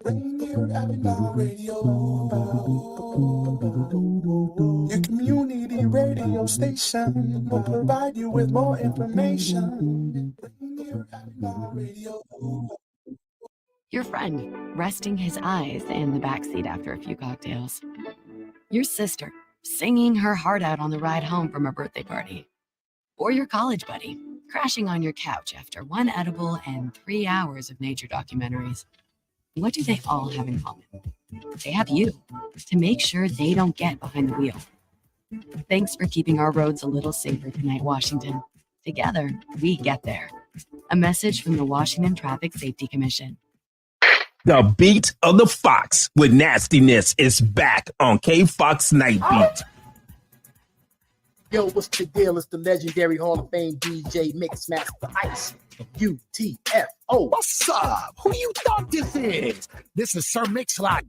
Rainier Avenue Radio. Your community radio station will provide you with more information. Rainier Avenue Radio. Your friend resting his eyes in the backseat after a few cocktails. Your sister singing her heart out on the ride home from a birthday party. Or your college buddy crashing on your couch after one edible and 3 hours of nature documentaries. What do they all have in common? They have you to make sure they don't get behind the wheel. Thanks for keeping our roads a little safer tonight, Washington. Together, we get there. A message from the Washington Traffic Safety Commission. The beat of the Fox with nastiness is back on K-Fox Night Beat. Yo, what's the deal? It's the legendary Hall of Fame DJ Mixmaster Ice. UTFO. What's up? Who you thought this is? This is Sir Mix-a-Lot.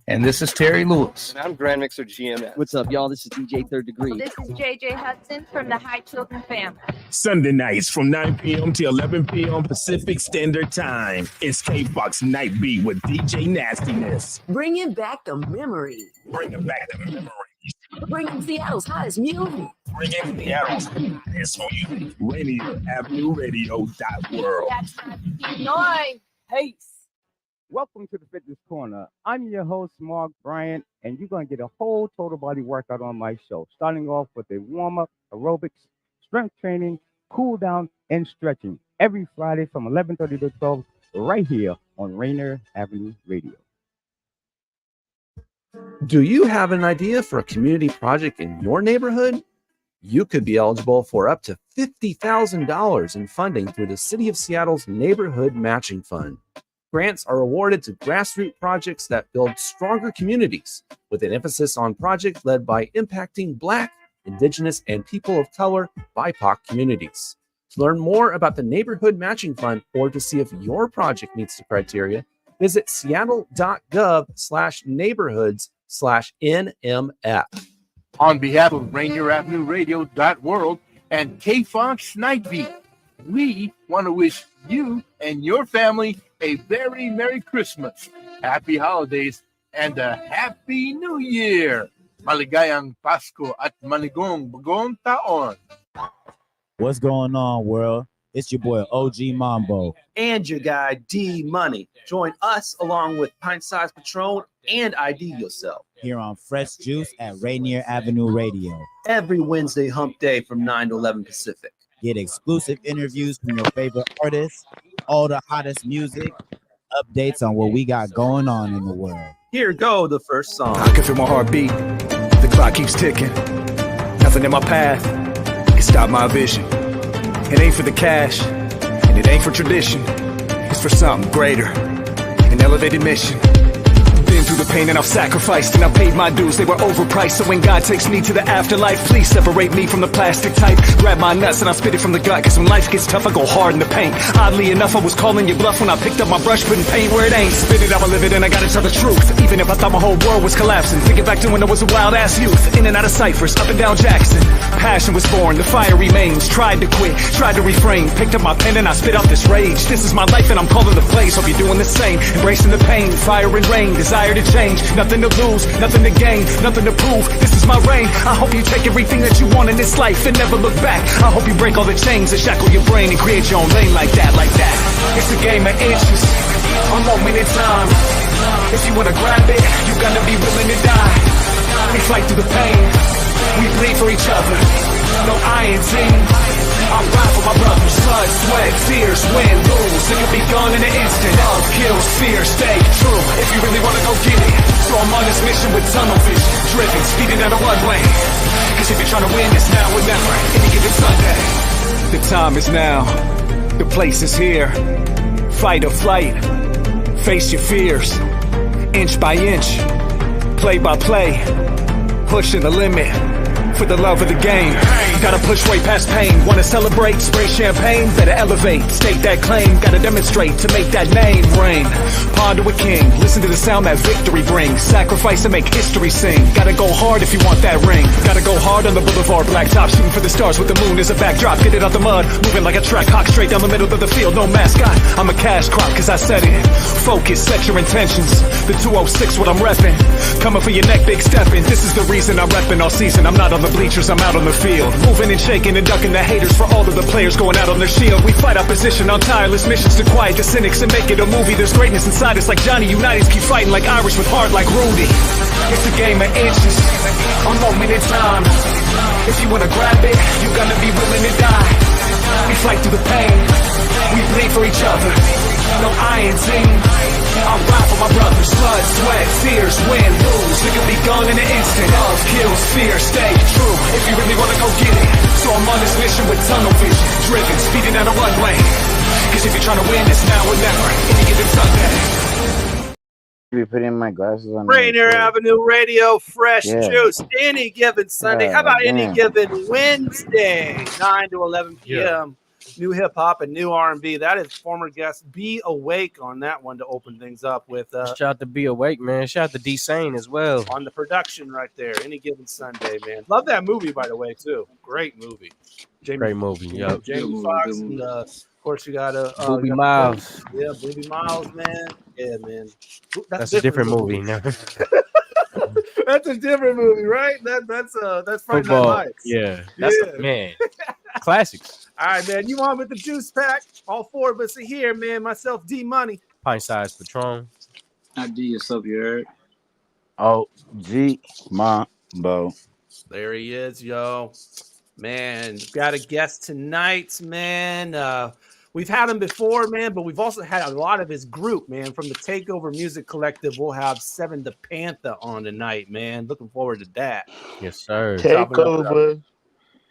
And this is Terry Lewis. And I'm Grand Mixer GMS. What's up, y'all? This is DJ Third Degree. This is JJ Hudson from the High Children family. Sunday nights from 9 p.m. to 11 p.m. Pacific Standard Time. It's K-Fox Night Beat with DJ Nastiness. Bringing back the memory. Bringing back the memories. Bringing Seattle's hottest music. Bringing Seattle's hottest music. Rainier Avenue Radio .world. That's right. Peace. Welcome to the Fitness Corner. I'm your host, Mark Bryant, and you're going to get a whole total body workout on my show, starting off with a warm-up, aerobics, strength training, cool down, and stretching every Friday from 11:30 to 12 right here on Rainier Avenue Radio. Do you have an idea for a community project in your neighborhood? You could be eligible for up to $50,000 in funding through the City of Seattle's Neighborhood Matching Fund. Grants are awarded to grassroots projects that build stronger communities, with an emphasis on projects led by impacting Black, Indigenous, and people of color BIPOC communities. To learn more about the Neighborhood Matching Fund or to see if your project meets the criteria, visit seattle.gov/neighborhoods/NMF. On behalf of Rainier Avenue Radio .world and K-Fox Night Beat, we want to wish you and your family a very Merry Christmas, Happy Holidays, and a Happy New Year. Maligayang Pasko at Manigong Bagong Taon. What's going on, world? It's your boy OG Mambo. And your guy D Money. Join us along with Pint Size Patron and IDYourself here on Fresh Juice at Rainier Avenue Radio. Every Wednesday hump day from 9 to 11 Pacific. Get exclusive interviews from your favorite artists, all the hottest music, updates on what we got going on in the world. Here go the first song. I can feel my heartbeat. The clock keeps ticking. Nothing in my path can stop my vision. It ain't for the cash, and it ain't for tradition. It's for something greater, an elevated mission. Been through the pain and I've sacrificed and I've paid my dues, they were overpriced. So when God takes me to the afterlife, please separate me from the plastic type. Grab my nuts and I spit it from the gut, cause when life gets tough I go hard in the paint. Oddly enough, I was calling you bluff when I picked up my brush, putting paint where it ain't. Spit it, I'ma live it and I gotta tell the truth. Even if I thought my whole world was collapsing, thinking back to when I was a wild ass youth. In and out of ciphers, up and down Jackson. Passion was born, the fire remains. Tried to quit, tried to refrain. Picked up my pen and I spit out this rage. This is my life and I'm calling the plays. Hope you're doing the same, embracing the pain. Fire and rain, desire to change. Nothing to lose, nothing to gain, nothing to prove. This is my reign. I hope you take everything that you want in this life and never look back. I hope you break all the chains that shackle your brain and create your own lane like that, like that. It's a game of inches, a moment in time. If you wanna grab it, you gotta be willing to die. We fight through the pain, we bleed for each other. No I in team, I ride for my brothers. Blood, sweat, tears, win, lose. It can be gone in an instant. Love kills fear, stay true if you really wanna go get it. So I'm on this mission with tunnel vision, driven, speeding down a one lane. Cause if you're trying to win, it's now or never. Any given Sunday. The time is now, the place is here. Fight or flight, face your fears. Inch by inch, play by play, pushing the limit. for the love of the game. Gotta push way past pain. Wanna celebrate, spray champagne, better elevate, state that claim. Gotta demonstrate to make that name reign. Ponder a king, listen to the sound that victory brings. Sacrifice and make history sing. Gotta go hard if you want that ring. Gotta go hard on the boulevard, blacktop, shooting for the stars with the moon as a backdrop. Get it out the mud, moving like a track hawk straight down the middle of the field. No mascot, I'm a cash crop cause I said it. Focus, set your intentions. The 206 what I'm reppin'. Coming for your neck, big steppin'. This is the reason I'm reppin' all season. I'm not on the bleachers, I'm out on the field. Moving and shaking and ducking the haters for all of the players going out on their shield. We fight opposition on tireless missions to quiet the cynics and make it a movie. There's greatness inside us like Johnny Unitas. Keep fighting like Irish with heart like Rudy. It's a game of inches, a moment in time. If you wanna grab it, you gotta be willing to die. We fight through the pain, we bleed for each other. No I ain't team, I'll ride for my brothers. Blood, sweat, tears, win, lose. We can be gone in an instant. Love kills fear, stay true if you really wanna go get it. So I'm on this mission with tunnel vision, driven, speeding down a runway. Cause if you're trying to win, it's now or never, any given Sunday. Be putting my glasses on. Rainier Avenue Radio, fresh Yeah. juice, any given Sunday. How about any given Wednesday, 9 to 11 p.m. New hip hop and new R&B. That is former guest Be Awake on that one to open things up with. Shout out to Be Awake, man. Shout out to D Sane as well on the production right there. Any given Sunday, man. Love that movie, by the way, too. Great movie. Great movie. Yep. Jamie Foxx and of course you got Booby Miles. Yeah, Booby Miles, man. Yeah, man. That's a different movie. No. That's a different movie, right? That's Friday Night Football. Lights. Yeah. That's man. Classics. All right, man. You on with the juice pack? All four of us are here, man. Myself, D Money. Pint Size Patron. IDYourself, you heard? OG Mambo. There he is, yo. Man, got a guest tonight, man. We've had him before, man, but we've also had a lot of his group, man, from the Takeover Music Collective. We'll have 7 to Pantha on tonight, man. Looking forward to that. Yes, sir.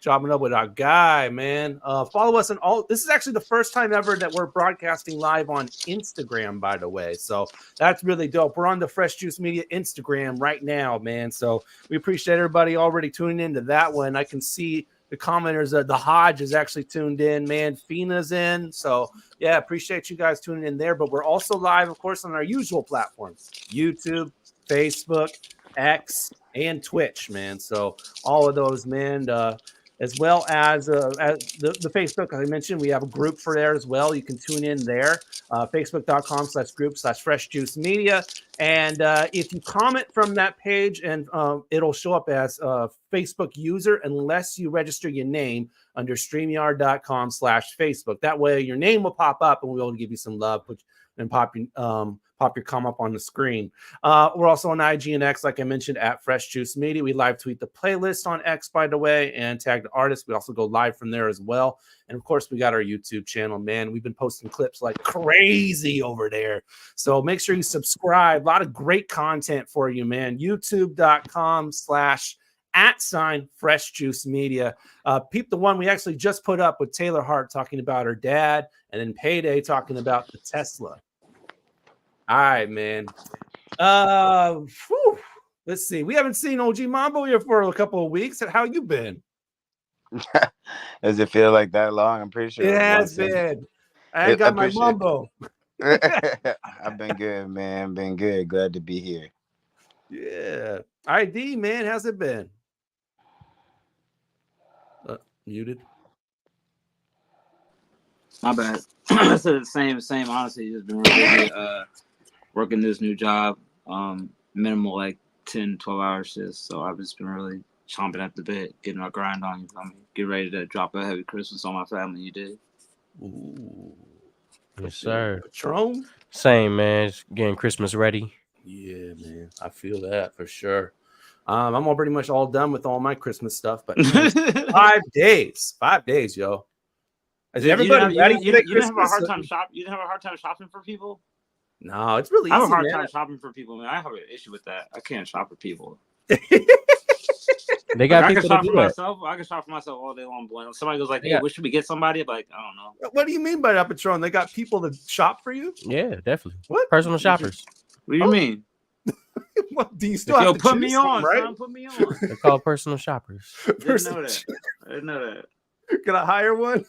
Chopping up with our guy, man. Follow us on all. This is actually the first time ever that we're broadcasting live on Instagram, by the way. So that's really dope. We're on the Fresh Juice Media Instagram right now, man. So we appreciate everybody already tuning into that one. I can see the commenters. The Hodge is actually tuned in, man. Fina's in. So yeah, appreciate you guys tuning in there. But we're also live, of course, on our usual platforms: YouTube, Facebook, X, and Twitch, man. So all of those, man. As well as the Facebook, as I mentioned, we have a group for there as well. You can tune in there, facebook.com/group/freshjuicemedia. And if you comment from that page, and it'll show up as Facebook user your register your name under streamyard.com/Facebook. That way your name will pop up and we'll be able to give you some love and pop your comment up on the screen. We're also on IG and X, like I mentioned, at Fresh Juice Media. We live tweet the playlist on X, by the way, and tag the artist. We also go live from there as well. And of course, we got our YouTube channel, man. We've been posting clips like crazy over there. So make sure you subscribe. A lot of great content for you, man. YouTube.com/@Fresh Juice Media. Peep the one we actually just put up with Taylor Hart talking about her dad, and then Payday talking about the Tesla. All right, man. Let's see. We haven't seen OG Mambo here for a couple of weeks. How you been? Does it feel like that long? I'm pretty sure it has been. I ain't got my Mambo. I've been good, man. Been good. Glad to be here. Yeah. ID, man. How's it been? Muted. My bad. I said the same. Honestly, just been really working this new job. Minimal, like 10, 12 hours shifts. So I've just been really chomping at the bit, getting my grind on. Get ready to drop a heavy Christmas on my family. You did. Ooh. Yes, sir. Patron? Same, man. Just getting Christmas ready. Yeah, man. I feel that for sure. I'm all pretty much all done with all my Christmas stuff, but 5 days. 5 days, yo. Is everybody ready? You didn't have a hard time shopping. You didn't have a hard time shopping for people. No, it's really easy. I have a hard time shopping for people, man. I have an issue with that. I can't shop for people. They got I people can shop to for do it. myself. I can shop for myself all day long. When somebody goes like, "Hey, what should we get somebody?" I'm like, I don't know. What do you mean by that, Patron? They got people to shop for you? Yeah, definitely. What? Personal shoppers. What do you mean? What, do you still have to put choose me some, on, right? son. Put me on. They're called personal shoppers. Didn't know that. I didn't know that. Can I hire one?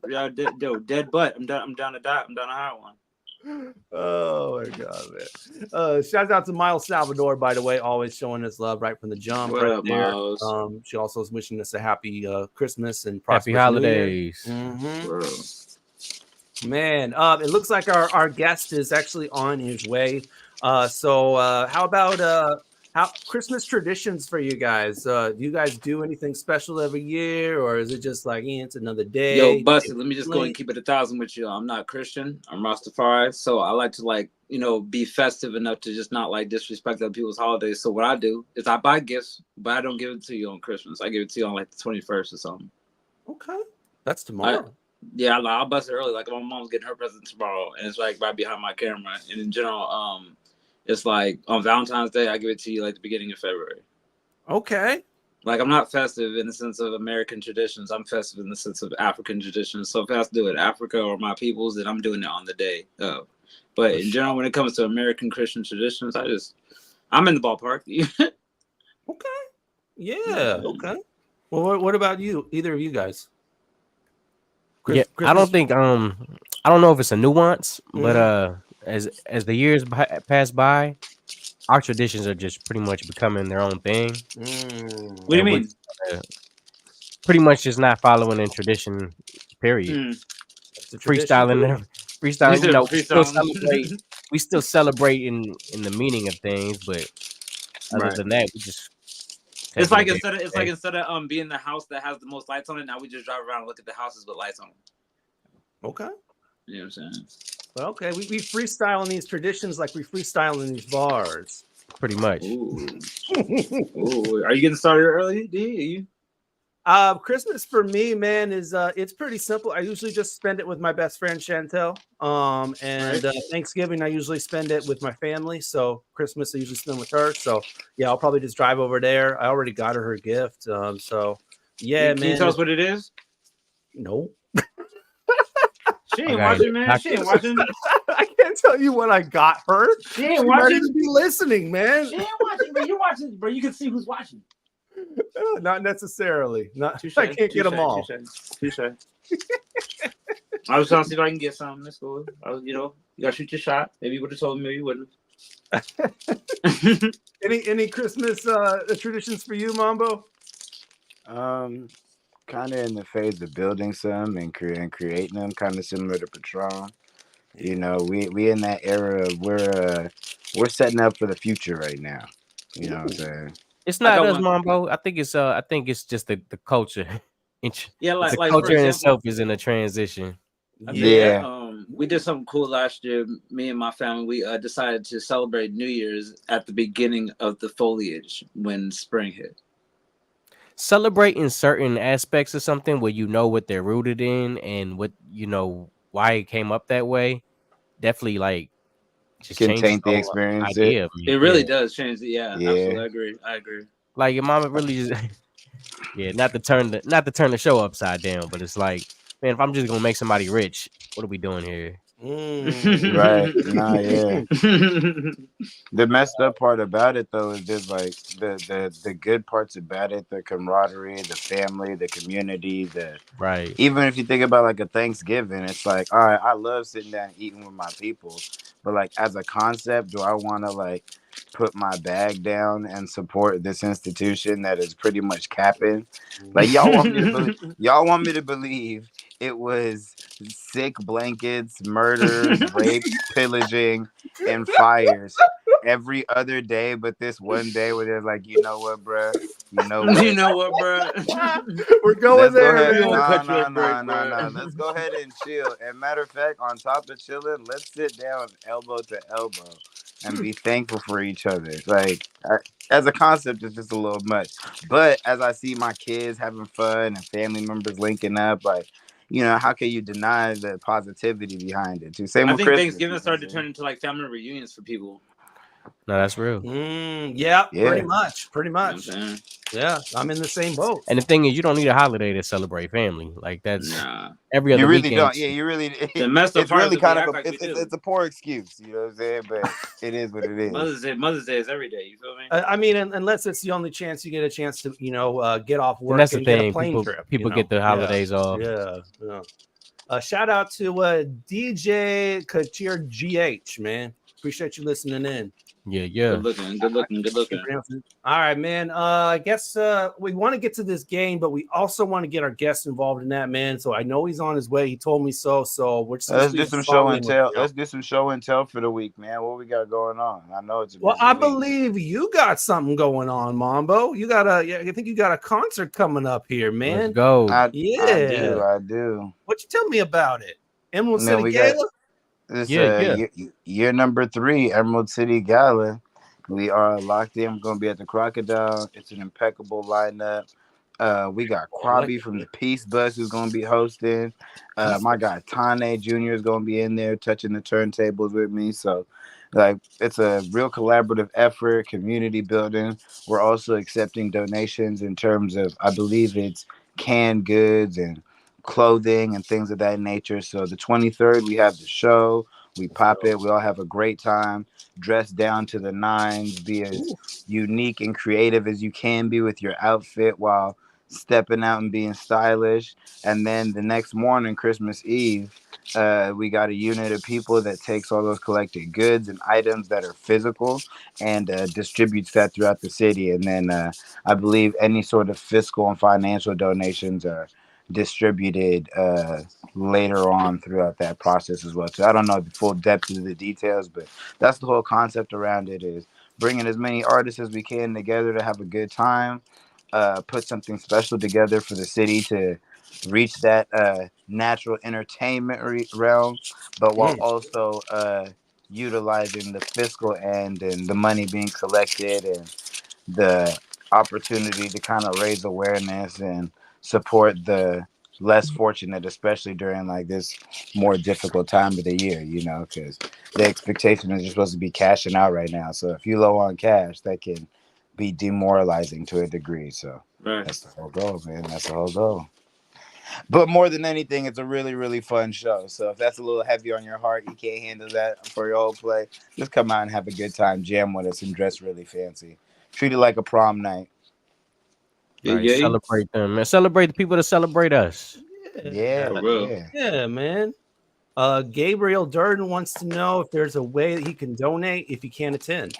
Yeah, dead butt. I'm down to die. I'm down to hire one. Oh my god, man! Shout out to Miles Salvador, by the way, always showing us love right from the jump. What right up, there. Miles? She also is wishing us a happy Christmas and Happy prosperous holidays. New Year. Man, it looks like our guest is actually on his way. So how about how Christmas traditions for you guys? Do you guys do anything special every year, or is it just like it's another day? Yo, Busted, let me just go and keep it 1,000 with you. I'm not Christian. I'm Rastafari. So I like to be festive enough to just not disrespect other people's holidays. So what I do is I buy gifts, but I don't give it to you on Christmas. I give it to you on the 21st or something. Okay. That's tomorrow. I'll bust it early. Like my mom's getting her present tomorrow, and it's right behind my camera. And in general, it's on Valentine's Day, I give it to you the beginning of February. Okay. I'm not festive in the sense of American traditions. I'm festive in the sense of African traditions. So if I have to do it Africa or my peoples, then I'm doing it on the day of. But in general, when it comes to American Christian traditions, I'm in the ballpark. Okay. Yeah. Okay. Well, what about you? Either of you guys? I don't think I don't know if it's a nuance, but as the years pass by, our traditions are just pretty much becoming their own thing. What do you mean? Pretty much just not following in tradition. Period. Freestyling. We still celebrate in the meaning of things, but other than that, we just. It's like instead of being the house that has the most lights on it, now we just drive around and look at the houses with lights on them. Okay. You know what I'm saying? Well, okay, we freestyle in these traditions like we freestyle in these bars. Pretty much. Ooh. Ooh. Are you getting started early, D? Christmas for me, man, is it's pretty simple. I usually just spend it with my best friend Chantel. Thanksgiving I usually spend it with my family. So Christmas I usually spend with her. So yeah, I'll probably just drive over there. I already got her gift. So yeah, man. Can you tell us what it is? No. She ain't watching, man. She ain't watching. I can't tell you what I got her. She ain't watching. She be listening, man. She ain't watching, but you're watching, bro. You can see who's watching. Not necessarily. Touché, I can't get them all. Touche. I was trying to see if I can get something. That's cool. You gotta shoot your shot. Maybe you would have told me, maybe you wouldn't. Any Christmas traditions for you, Mambo? Kind of in the phase of building some and creating them, kind of similar to Patron. You know, we in that era of we're setting up for the future right now. You know what I'm saying? It's not us, Mambo. I think it's just the culture. The culture in itself is in a transition. We did something cool last year. Me and my family, we decided to celebrate New Year's at the beginning of the foliage when spring hit. Celebrating certain aspects of something where you know what they're rooted in and what why it came up that way. Definitely just can taint the experience. It really does change it. Yeah, absolutely. I agree. Like your mama really just not to turn the show upside down, but it's like, man, if I'm just gonna make somebody rich, what are we doing here? Right. Nah, yeah. The messed up part about it though is just the good parts about it, the camaraderie, the family, the community, right. Even if you think about a Thanksgiving, it's all right, I love sitting down and eating with my people, but as a concept, do I want to put my bag down and support this institution that is pretty much capping? Y'all want me to believe it was sick blankets, murders, rapes, pillaging, and fires every other day, but this one day where they're you know what, bruh? We're going there. No. Let's go ahead and chill. And matter of fact, on top of chilling, let's sit down elbow to elbow and be thankful for each other. As a concept, it's just a little much. But as I see my kids having fun and family members linking up, how can you deny the positivity behind it? Too. Same I with think Christmas. Thanksgiving started to turn into family reunions for people. No, that's real. Yeah, pretty much. You know Yeah, I'm in the same boat. And the thing is, you don't need a holiday to celebrate family. Like that's every other You really weekend. don't. Yeah, you really. The messed up It's part really is that we kind act of like we do. it's a poor excuse. You know what I'm saying? But it is what it is. Mother's Day is every day. You feel me? I mean, unless it's the only chance you get a chance to, get off work And that's the get a thing. plane People trip. get the holidays off. Yeah. Shout out to DJ Kachir GH, man. Appreciate you listening in. Yeah. Good looking. All right, man. I guess we want to get to this game, but we also want to get our guests involved in that, man. So I know he's on his way. He told me so. So we're just Let's do some show and tell. Let's do some show and tell for the week, man. What we got going on? I know it's a busy I week. believe you got something going on, Mambo. I think you got a concert coming up here, man. Let's go. I Yeah, I do. What you tell me about it? Emerald Man, City we Gala. got this year number 3 Emerald City Gala. We are locked in. We're gonna be at the Crocodile. It's an impeccable lineup. We got Quabi from the Peace Bus who's gonna be hosting. My guy Tane Jr. is gonna be in there touching the turntables with me. So like it's a real collaborative effort, community building. We're also accepting donations in terms of, I believe it's canned goods and clothing and things of that nature. So the 23rd, we have the show. We pop it. We all have a great time. Dress down to the nines. Be as unique and creative as you can be with your outfit while stepping out and being stylish. And then the next morning, Christmas Eve, we got a unit of people that takes all those collected goods and items that are physical and distributes that throughout the city. And then I believe any sort of fiscal and financial donations are distributed later on throughout that process as well. So I don't know the full depth of the details, but that's the whole concept around it, is bringing as many artists as we can together to have a good time, put something special together for the city to reach that natural entertainment realm, but while also utilizing the fiscal end and the money being collected and the opportunity to kind of raise awareness and support the less fortunate, especially during like this more difficult time of the year, because the expectation is you're supposed to be cashing out right now. So if you're low on cash, that can be demoralizing to a degree. So that's the whole goal, man. That's the whole goal. But more than anything, it's a really, really fun show. So if that's a little heavy on your heart, you can't handle that for your whole play, just come out and have a good time, jam with us, and dress really fancy. Treat it like a prom night. Celebrate them, man. Celebrate the people that celebrate us. Yeah, man. Gabriel Durden wants to know if there's a way that he can donate if he can't attend.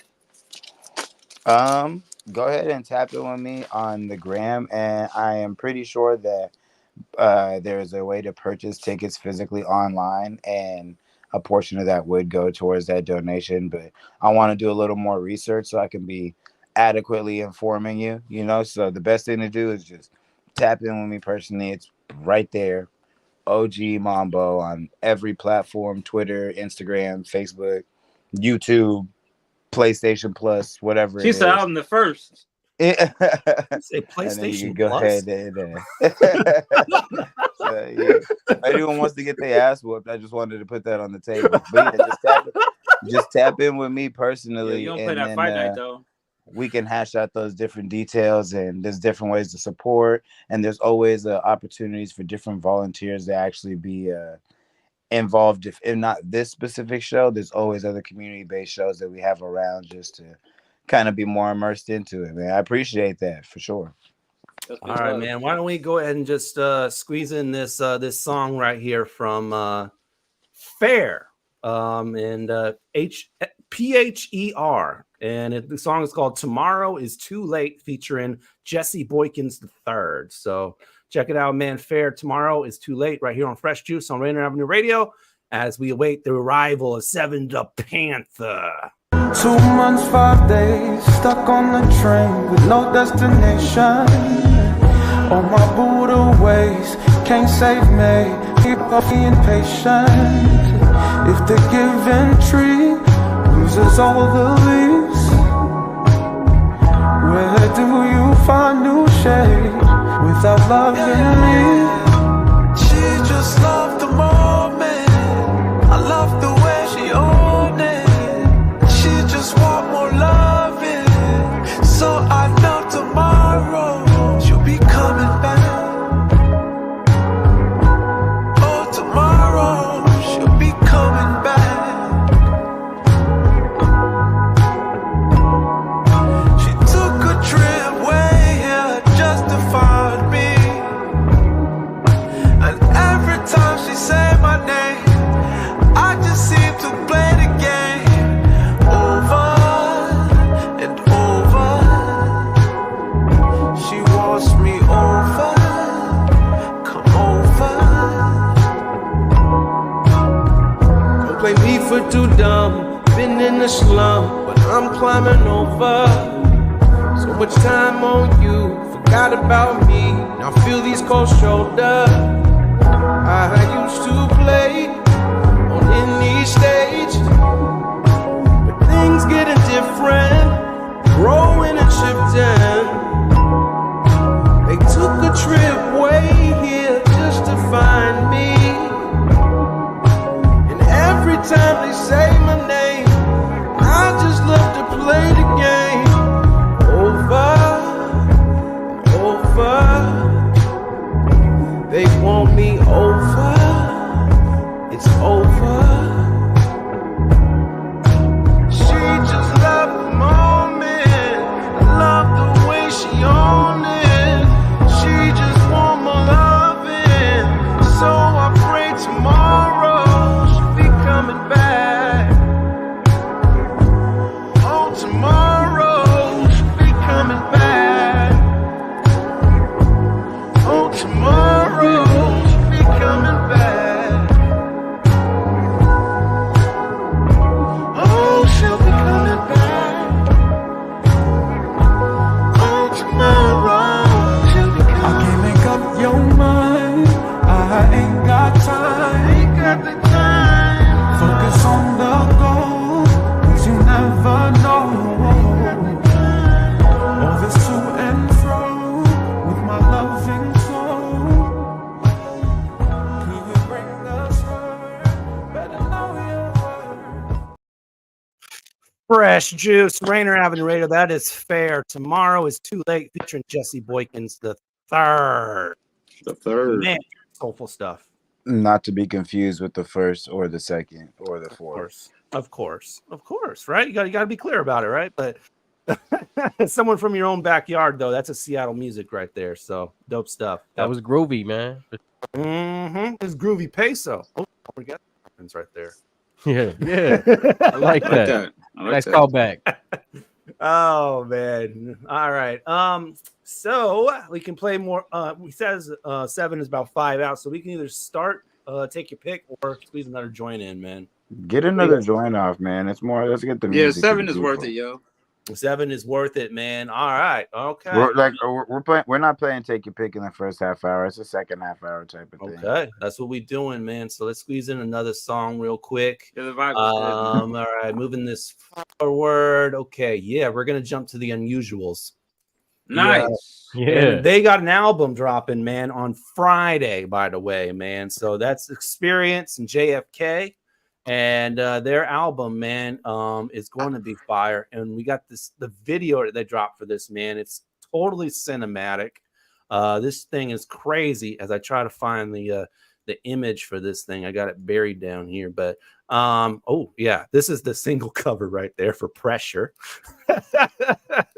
Go ahead and tap in with me on the gram, and I am pretty sure that there is a way to purchase tickets physically online, and a portion of that would go towards that donation. But I want to do a little more research so I can be adequately informing you, so the best thing to do is just tap in with me personally. It's right there, OG Mambo, on every platform: Twitter, Instagram, Facebook, YouTube, PlayStation Plus, whatever She said I'm the first. Say PlayStation Go Plus. ahead and anyone wants to get their ass whooped, I just wanted to put that on the table. But yeah, just tap in with me personally. You don't play that fight night though. We can hash out those different details, and there's different ways to support, and there's always opportunities for different volunteers to actually be involved. If not this specific show, there's always other community-based shows that we have around just to kind of be more immersed into it, man. I appreciate that for sure. All right, man. Why don't we go ahead and just squeeze in this this song right here from Fair and PHER. And the song is called Tomorrow is Too Late, featuring Jesse Boykins III. So check it out, man. Fair, Tomorrow is Too Late, right here on Fresh Juice on Rainier Avenue Radio, as we await the arrival of 7 the Pantha. 2 months, 5 days, stuck on the train with no destination. On my Buddha ways, can't save me, keep off being patient. If the given tree loses all the leaves, where do you find new shade without loving me? She just loved the moment, I love the way she owned it. She just want more loving, so I know tomorrow too dumb, been in the slum, but I'm climbing over. So much time on you, forgot about me. Now feel these cold shoulders. I used to play on any stage, but things getting different, growing and shifting. They took a trip way here just to find me. And every time they say my name, I just love to play the game over and over. They want me over, it's over. She just loved the moment, I love the way she owned it. She just want my loving, so I pray tomorrow she'll be coming back. Oh, tomorrow she'll be coming back. Oh, tomorrow she'll be coming back. Oh, she'll be coming back. Oh, tomorrow she'll be coming back. I can't make up your mind. I ain't got time. Ain't got the time. Focus on the goal, 'cause you never know. All this to and fro with my loving soul. Could bring us hurt. Better know your worth. Fresh Juice, Rainier Avenue Radio. That is fair. Tomorrow is Too Late, featuring Jesse Boykins the third. The third. Man, soulful stuff. Not to be confused with the first or the second or the fourth. Of course, right? You got to be clear about it, right? But someone from your own backyard, though, that's a Seattle music right there. So dope stuff. That was groovy, man. Mm-hmm. It's groovy peso. Oh, we got friends right there. Yeah. I like that. Nice callback. Oh man. All right. So we can play more. He says 7 is about 5 out, so we can either start, take your pick, or squeeze another joint in, man. Get another joint off, man. It's more. Let's get the music. 7 is worth it, yo. 7 is worth it, man. All right. Okay. We're playing. We're not playing take your pick in the first half hour. It's a second half hour type of thing. Okay, that's what we're doing, man. So let's squeeze in another song real quick. Yeah, the vibe all right, moving this forward. Okay, yeah, we're gonna jump to the Unusuals. Nice. Yeah. And they got an album dropping, man, on Friday, by the way, man. So that's Experience and JFK. And their album, man, is going to be fire. And we got the video that they dropped for this, man. It's totally cinematic. This thing is crazy. As I try to find the image for this thing, I got it buried down here. But oh yeah, this is the single cover right there for Pressure.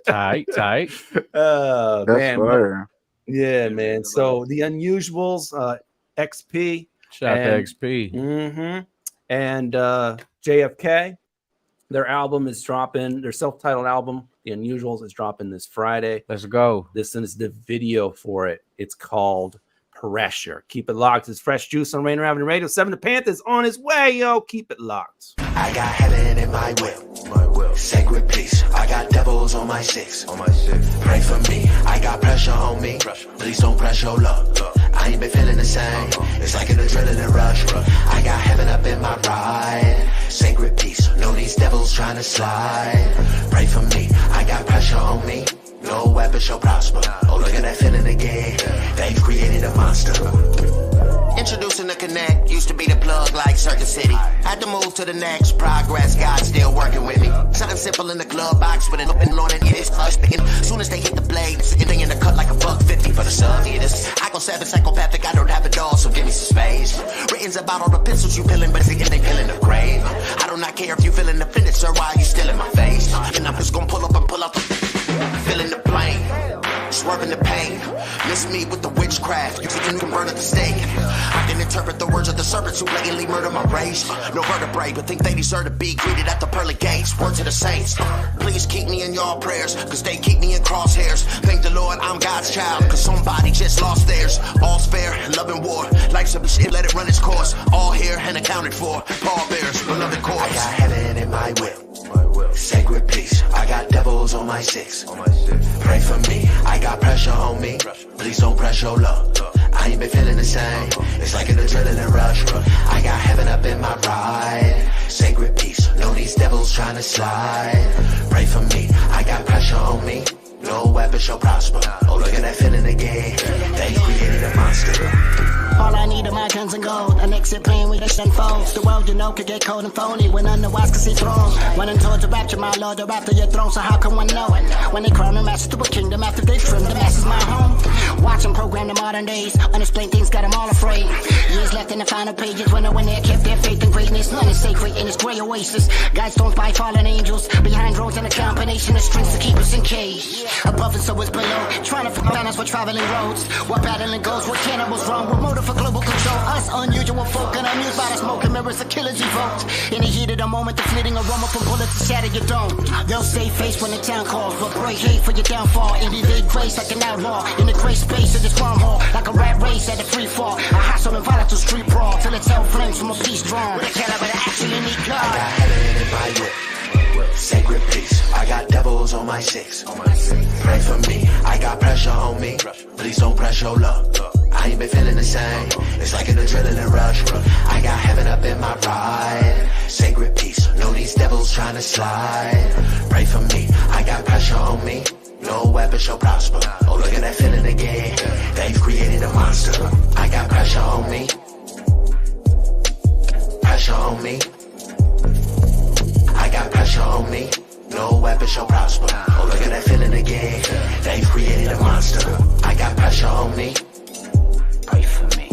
tight. That's man, fire. yeah, man. So the Unusuals, XP. Shout out to XP. Mm-hmm. And JFK, their album is dropping, their self-titled album, The Unusuals, is dropping this Friday. Let's go. This is the video for it. It's called Pressure. Keep it locked. It's Fresh Juice on Rainier Avenue Radio. 7 to Pantha is on his way, yo. Keep it locked. I got heaven in my will. Sacred peace. I got devils on my six. Pray for me. I got pressure on me. Please don't press your luck. I ain't been feeling the same. It's like an adrenaline rush. I got heaven up in my ride. Sacred peace. Know these devils trying to slide. Pray for me. I got pressure on me. No weapon shall prosper. Oh, look at that feeling again. They've created a monster. Introducing the Connect, used to be the plug like Circuit City. Had to move to the next, progress, God still working with me. Something simple in the glove box with an open on it, it's speaking. Soon as they hit the blades, anything in the cut like $1.50 for the sub-hitters. I go 7 psychopathic, I don't have it all, so give me some space. Written's about all the pencils you peeling, but it's the end they peeling the grave. I do not care if you feeling offended, sir, why you still in my face? And I'm just gonna pull up and pull up, feeling the plane. swerving the pain. Miss me with the witchcraft, you can convert the stake. I can interpret the words of the serpents who blatantly murder my race. No vertebrae, but think they deserve to be greeted at the pearly gates. Word to the saints, please keep me in your prayers, cause they keep me in crosshairs. Thank the Lord I'm God's child, cause somebody just lost theirs. All's fair, love and war, life's a shit, let it run its course. All here and accounted for, pallbearers, beloved corpse. I got heaven in my whip, sacred peace. I got devils on my six. Pray for me, I got pressure on me. Please don't press your luck. I ain't been feeling the same. It's like an adrenaline rush. I got heaven up in my ride. Sacred peace, know these devils trying to slide. Pray for me, I got pressure on me. No weapon shall prosper. Oh, look at that feeling again. They created a monster. All I need are my guns and gold. An exit plan with this unfolds. The world, you know, could get cold and phony when unwise can see thrones. Running towards the rapture, my lord, they're after your throne. So how can one know it? When they crown a master to a kingdom after they trim the masses my home. Watch them program the modern days. Unexplained things got them all afraid. Years left in the final pages when they kept their faith in greatness. None is sacred in this gray oasis. Guidestones by fallen angels. Behind roads and a combination of strings to keep us engaged. Above and so is below. Trying to find balance with traveling roads. What battling goes, what cannibals wrong, what motive for global control. Us unusual folk and amused by the smoke and mirrors of killers evoked. In the heat of the moment, the fleeting aroma from bullets to shatter your dome. They'll save face when the town calls, but break hate for your downfall. And evade grace like an outlaw in the gray space of this wormhole. Like a rat race at a free fall. A hostile and volatile street brawl till it's hell flames from a piece drawn. With a caliber that actually need God. I got heaven in my whip, sacred peace. I got devils on my six. Pray for me, I got pressure on me. Please don't press your luck. I ain't been feeling the same. It's like an adrenaline rush. I got heaven up in my ride. Sacred peace, know these devils trying to slide. Pray for me, I got pressure on me. No weapon shall prosper. Oh, look at that feeling again. They've created a monster. I got pressure on me. Pressure on me. I got pressure on me. No weapon shall prosper. Oh, look at that feeling again. They've created a monster. I got pressure on me. Pray for me.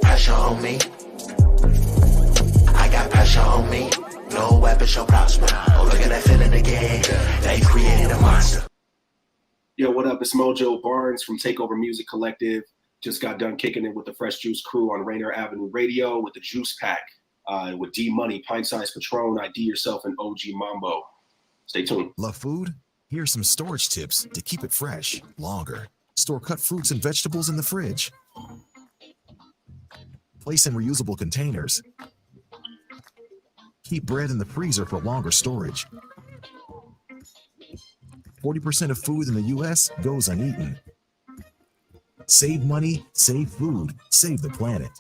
Pressure on me. I got pressure on me. No weapon shall prosper. Oh, look at that feeling again. They've created a monster. Yo, what up? It's Mojo Barnes from Takeover Music Collective. Just got done kicking it with the Fresh Juice crew on Rainier Avenue Radio with the Juice Pack with D Money, Pint Size Patron, IDYourself, and OG Mambo. Stay tuned. Love food? Here's some storage tips to keep it fresh longer. Store cut fruits and vegetables in the fridge. Place in reusable containers. Keep bread in the freezer for longer storage. 40% of food in the U.S. goes uneaten. Save money, save food, save the planet.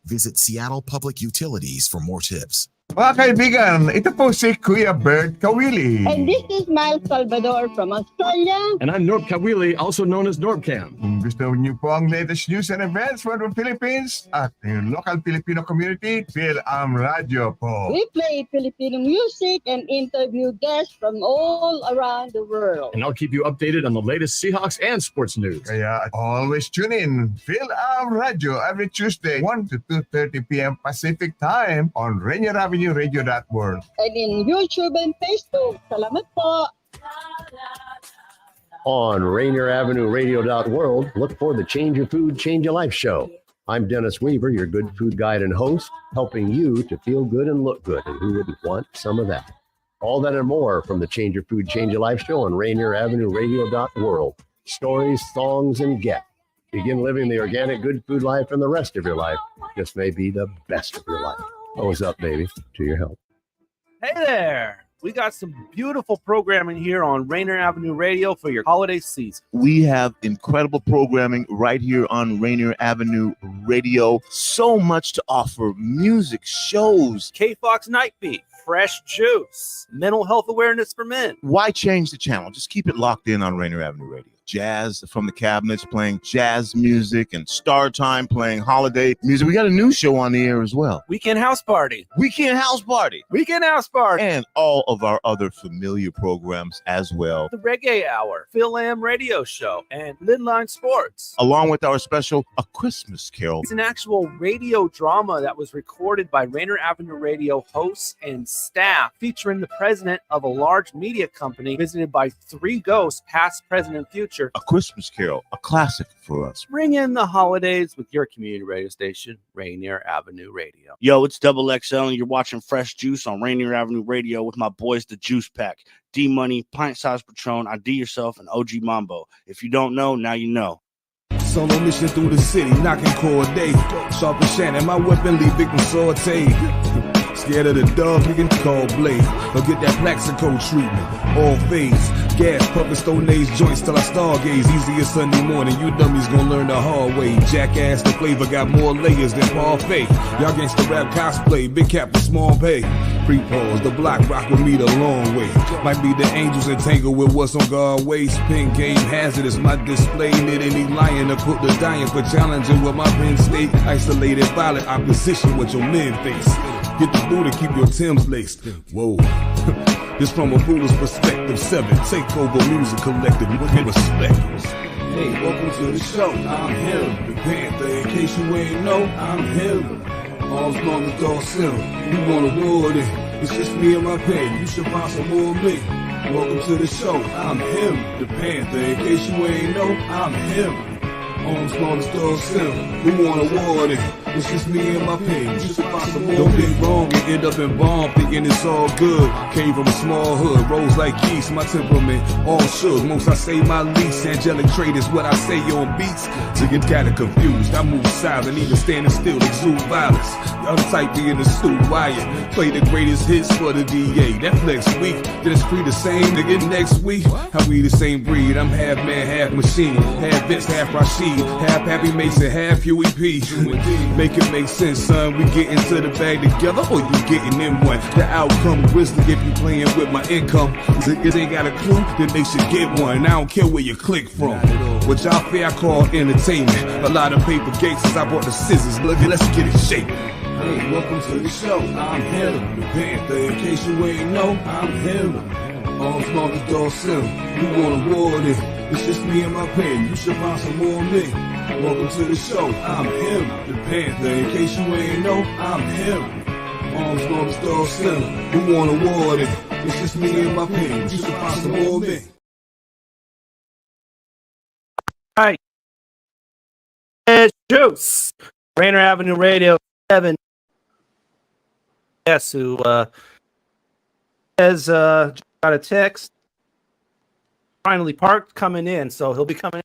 Visit Seattle Public Utilities for more tips. Mga kaibigan, ito po si Kuya Bert Kawili. And this is Miles Salvador from Australia. And I'm Norb Kawili, also known as Norbcam. Kung gusto niyo po ang latest news and events from the Philippines at yung local Filipino community, Radio po. We play Filipino music and interview guests from all around the world. And I'll keep you updated on the latest Seahawks and sports news. Kaya always tune in. Radio every Tuesday, 1 to 2:30 p.m. Pacific Time on Rainier Avenue Radio World. And in YouTube and Facebook. Salamat po. On Rainier Avenue Radio World, look for the Change Your Food, Change Your Life show. I'm Dennis Weaver, your good food guide and host, helping you to feel good and look good. And who wouldn't want some of that? All that and more from the Change Your Food, Change Your Life show on Rainier Avenue Radio World. Stories, songs, and get. Begin living the organic good food life, and the rest of your life just may be the best of your life. Always up, baby, to your help. Hey there. We got some beautiful programming here on Rainier Avenue Radio for your holiday season. We have incredible programming right here on Rainier Avenue Radio. So much to offer. Music, shows. K-Fox Night Beat, Fresh Juice, Mental Health Awareness for Men. Why change the channel? Just keep it locked in on Rainier Avenue Radio. Jazz from the Cabinets playing jazz music, and Star Time playing holiday music. We got a new show on the air as well. Weekend House Party. Weekend House Party. Weekend House Party. And all of our other familiar programs as well. The Reggae Hour, Phil Lamb Radio Show, and Midline Sports. Along with our special A Christmas Carol. It's an actual radio drama that was recorded by Rainier Avenue Radio hosts and staff, featuring the president of a large media company visited by 3 ghosts, past, present, and future, culture, a Christmas carol, a classic for us. Ring in the holidays with your community radio station, Rainier Avenue Radio. Yo, it's Double XL, and you're watching Fresh Juice on Rainier Avenue Radio with my boys, the Juice Pack, D Money, Pint Size Patron, IDYourself, and OG Mambo. If you don't know, now you know. Solo mission through the city, knocking Corday. Sharp and Shannon, my weapon leave victim sauteed. Scared of the dog, nigga, call Blade. Or get that Plaxico treatment. All phase, gas, puppet, stone age joints till I stargaze. Easy as Sunday morning, you dummies gon' learn the hard way. Jackass, the flavor got more layers than parfait. Y'all gangsta rap cosplay, big cap with small pay. Pre-pause, the block rock with me the long way. Might be the angels entangled with what's on guard waist. Pin game hazardous, my display. Need any lion to put the dying for challenging with my pen state. Isolated, violent opposition with your men face. Get the boo to keep your Timbs laced. Whoa. This from a foolish perspective. 7 Takeover Music Collective. With respect. Hey, welcome to the show. I'm him, the Panther. In case you ain't know, I'm him. Arms long as dog sim. You want a war then? It's just me and my pen. You should find some more of me. Welcome to the show. I'm him, the Panther. In case you ain't know, I'm him. Arms long as dog sim. Who want a war then? It's just me and my pen. You should find some more. Don't get wrong and end up in bomb thinking it's all good. Came from a small hood, rose like geese. My temperament all shook. Most I say my least. Angelic trait is what I say on beats. To get kinda confused, I move silent, even standing still, exude violence. Y'all the type be in the stew, Wyatt. Play the greatest hits for the DA. That flex week, then it's free the same nigga next week. How we the same breed? I'm half man, half machine. Half Vince, half Rashid. Half Happy Mason, half Huey P. Make it make sense, son. We get into the bag together, or you getting in one. The outcome grizzly if you playing with my income. Niggas ain't got a clue, then they should get one. I don't care where you click from. What y'all fear I call entertainment. A lot of paper gangsters, I brought the scissors. Look, let's get it shaking. Hey, welcome to the show. I'm him, the Panther. In case you ain't know, I'm him. Arms long as dog sim. You want a war then? It's just me and my pen. You should find some more of me. Welcome to the show. I'm him, the Panther. In case you ain't know, I'm him. Arms long as dog sim. Who want a war then? It's just me and my pen. You should find some more of me. All right. It's Juice. Rainier Avenue Radio 7. Yes, who has got a text. Finally parked, coming in. So he'll be coming in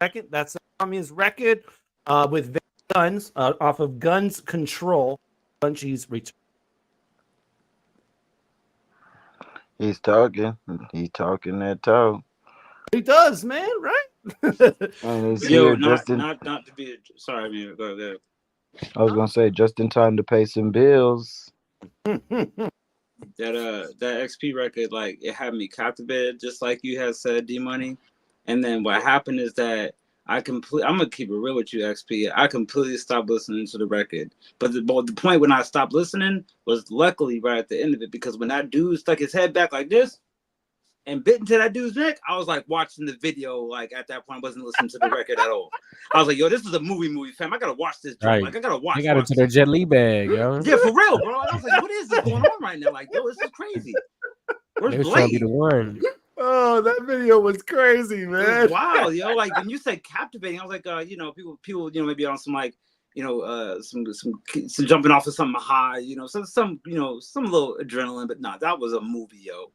second. That's his record with Guns off of Guns Control. Bunchie's return. He's talking. He's talking that talk. He does, man, right? And he's Yo, here not just in, to be. Sorry, man. Go ahead. I was gonna say just in time to pay some bills. That XP record, like, it had me captivated, just like you had said, D Money. And then what happened is that I'm gonna keep it real with you, XP. I completely stopped listening to the record. But the point when I stopped listening was luckily right at the end of it, because when that dude stuck his head back like this and bit into that dude's neck, I was like watching the video. Like at that point, I wasn't listening to the record at all. I was like, yo, this is a movie, fam. I gotta watch this. Right. Like I gotta watch. They got into their Jet Li bag, yo. Yeah, for real, bro. I was like, what is this going on right now? Like, yo, this is crazy. Where's They was trying to be Blade? the one. Oh, that video was crazy, It man. was wild, yo. Like when you said captivating, I was like, people, maybe on some like, some jumping off of something high, some little adrenaline, but nah, that was a movie, yo.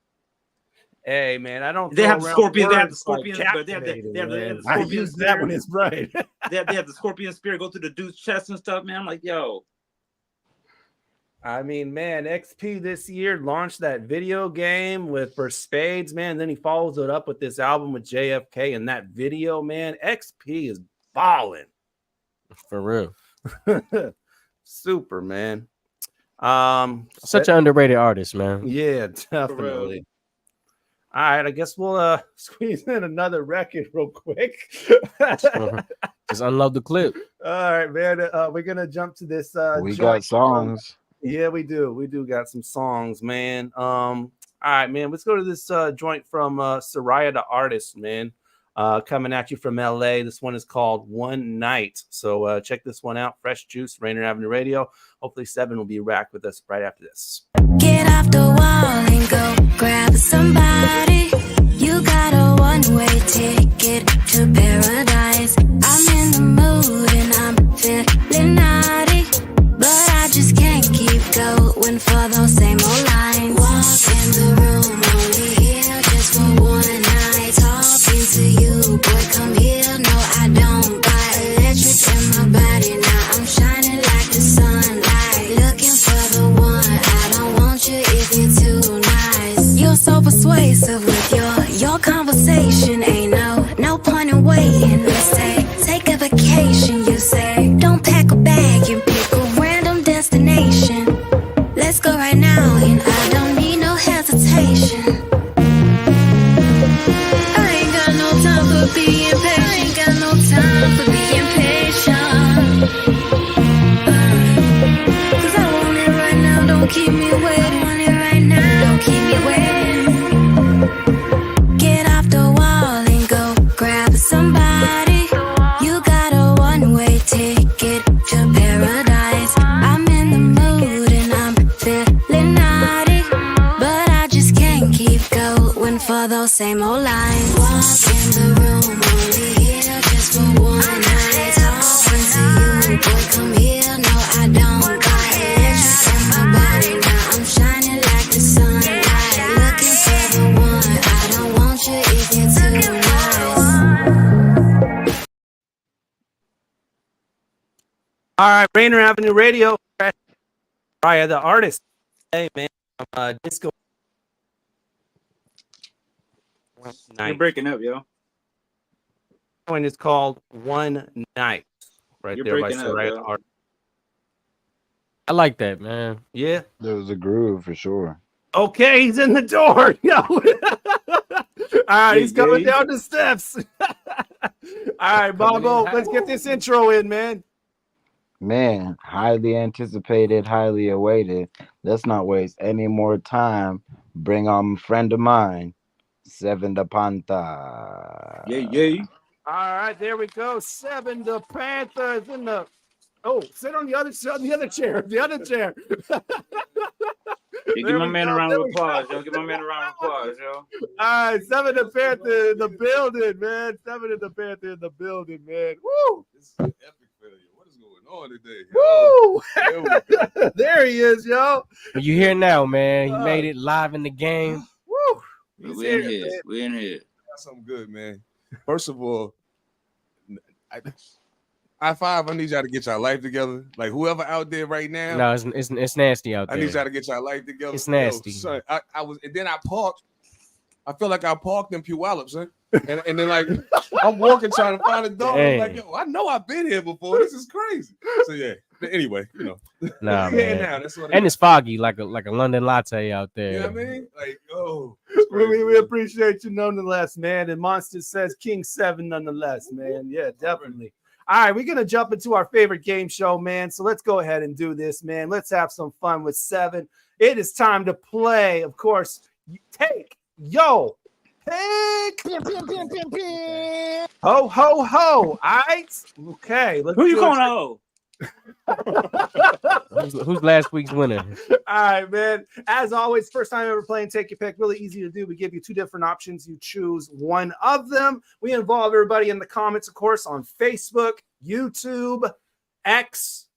Hey, man, I don't. They have the scorpion. They have the words scorpion. like But they have the captivating, scorpion. man. I use that when it's right. they have the scorpion spear go through the dude's chest and stuff, man. I'm like, yo. I mean, man, XP this year launched that video game for Spades, man. Then he follows it up with this album with JFK, and that video, man, XP is balling. For real. Super, man. Such an underrated artist, man. Yeah, definitely. All right, I guess we'll squeeze in another record real quick. Just unload the clip. All right, man. We're gonna jump to this. We got songs. Yeah, we do. We do got some songs, man. All right, man. Let's go to this joint from Soraya the Artist, man. Coming at you from LA. This one is called One Night. So check this one out. Fresh Juice, Rainier Avenue Radio. Hopefully 7 will be back with us right after this. Get off the wall and go grab somebody. You got a one-way ticket so persuasive with your conversation. Ain't no point in waiting. Let's take a vacation. You say, don't pack a bag and pick a random destination. Let's go right now, and I don't need no hesitation. I ain't got no time for being patient. I ain't got no time for being patient. 'Cause I want it right now, don't keep me waiting. I want it right now, don't keep me waiting. Get off the wall and go grab somebody. You got a one-way ticket to paradise. I'm in the mood and I'm feeling naughty, but I just can't keep going for those same old lines. Walk in the room, only here just for one night. Talking to you, boy, come here. No, I don't got it. From my body now, I'm shining like the sunlight. Looking for the one. I don't want you if you're too nice. All right, Rainier Avenue Radio. Raya, the artist. Hey, man. Disco. You're breaking up, yo. One is called One Night. Right You're there by breaking up, Soraya, yo. the artist. I like that, man. Yeah. There was a groove for sure. Okay, he's in the door. Yo. All right, he's coming down the steps. All right, Mambo, let's get this intro in, man. Man, highly anticipated, highly awaited. Let's not waste any more time. Bring on a friend of mine, Seven the Pantha. Yeah. All right, there we go. 7 the Panther is in the. Oh, sit on the other chair. The other chair. Give my man a round of applause, yo. Give my man a round of applause, yo. All right, 7 the Panther in the building, man. 7 the Panther in the building, man. Woo! This is an epic failure. What is going on today? Woo! There he is, yo. But you here now, man. He made it live in the game. Woo! We in here. We in here. Got something good, man. First of all, I need y'all to get y'all life together. Like whoever out there right now. No, it's nasty out there. I need y'all to get y'all life together. It's nasty. Yo, son, I was, and then I parked. I feel like I parked in Puyallup, son. And then like I'm walking trying to find a dog. I'm like, yo, I know I've been here before. This is crazy. So yeah. But anyway, you know. Nah, man. man. That's what and it's foggy, like a London latte out there. You know what I mean? Like, oh, we appreciate you nonetheless, man. And Monster says King 7 nonetheless, man. Yeah, definitely. All right, we're going to jump into our favorite game show, man. So let's go ahead and do this, man. Let's have some fun with 7. It is time to play, of course, Take Yo Pick. Ho, ho, ho. All right? Okay. Who you calling a hoe? Who's last week's winner? All right, man. As always, first time ever playing Take Your Pick. Really easy to do. We give you 2 different options. You choose one of them. We involve everybody in the comments, of course, on Facebook, YouTube, X,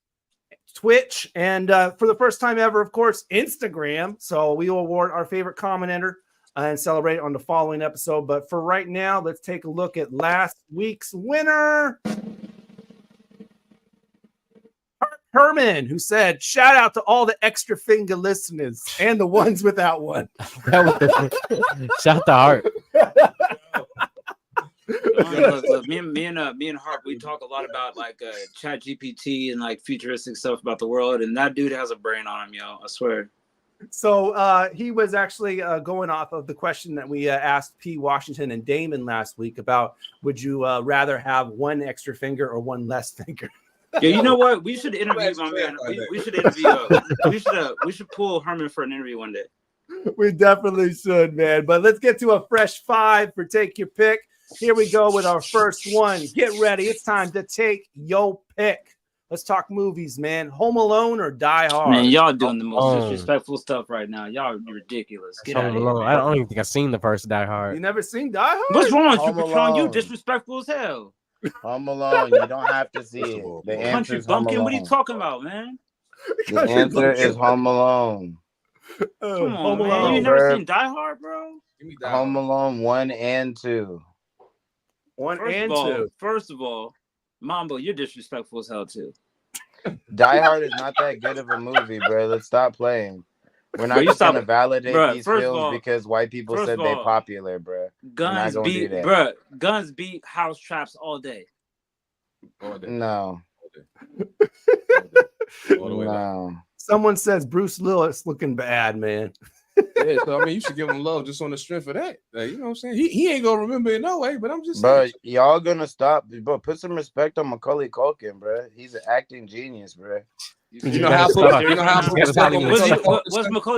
Twitch, and for the first time ever, of course, Instagram. So we will award our favorite commenter and celebrate on the following episode. But for right now, let's take a look at last week's winner. Herman, who said, shout out to all the extra finger listeners and the ones without one. Shout to Hart. Me and Hart, we talk a lot about like Chat GPT and like futuristic stuff about the world, and that dude has a brain on him, yo. I swear. So he was actually going off of the question that we asked P. Washington and Damon last week about would you rather have one extra finger or one less finger? Yeah, you know what? We should interview my man. We should interview. We should pull Herman for an interview one day. We definitely should, man. But let's get to a fresh 5 for Take Your Pick. Here we go with our first one. Get ready. It's time to take your pick. Let's talk movies, man. Home Alone or Die Hard? Man, y'all doing the most disrespectful stuff right now. Y'all are ridiculous. Get out of here. I don't even think I've seen the first Die Hard. You never seen Die Hard? What's wrong, Super Patron? You disrespectful as hell. Home Alone, you don't have to see it. The answer is Home Alone. What are you talking about, man? The answer is Home Alone. Come on, man. You never seen Die Hard, bro? Home Alone 1 and 2. 1 and 2. First of all, Mambo, you're disrespectful as hell too. Die Hard is not that good of a movie, bro. Let's stop playing. We're not just gonna validate bruh, these first of films all- because white people first said of they all, popular, bruh. Guns beat, bruh. Guns beat house traps all day. No. No. Someone says Bruce Willis looking bad, man. Yeah, so I mean, you should give him love just on the strength of that. Like, you know what I'm saying? He ain't gonna remember it no way, but I'm just Bro, saying. y'all gonna stop, bro. Put some respect on Macaulay Culkin, bro. He's an acting genius, bro. You know how What's Macaulay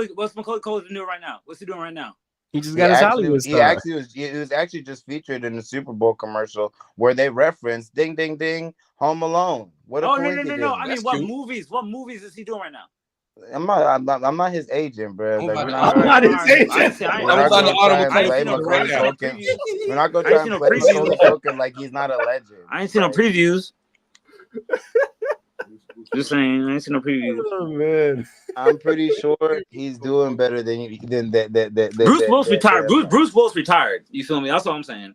Culkin doing right now? What's he doing right now? He just got his Hollywood star. He was actually just featured in the Super Bowl commercial where they referenced "Ding Ding Ding" Home Alone. What a no. coincidence. I mean, what movies is he doing right now? I'm not his agent, bro. Like, we're not his agent. We're not gonna try and play Macaulay Culkin like he's not a legend. I ain't seen no previews. Just saying, I ain't seen no previews. Oh man, I'm pretty sure he's doing better than that. Bruce Willis retired. Bruce Willis retired. You feel me? That's all I'm saying.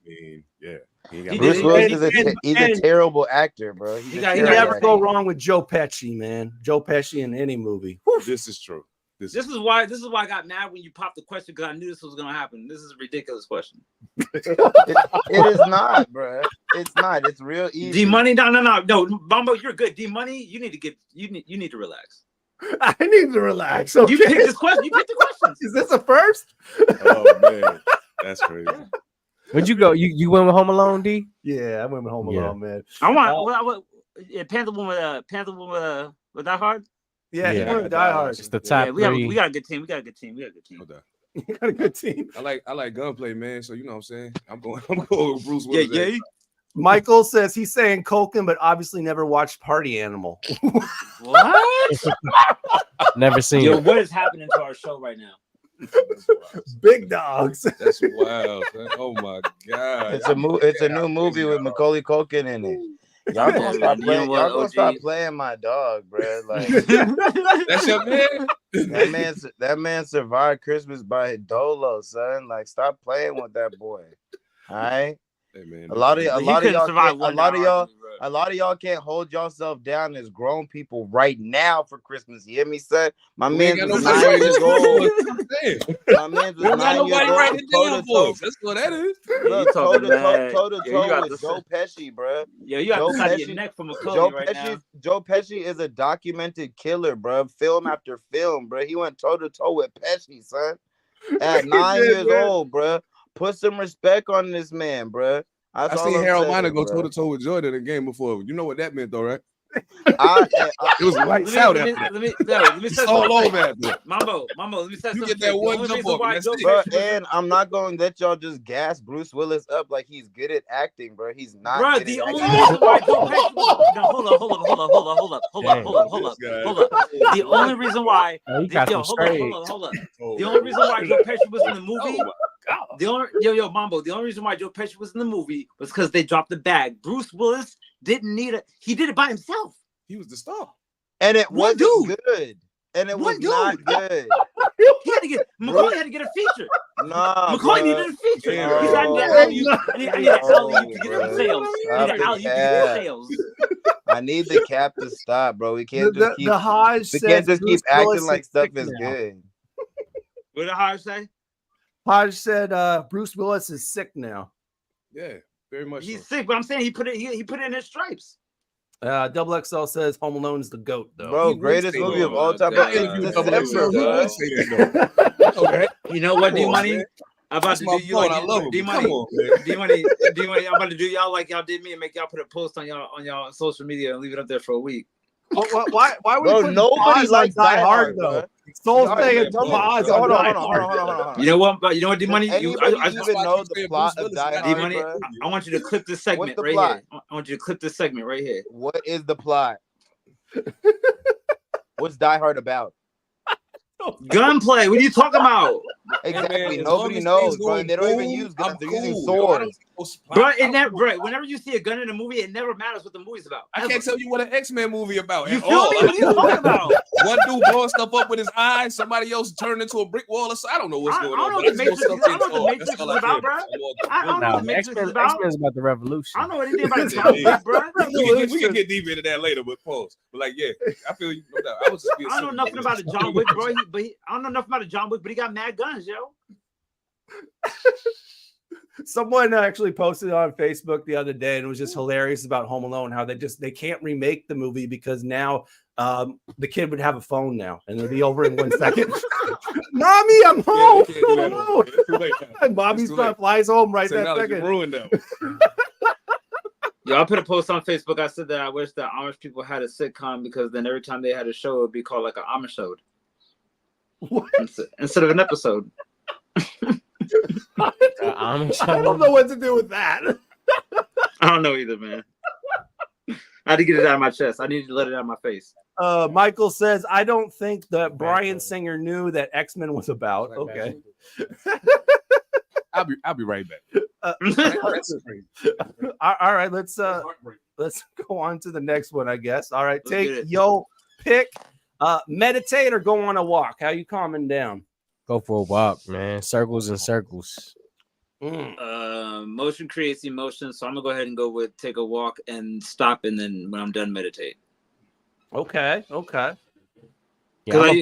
Yeah. Bruce Willis is a terrible actor, bro. He never go wrong with Joe Pesci, man. Joe Pesci in any movie. This is true. This is why I got mad when you popped the question, because I knew this was gonna happen. This is a ridiculous question. It is not, bro. It's not. It's real easy. D Money, no, Mambo, you're good. D Money, you need to relax. I need to relax. Okay. You picked this question. You picked the questions. Is this a first? Oh man, that's crazy. Where'd you go? You went with Home Alone, D? Yeah, I went with Home Alone, man. I want Panther with Die Hard. Yeah, he went with Die Hard. It's the top three. We got a good team. You got a good team. I like gunplay, man. So you know what I'm saying. I'm going with Bruce Willis. Yeah. Michael says he's saying Culkin, but obviously never watched Party Animal. What? Never seen Yo, it. what is happening to our show right now? Big dogs. That's wild. Oh my god. It's a new movie with Macaulay Culkin in it. Y'all gonna stop playing. Y'all gonna stop playing my dog, bro. Like that's your man. That man survived Christmas by Dolo, son. Like, stop playing with that boy. All right. Hey, man, a lot of y'all can't hold yourself down as grown people right now for Christmas. You hear me, son? My man was 9 years old. My man was 9 years old. That's what that is. Look, toe to toe with Joe Pesci, bro. Yeah, you got to cut your neck from Macaulay right now. Joe Pesci is a documented killer, bro. Film after film, bro. He went toe to toe with Pesci, son. At 9 years old, bro. Put some respect on this man, bro. I seen Harold Miner go toe to toe with Jordan in a game before. You know what that meant, though, right? It was lights out after that. Let me say all over after. Mambo, let me say something. You get that one jump off. Bro, and I'm not going to let y'all just gas Bruce Willis up like he's good at acting, bro. He's not. Bro, the only reason why Joe Pesci. No, hold up. The only reason why. Hold up. The only reason why Joe Pesci was in the movie. Mambo. The only reason why Joe Pesci was in the movie was because they dropped the bag. Bruce Willis didn't need it. He did it by himself. He was the star, and it wasn't good. And it was not good. He had to get Macaulay had to get a feature. Nah, Macaulay needed a feature. He said, I need an alley to get him sales. I need an alley to get him sales. I need the cap to stop, bro. We can't just keep acting like stuff is good. What did Hodge say? Hodge said Bruce Willis is sick now. Yeah, very much. He's sick, but I'm saying he put it in his stripes. Double XL says Home Alone is the GOAT, though. Bro, greatest movie of all time. You know what, D Money? I'm about to do you like D Money. I'm about to do y'all like y'all did me and make y'all put a post on y'all social media and leave it up there for a week. Why would nobody likes Die Hard though? Soul's saying hold on. You know what, D Money? I even know the plot of Die Hard. D Money, I want you to clip this segment right here. I want you to clip this segment right here. What is the plot? What's Die Hard about? Gunplay. What are you talking about? Exactly. Nobody knows, bro. They don't even use guns. They're using swords. But whenever you see a gun in a movie, it never matters what the movie's about. I can't tell you what an X-Men movie about. You feel me? What are you talking about? One dude blowing stuff up with his eyes, somebody else turned into a brick wall. Or so. I don't know what's going on. I don't know what the Matrix is about, bro. I don't know what the Matrix is about. X-Men's about the revolution. I don't know anything about John Wick, bro. We can get deep into that later, but pause. But like, yeah, I feel you. No doubt. I was just being I don't know nothing about a John Wick, bro. I don't know nothing about a John Wick, but he got mad guns, yo. Someone actually posted on Facebook the other day, and it was just hilarious about Home Alone, how they can't remake the movie because now the kid would have a phone now, and it'll be over in 1 second. Mommy, I'm home. And Mommy flies home right that second. Ruined them. Yo, I put a post on Facebook. I said that I wish that Amish people had a sitcom because then every time they had a show, it would be called like an Amish-ode. Instead of an episode. I don't know what to do with that. I don't know either, man. I had to get it out of my chest. I needed to let it out of my face. Michael says, I don't think that Bryan Singer knew that X-Men was about. Okay. I'll be right back. All right, let's go on to the next one, I guess. All right, take your pick. Meditate or go on a walk. How you calming down? Go for a walk, man. Circles and circles. Motion creates emotion, so I'm gonna go ahead and go with take a walk and stop, and then when I'm done, meditate. Okay. Yeah, I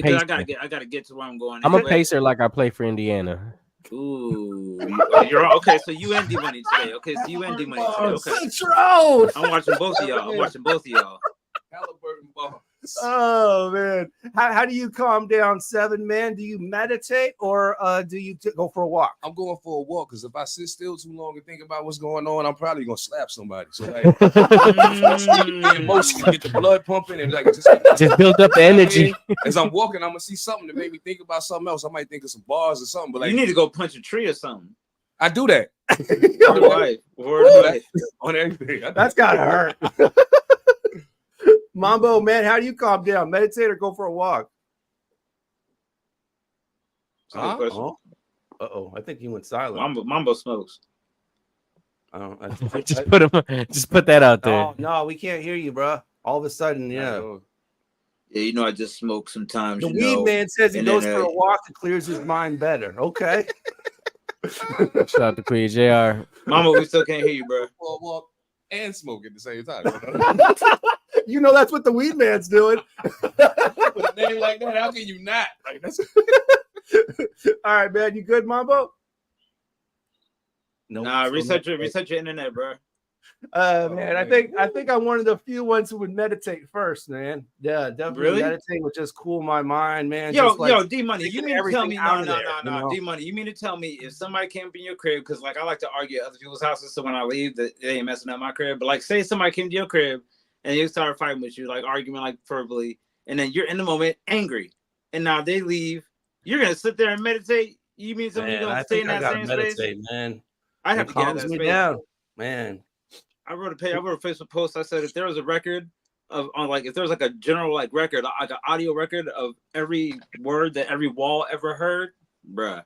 gotta get to where I'm going. I'm a pacer, like I play for Indiana. Ooh, you're okay. So you and D Money today. Okay, so you and D Money today. Okay. Control. I'm watching both of y'all. Halliburton ball. Oh man, how do you calm down, Seven Man? Do you meditate or do you go for a walk? I'm going for a walk because if I sit still too long and think about what's going on, I'm probably gonna slap somebody. So like, emotion, get the blood pumping, and like just build up the energy. As I'm walking, I'm gonna see something that made me think about something else. I might think of some bars or something. But like, you need to go punch a tree or something. I do that. On everything. That's gotta hurt. Mambo, man, how do you calm down? Meditate or go for a walk? Uh-oh. I think he went silent. Mambo smokes. Just put that out there. Oh, no, we can't hear you, bro. All of a sudden, yeah. Yeah, you know, I just smoke sometimes. The weed man says he goes for a walk and clears his mind better. Okay. Shout out to Queen JR. Mambo, we still can't hear you, bro. Walk and smoke at the same time. You know that's what the weed man's doing. With a name like that, how can you not? Like that's all right, man. You good, Mambo? No. Nah, reset your internet, bro. Man, I think I'm one of the few ones who would meditate first, man. Yeah, definitely meditate would just cool my mind, man. Yo, D Money, you mean to tell me no, D Money, you mean to tell me if somebody came up in your crib, because like I like to argue at other people's houses, so when I leave, they ain't messing up my crib. But like, say somebody came to your crib and they started fighting with you, like arguing like verbally, and then you're in the moment angry, and now they leave, you're gonna sit there and meditate. You mean something you don't stay in that same space? Man, I have to get in that space down, man. I wrote a Facebook post. I said if there was a record if there was like a general like record, like an audio record of every word that every wall ever heard, bruh.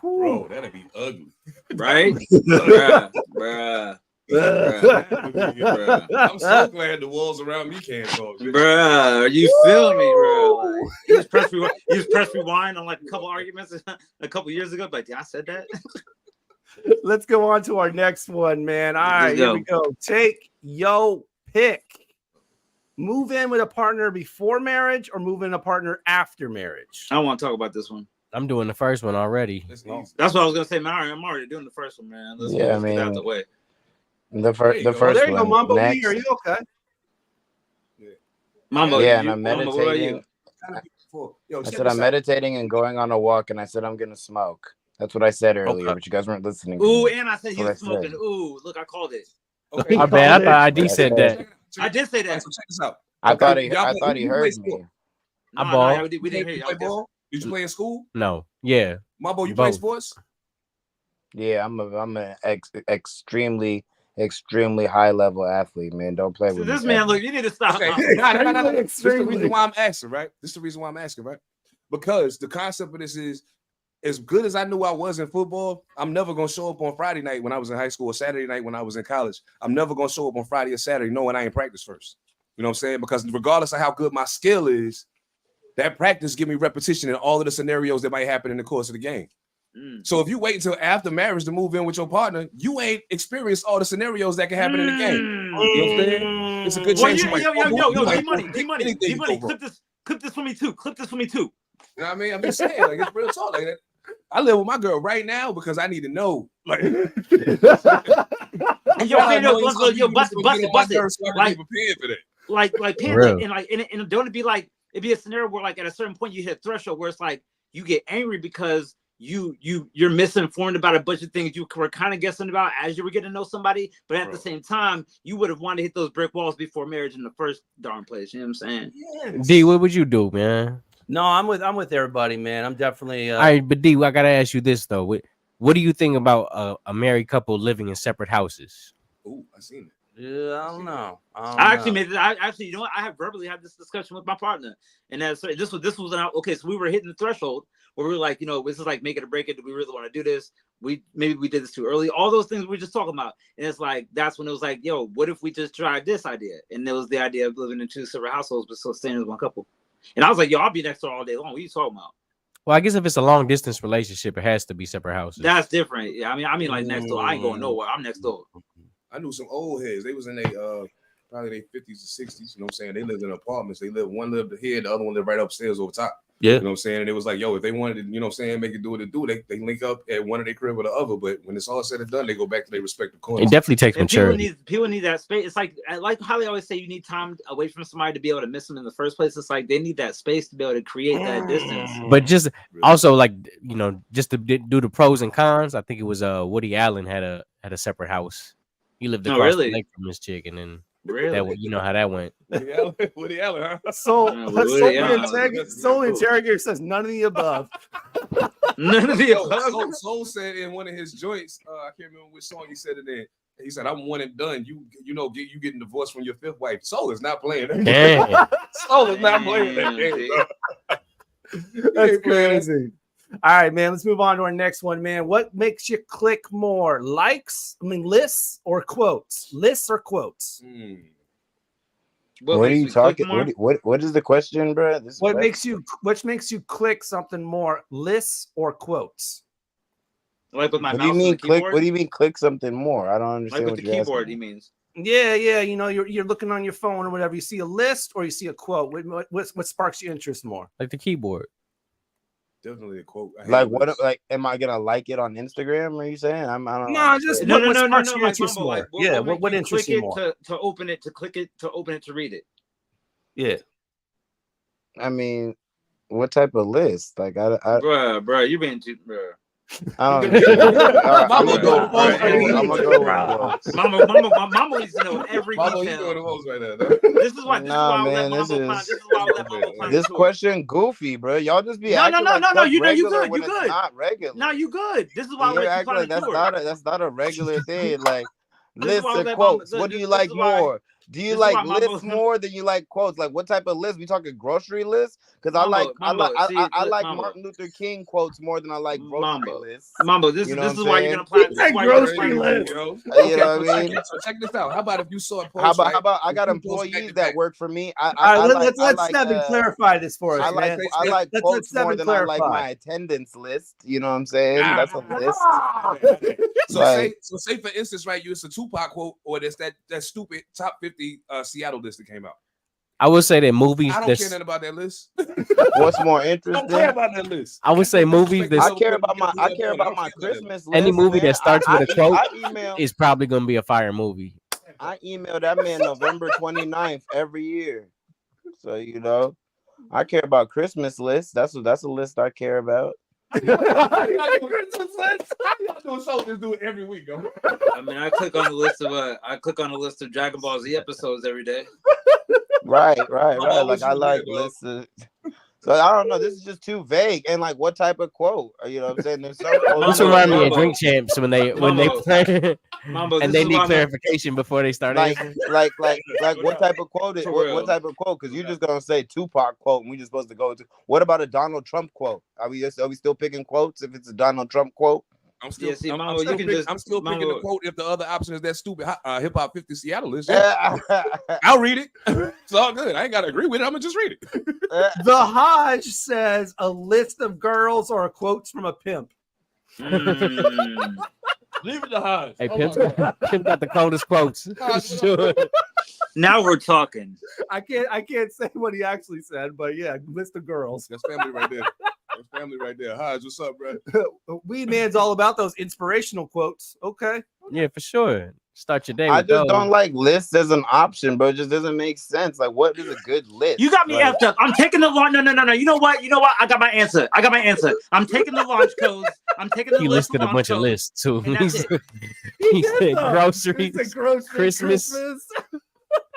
Bro, that'd be ugly, right? bruh. I'm so glad the walls around me can't talk. Bruh, you feel me, bro? Like, you just press rewind on like a couple arguments a couple years ago, but I said that. Let's go on to our next one, man. All right, here we go. Take your pick. Move in with a partner before marriage or move in a partner after marriage? I don't want to talk about this one. I'm doing the first one already. That's what I was gonna say, man. I'm already doing the first one, man. Let's get out of the way. The first one. There you go, Mambo. Are you okay? Mambo, and I'm meditating. I said I'm meditating and going on a walk, and I said I'm gonna smoke. That's what I said earlier, but you guys weren't listening. Ooh, and I said he was smoking. Ooh, look, I called it. Okay. My bad. I thought ID said that. I did say that. So check this out. I thought he heard me. I ball. We didn't hear you. Ball? Did you play in school? No. Yeah. Mambo, you play sports? Yeah, I'm an extremely high level athlete, man. Don't play with this man. Look, you need to stop. Okay. No. This is the reason why I'm asking, right? Because the concept of this is as good as I knew I was in football, I'm never gonna show up on Friday night when I was in high school or Saturday night when I was in college. I'm never gonna show up on Friday or Saturday knowing I ain't practice first. You know what I'm saying? Because regardless of how good my skill is, that practice give me repetition in all of the scenarios that might happen in the course of the game. So if you wait until after marriage to move in with your partner, you ain't experienced all the scenarios that can happen in the game. You know what I'm saying? It's a good chance. D-Money, clip this for me too. Clip this for me too. You know what I mean? I'm just saying, like, it's real talk. Like that. I live with my girl right now because I need to know. Like, bust it. Like Pantha, and don't it be like it'd be a scenario where like at a certain point you hit a threshold where it's like you get angry because you're misinformed about a bunch of things you were kind of guessing about as you were getting to know somebody, but at the same time you would have wanted to hit those brick walls before marriage in the first darn place. You know what I'm saying? Yes. D, what would you do, man? No, I'm with everybody, man. I'm definitely all right, but D, I gotta ask you this though. What do you think about a married couple living in separate houses? Ooh, I seen it. Yeah, I don't know. I actually, you know what? I have verbally had this discussion with my partner, and this was okay. So we were hitting the threshold where we were like, you know, this is like make it or break it. Do we really want to do this? Maybe we did this too early. All those things we were just talking about, and it's like that's when it was like, yo, what if we just tried this idea? And it was the idea of living in two separate households but still staying as one couple. And I was like, yo, I'll be next door all day long. What are you talking about? Well, I guess if it's a long distance relationship, it has to be separate houses. That's different. Yeah, I mean like next door. I ain't going nowhere. I'm next door. I knew some old heads. They was in their probably their 50s or 60s. You know what I'm saying? They lived in apartments. One lived here, the other one lived right upstairs over top. Yeah. You know what I'm saying? And it was like, yo, if they wanted to, you know what I'm saying, make it do what it do, they link up at one of their crib or the other. But when it's all said and done, they go back to their respective corners. It definitely takes maturity. People need that space. It's like how they always say you need time away from somebody to be able to miss them in the first place. It's like they need that space to be able to create that distance. But just also like, you know, just to do the pros and cons, I think it was Woody Allen had a separate house. He lived across the lake from this chick, and then you know how that went. Woody Allen, huh? Soul Interrogator says none of the above. None of the above. Soul said in one of his joints, I can't remember which song he said it in. He said, "I'm one and done. You know, you getting divorced from your fifth wife." Soul is not playing that. Soul is not playing that game. That's crazy. All right, man. Let's move on to our next one, man. What makes you click more? Lists or quotes? Lists or quotes? What are you talking? What is the question, bro? What makes you click something more? Lists or quotes? Like with my mouse. What do you mean click? What do you mean click something more? I don't understand. Like with the keyboard, he means. Yeah. You know, you're looking on your phone or whatever. You see a list or you see a quote. What sparks your interest more? Like the keyboard. Definitely a quote. Like what? Like, am I gonna like it on Instagram? Are you saying? I don't know. No, just no. What interests you more? To open it, to click it, to open it, to read it. Yeah. I mean, what type of list? Like, bro, you been too, bro. I'm gonna go. Mama needs to know every detail. This is why. This question goofy, bro. Y'all just be no. You know you good. You good. Not regular. No, you good. This is why you're acting like that's not a regular thing. Like lists and quotes. What do you like more? Do you like lists more than you like quotes? Like what type of list? We talking grocery lists? Because I like Martin Luther King quotes more than I like grocery lists. Mambo, this is why you're gonna plan grocery list. You know what I mean? So check this out. How about if you saw a post? How about I got employees that work for me? Let's Devin clarify this for us. I like quotes more than I like my attendance list. You know what I'm saying? That's a list. So say for instance, right? You it's a Tupac quote, or there's that stupid top 50 Seattle list that came out. I would say that movies. I don't care nothing about that list. What's more interesting? I don't care about that list. I would say movies. I care about my Christmas list. Any movie that starts with a quote is probably gonna be a fire movie. I email that man November 29th every year, so you know I care about Christmas lists. That's a list I care about. Y'all doing something do it every week, yo. I mean, I click on the list of Dragon Ball Z episodes every day. Right. Like I like lists. So I don't know. This is just too vague. And like, what type of quote? You know what I'm saying? There's some quotes. This reminds me of Drink Champs when they play Mambo, and they need clarification before they start. Like what type of quote? What type of quote? Because you're just gonna say Tupac quote, and we just supposed to go to. What about a Donald Trump quote? Are we still picking quotes if it's a Donald Trump quote? I'm still picking the quote if the other option is that stupid hip hop 50 Seattle list. I'll read it. It's all good. I ain't gotta agree with it. I'm gonna just read it. The Hodge says a list of girls or quotes from a pimp. Leave it to Hodge. Hey, Pimp got the coldest quotes. Sure. Now we're talking. I can't say what he actually said, but yeah, list of girls. That's family right there. That's family right there. Hodge, what's up, bro? Weed Man's all about those inspirational quotes. Okay. Yeah, for sure. Start your day. I just don't like lists as an option, bro. It just doesn't make sense. Like, what is a good list? You got me effed up. I'm taking the launch. No. You know what? I got my answer. I'm taking the launch codes. I'm taking the He list listed a bunch of lists too. He said groceries, Christmas.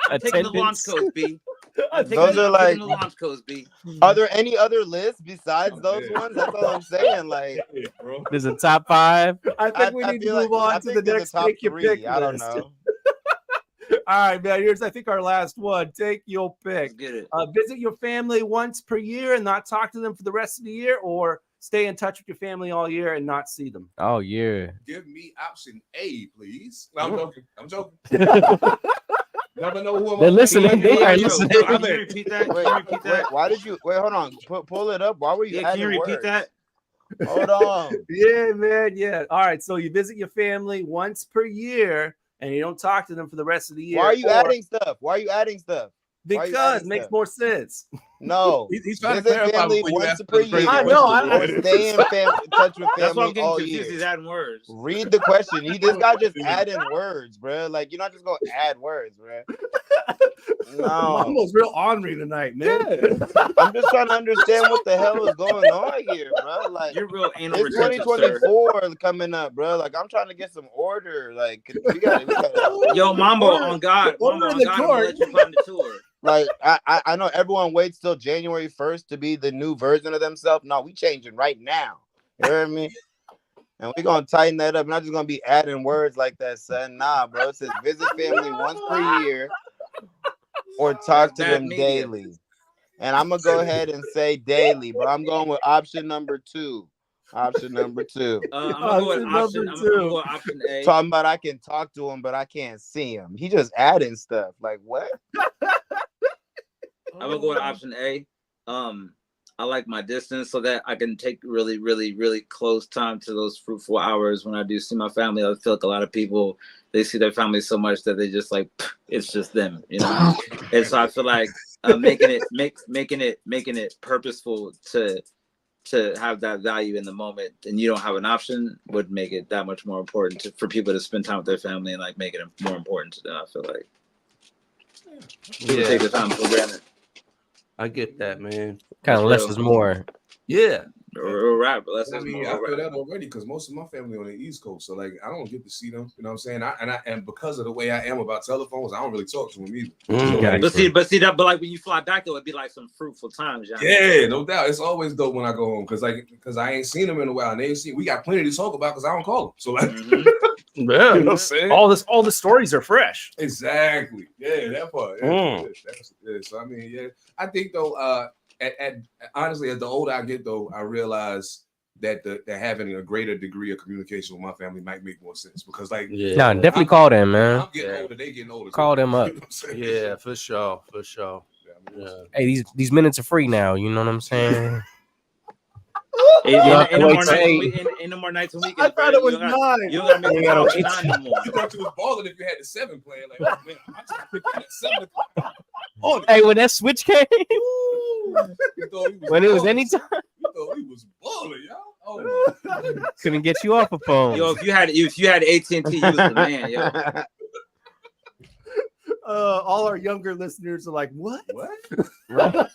I'm taking the launch codes, B. Those are like the launch codes, B. Are there any other lists besides those ones? That's all I'm saying. Like, there's a top 5. I think we need to move on to the next pick your pick. I don't know. All right, man. Here's I think our last one. Take your pick. Get it. Visit your family once per year and not talk to them for the rest of the year, or stay in touch with your family all year and not see them. Oh yeah. Give me option A, please. No, I'm joking. Never know who I'm. They're listening. They are listening. Can you repeat that? Wait, why did you? Wait, hold on. Pull it up. Why were you? Can you repeat words? that? Hold on. Yeah, man. Yeah. All right. So you visit your family once per year, and you don't talk to them for the rest of the year. Why are you adding stuff? Why are you adding stuff? Because it makes more sense. No, he's trying to visit clarify family before you once ask per the year. question. I know. Or stay in touch with That's why family I'm getting all confused. year. He's adding words. Read the question. This guy just adding words, bro. Like, you're not just gonna add words, bro. No, Almost real ornery tonight, man. I'm just trying to understand what the hell is going on here, bro. Like, You're real anal it's retentive, 2024 coming up, bro. Like, I'm trying to get some order. Like, we gotta Yo, Mambo, on God. Mambo, on God, I'm gonna let you climb the tour. Like, I know everyone waits till January 1st to be the new version of themselves. No, we changing right now. You hear me? And we're gonna tighten that up. Not just gonna be adding words like that, son. Nah, bro. It says visit family once per year or talk to them daily. And I'm gonna go ahead and say daily, but I'm going with option number 2. Option number 2. I'm gonna go with option A. Talking about I can talk to him, but I can't see him. He just adding stuff. Like, what? I'm gonna go with option A. I like my distance so that I can take really, really, really close time to those fruitful hours when I do see my family. I feel like a lot of people, they see their family so much that they just like, it's just them, you know. And so I feel like making it purposeful to have that value in the moment, and you don't have an option, would make it that much more important for people to spend time with their family and like make it more important to them. I feel like people take the time for granted. I get that, man. Kind of less is more. Yeah. Right, but I mean, I feel that already because most of my family on the East Coast, so like I don't get to see them. You know what I'm saying? And because of the way I am about telephones, I don't really talk to them either. But see that. But like when you fly back, though, it'd be like some fruitful times. Yeah, no doubt. It's always dope when I go home because I ain't seen them in a while. And they ain't seen. We got plenty to talk about because I don't call them. So like, yeah, you know what I'm saying? All the stories are fresh. Exactly. Yeah, that part. Yeah, that's so I mean, yeah, I think though. Honestly, as the older I get, though, I realize that having a greater degree of communication with my family might make more sense because, like, no, definitely call them, man. I'm getting older; they getting older. Call them up. Yeah, for sure. Yeah. Hey, these minutes are free now. You know what I'm saying? Ain't no more nights and weekends. I thought it was 9. You gotta make it 9 no more. You thought you was balling if you had the 7 playing. Like, oh, man, I just picked that 7 o'clock. Oh, hey, when that switch came, when it was anytime, you thought he was balling, y'all. Oh, couldn't get you off a phone. Yo, if you had AT&T, you was the man, yo. All our younger listeners are like, what? Y'all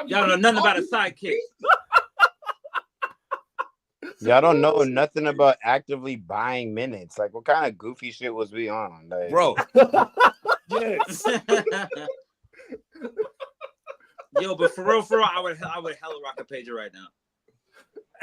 don't know nothing about a sidekick. Y'all don't know nothing about actively buying minutes. Like, what kind of goofy shit was we on? Like, bro. Yes. Yo, but for real, I would hella rock a pager right now.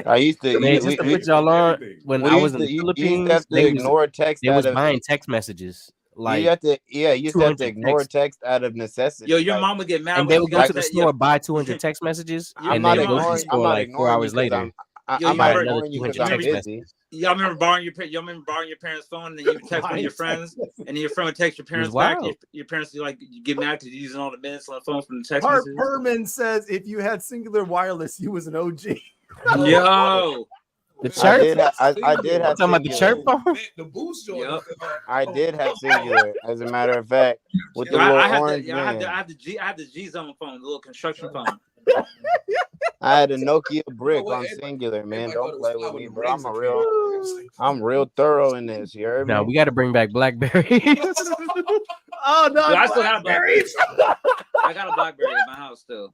I used to. Man, just to put y'all on, when I was in the Philippines, they ignore text. They was buying text messages. Like you used to have to ignore text out of necessity. Yo, your mom would get mad, and they would go to the store, buy 200 text messages, and then go to the store like 4 hours later. I'm not ignoring you because I'm busy. Y'all remember borrowing your parents' phone, and then you text with your friends, and then your friend would text your parents back. Your parents would like you get mad because you're using all the minutes on the phone from the text messages. Herman says if you had Singular Wireless, you was an OG. Yo. The chirp? I did have talking about the chirp phone? The boost joint. Yep. I did have Singular, as a matter of fact, with the little orange man. I had the G Zone phone, the little construction phone. I had a Nokia brick on Singular, man. Don't play with me, bro. I'm real thorough in this. You heard me? No, we got to bring back BlackBerry. Oh no! Yo, I still have Blackberries. I got a BlackBerry in my house still.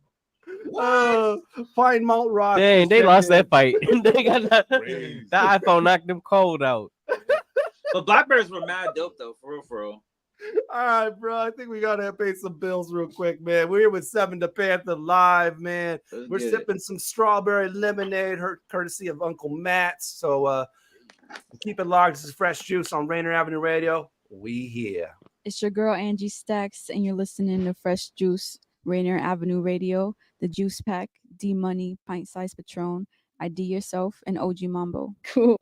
Fine Malt Rock. Dang, they lost that fight. They got that iPhone knocked them cold out. But Blackberries were mad dope though, for real. All right, bro. I think we gotta pay some bills real quick, man. We're here with 7 to Pantha live, man. We're sipping some strawberry lemonade, courtesy of Uncle Matt's. So keep it locked. This is Fresh Juice on Rainier Avenue Radio. We here. It's your girl Angie Stacks, and you're listening to Fresh Juice, Rainier Avenue Radio, The Juice Pack, D Money, Pint Size Patron, ID Yourself, and OG Mambo. Cool.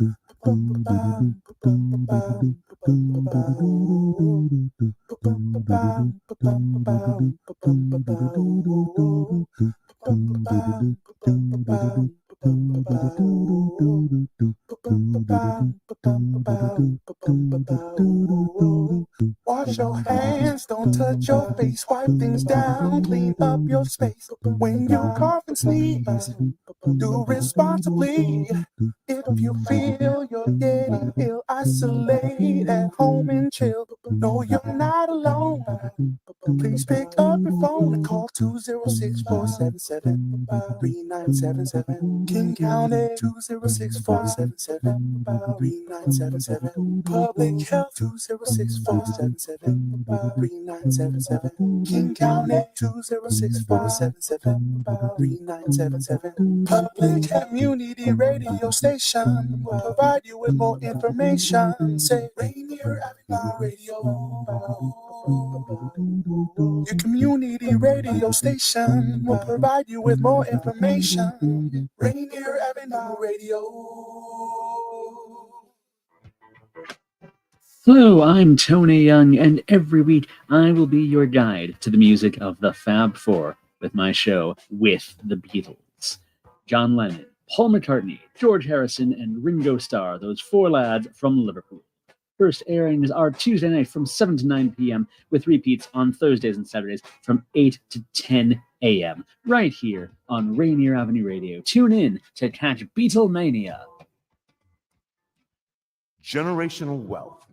Wash your hands, don't touch your face, wipe things down, clean up your space. When you cough and sneeze, do responsibly. If you feel you're getting ill, isolate at home and chill. No, you're not alone. Please pick up your phone and call 206-477-3977. King County 206-477-3977. Public Health 206-477-3977. King County 206-477-3977. Public Community Radio Station will provide you with more information. Say Rainier Avenue Radio. Your community radio station will provide you with more information. Rainier Avenue Radio. Hello, I'm Tony Young, and every week I will be your guide to the music of the Fab Four with my show With the Beatles. John Lennon, Paul McCartney, George Harrison, and Ringo Starr, those 4 lads from Liverpool. First airings are Tuesday night from 7 to 9 p.m. with repeats on Thursdays and Saturdays from 8 to 10 a.m. right here on Rainier Avenue Radio. Tune in to catch Beatlemania. Generational wealth.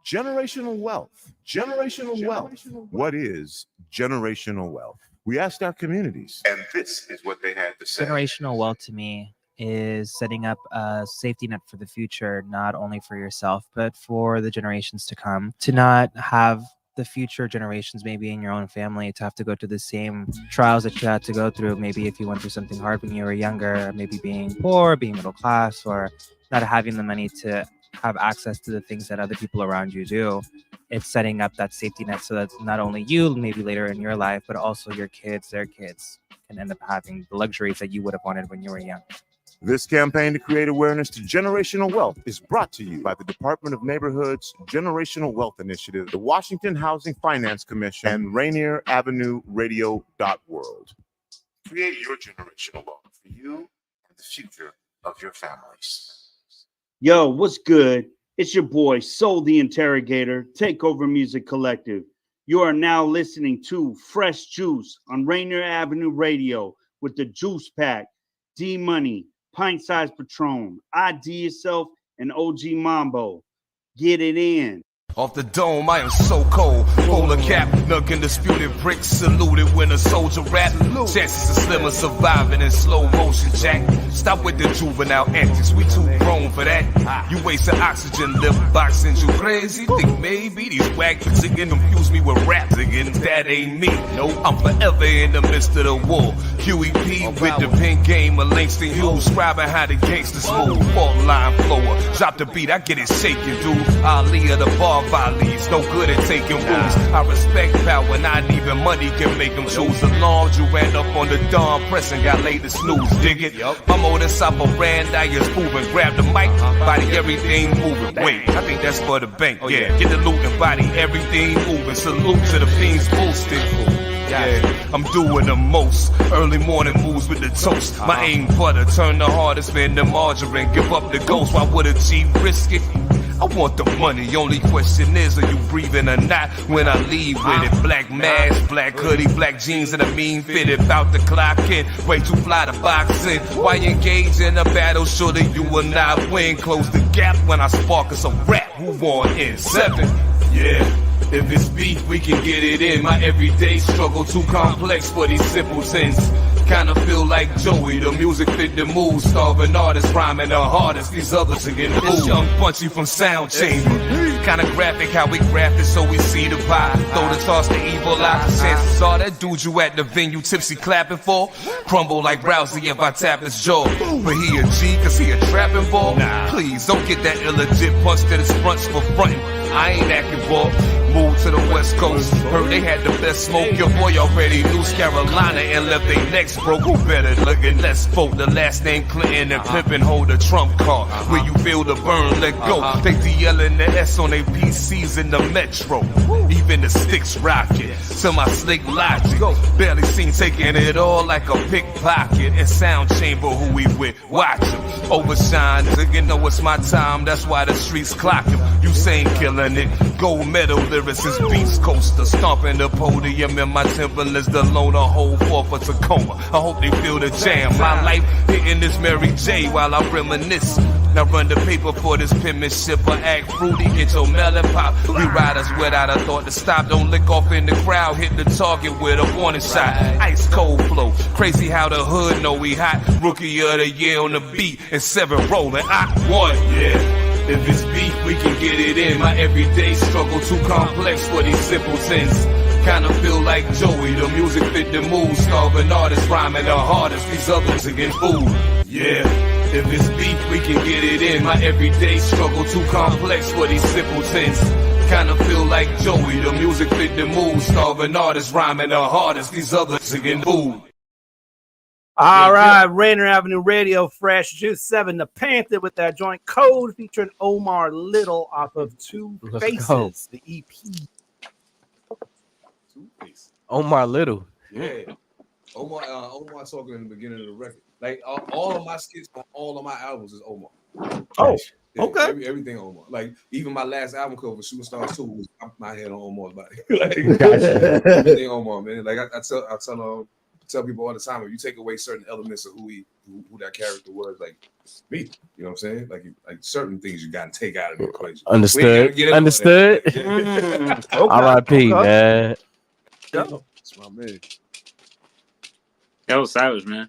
Generational wealth. Generational wealth. What is generational wealth? We asked our communities, and this is what they had to say. Generational wealth to me is setting up a safety net for the future, not only for yourself, but for the generations to come. To not have the future generations, maybe in your own family, to have to go through the same trials that you had to go through. Maybe if you went through something hard when you were younger, maybe being poor, being middle class, or not having the money to have access to the things that other people around you do. It's setting up that safety net so that not only you, maybe later in your life, but also your kids, their kids, can end up having the luxuries that you would have wanted when you were young. This campaign to create awareness to generational wealth is brought to you by the Department of Neighborhood's Generational Wealth Initiative, the Washington Housing Finance Commission, and Rainier Avenue Radio.world. Create your generational wealth for you and the future of your families. Yo, what's good? It's your boy, Soul the Interrogator, Takeover Music Collective. You are now listening to Fresh Juice on Rainier Avenue Radio with the Juice Pack, D Money, Pint Size Patron, ID Yourself, and OG Mambo. Get it in. Off the dome, I am so cold. Bowler cap, nook and disputed bricks. Saluted when a soldier rap. Chances are slimmer surviving in slow motion, Jack. Stop with the juvenile antics, we too grown for that. You wasting oxygen, lip boxing, you crazy? Think maybe these whack again confuse me with rap again? That ain't me. Nope. I'm forever in the midst of the war. QEP with the pen game of Langston Hughes, scribing how the gangsters move. Fault line floor, drop the beat, I get it shaking, dude. Ali of the bar volleys, no good at taking rules. I respect power, not even money can make them choose. The laws you ran up on the dawn, pressing got laid to snooze. Dig it? I'm on the side of Brandeis moving, grab the mic, body everything moving. Wait, I think that's for the bank. Yeah, get the loot and body everything moving. Salute to the fiends boosted. Yeah, I'm doing the most. Early morning moves with the toast. My aim butter, turn the hardest man to margarine. Give up the ghost, why would a G risk it? I want the money, only question is, are you breathing or not when I leave with it? Black mask, black hoodie, black jeans and a mean fit. About to clock in, way too fly to box in. Why engage in a battle, surely you will not win. Close the gap when I spark us a rap, move on in 7. Yeah. If it's beef, we can get it in. My everyday struggle too complex for these simpletons. Kinda feel like Joey, the music fit the mood. Starving artists rhyming the hardest, these others are getting fooled. This young Punchy from Sound Chamber. Kinda graphic how we graph it so we see the pie. Throw the toss to evil eye, cause chances are that dude you at the venue tipsy clapping for crumble like Rousey if I tap his jaw. But he a G cause he a trapping ball. Please don't get that illegit punch that is fronts for frontin'. I ain't acting for. Moved to the West Coast, heard they had the best smoke. Your boy already loose Carolina and left they necks broke. Who better looking less folk? The last name Clinton and Pippin hold a trump card. Where you feel the burn, let go. They DL and the S on they PCs in the metro. Even the sticks rocket to my slick logic. Barely seen taking it all like a pickpocket. And Sound Chamber who we with, watch him. Overshine, you know it's my time, that's why the streets clock him. You ain't killing it, gold medal lyricist, beast coaster, stomping the podium in my temple is the loner hole for Tacoma. I hope they feel the jam. My life hitting this Mary J while I reminisce. Now run the paper for this penmanship or act fruity, get your melon pop. We riders without a thought to stop, don't lick off in the crowd, hit the target with a warning shot. Ice cold flow, crazy how the hood know we hot. Rookie of the year on the beat and 7 rolling. I won, yeah. If it's beef, we can get it in. My everyday struggle too complex for these simpletons. Kinda feel like Joey, the music fit the mood. Starving artists rhyming the hardest, these others are getting food. Yeah, if it's beef, we can get it in. My everyday struggle too complex for these simpletons. Kinda feel like Joey, the music fit the mood. Starving artists rhyming the hardest, these others are getting food. All right, Rainier Avenue Radio, Fresh Juice 7, the Pantha with that joint Code featuring Omar Little off of Two Faces, the EP. Omar Little. Yeah. Omar talking in the beginning of the record. Like all of my skits on all of my albums is Omar. Oh, yeah, okay. Everything Omar. Like even my last album cover, Superstars 2, was my head on Omar's body. Like, Gotcha. Everything Omar, man. Like I tell people all the time, if you take away certain elements of who that character was, like me, you know what I'm saying? Like certain things you gotta take out of the equation. Understood. Understood. R.I.P. man. That's my man. That was savage, man.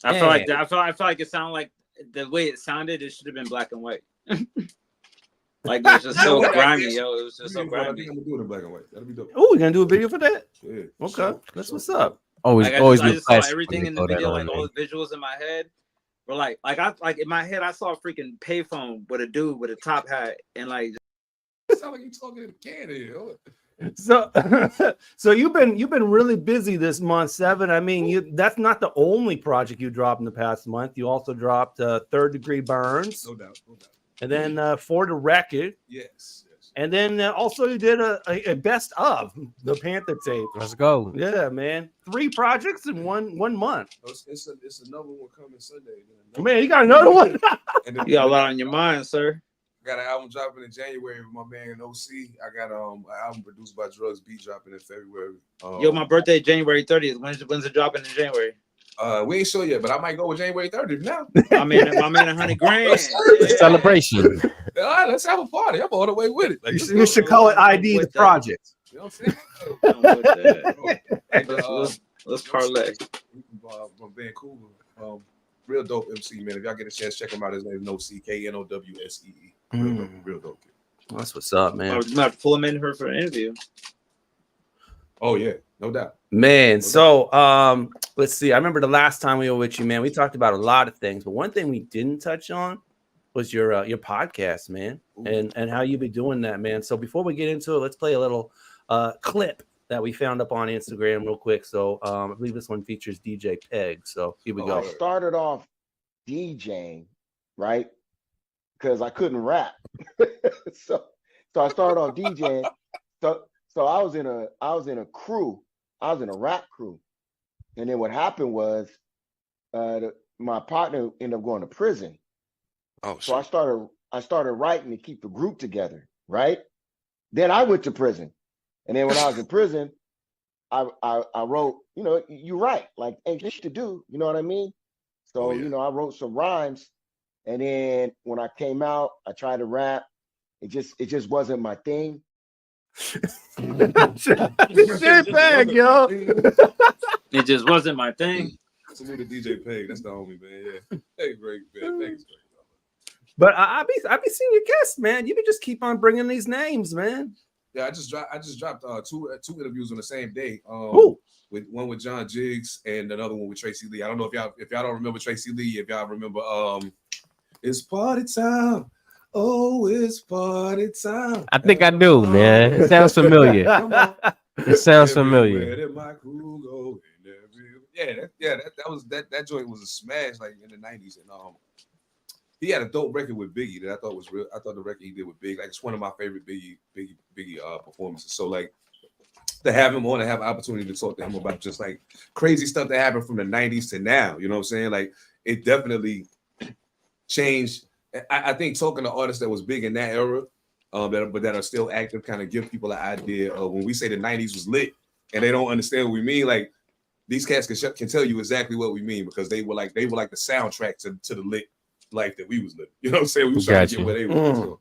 I feel like it sounded like the way it sounded. It should have been black and white. Like it was just so grimy, yo. It was just so grimy. I think I'm gonna do it in black and white. That'll be dope. Oh, we're gonna do a video for that? Yeah. Okay, that's what's up. Always I just saw everything in the video, like all the visuals in my head. But like in my head, I saw a freaking payphone with a dude with a top hat and like. It sounds like you talking to Canada. So you've been really busy this month, 7. I mean, that's not the only project you dropped in the past month. You also dropped Third Degree Burns. No doubt. And then For the Record. Yes. And then also you did a best of the Pantha tape. Let's go. Yeah, man. 3 projects in one month. It's another one coming Sunday. Man, you got another one. You got a lot on your mind, sir. I got an album dropping in January with my man in OC. I got an album produced by Drugs beat dropping in February. Yo, my birthday January 30th. When's it dropping in January? We ain't sure yet, but I might go with January 30th now. My man, $100,000. Celebration. All right, let's have a party. I'm all the way with it. Like, you should call it ID the project. You know what I'm saying? Let's parlay. From Vancouver. real dope MC, man. If y'all get a chance, check him out. His name is Knowsee. Real dope kid. That's what's up, man. I'm about to pull him in here for an interview. Oh yeah, no doubt. Man, so let's see. I remember the last time we were with you, man. We talked about a lot of things, but one thing we didn't touch on was your podcast, man, and how you be doing that, man. So before we get into it, let's play a little clip that we found up on Instagram real quick. So I believe this one features DJ Peg. So here we go. I started off DJing, right? Because I couldn't rap. so I started off DJing. So I was in a crew. I was in a rap crew. And then what happened was my partner ended up going to prison. Oh, so I started writing to keep the group together, right? Then I went to prison. And then when I was in prison, I wrote, you write, like, ain't shit to do, you know what I mean? So, I wrote some rhymes. And then when I came out, I tried to rap. It just wasn't my thing. DJ Peg, yo. It just wasn't my thing. Salute to DJ Peg. That's the homie, man. Yeah. Hey, great, man. Thanks, great. But I be seeing your guests, man. You can just keep on bringing these names, man. Yeah, I just dropped two interviews on the same day. With one with John Jiggs and another one with Tracy Lee. I don't know if y'all don't remember Tracy Lee. If y'all remember, it's party time. Oh, it's party time. I think I do, man. It sounds familiar. It sounds familiar. That joint was a smash like in the 90s, and he had a dope record with Biggie that I thought was real. I thought the record he did with Biggie, like it's one of my favorite Biggie performances. So like to have him on and have an opportunity to talk to him about just like crazy stuff that happened from the 90s to now, you know what I'm saying? Like it definitely changed. I think talking to artists that was big in that era, that are still active, kind of give people an idea of when we say the 90s was lit and they don't understand what we mean. Like these cats can tell you exactly what we mean because they were like the soundtrack to the lit life that we was living. You know what I'm saying? We was trying to get where they were. So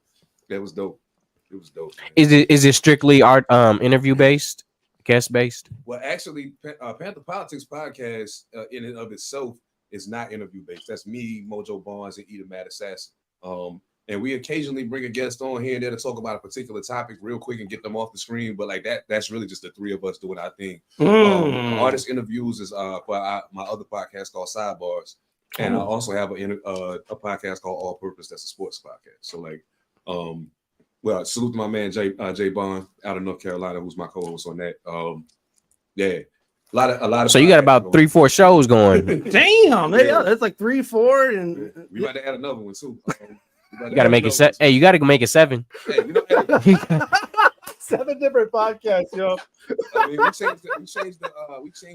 that was dope. It was dope. Man. Is it strictly art interview based, guest based? Well, actually, Pantha Politics podcast in and of itself is not interview based. That's me, Mojo Barnes, and Eda Mad Assassin. And we occasionally bring a guest on here and there to talk about a particular topic real quick and get them off the screen. But like that's really just the three of us doing our thing. Artist interviews is for my other podcast called Sidebars. And I also have a podcast called All Purpose. That's a sports podcast. So like, well, salute to my man Jay Bond out of North Carolina, who's my co-host on that. Yeah, a lot of. So you got about 3-4 shows going. Damn, that's like 3-4, and we about to add another one too. You got to make it. Hey, you got to make it 7. Hey, you know, 7 different podcasts, yo. I mean, we changed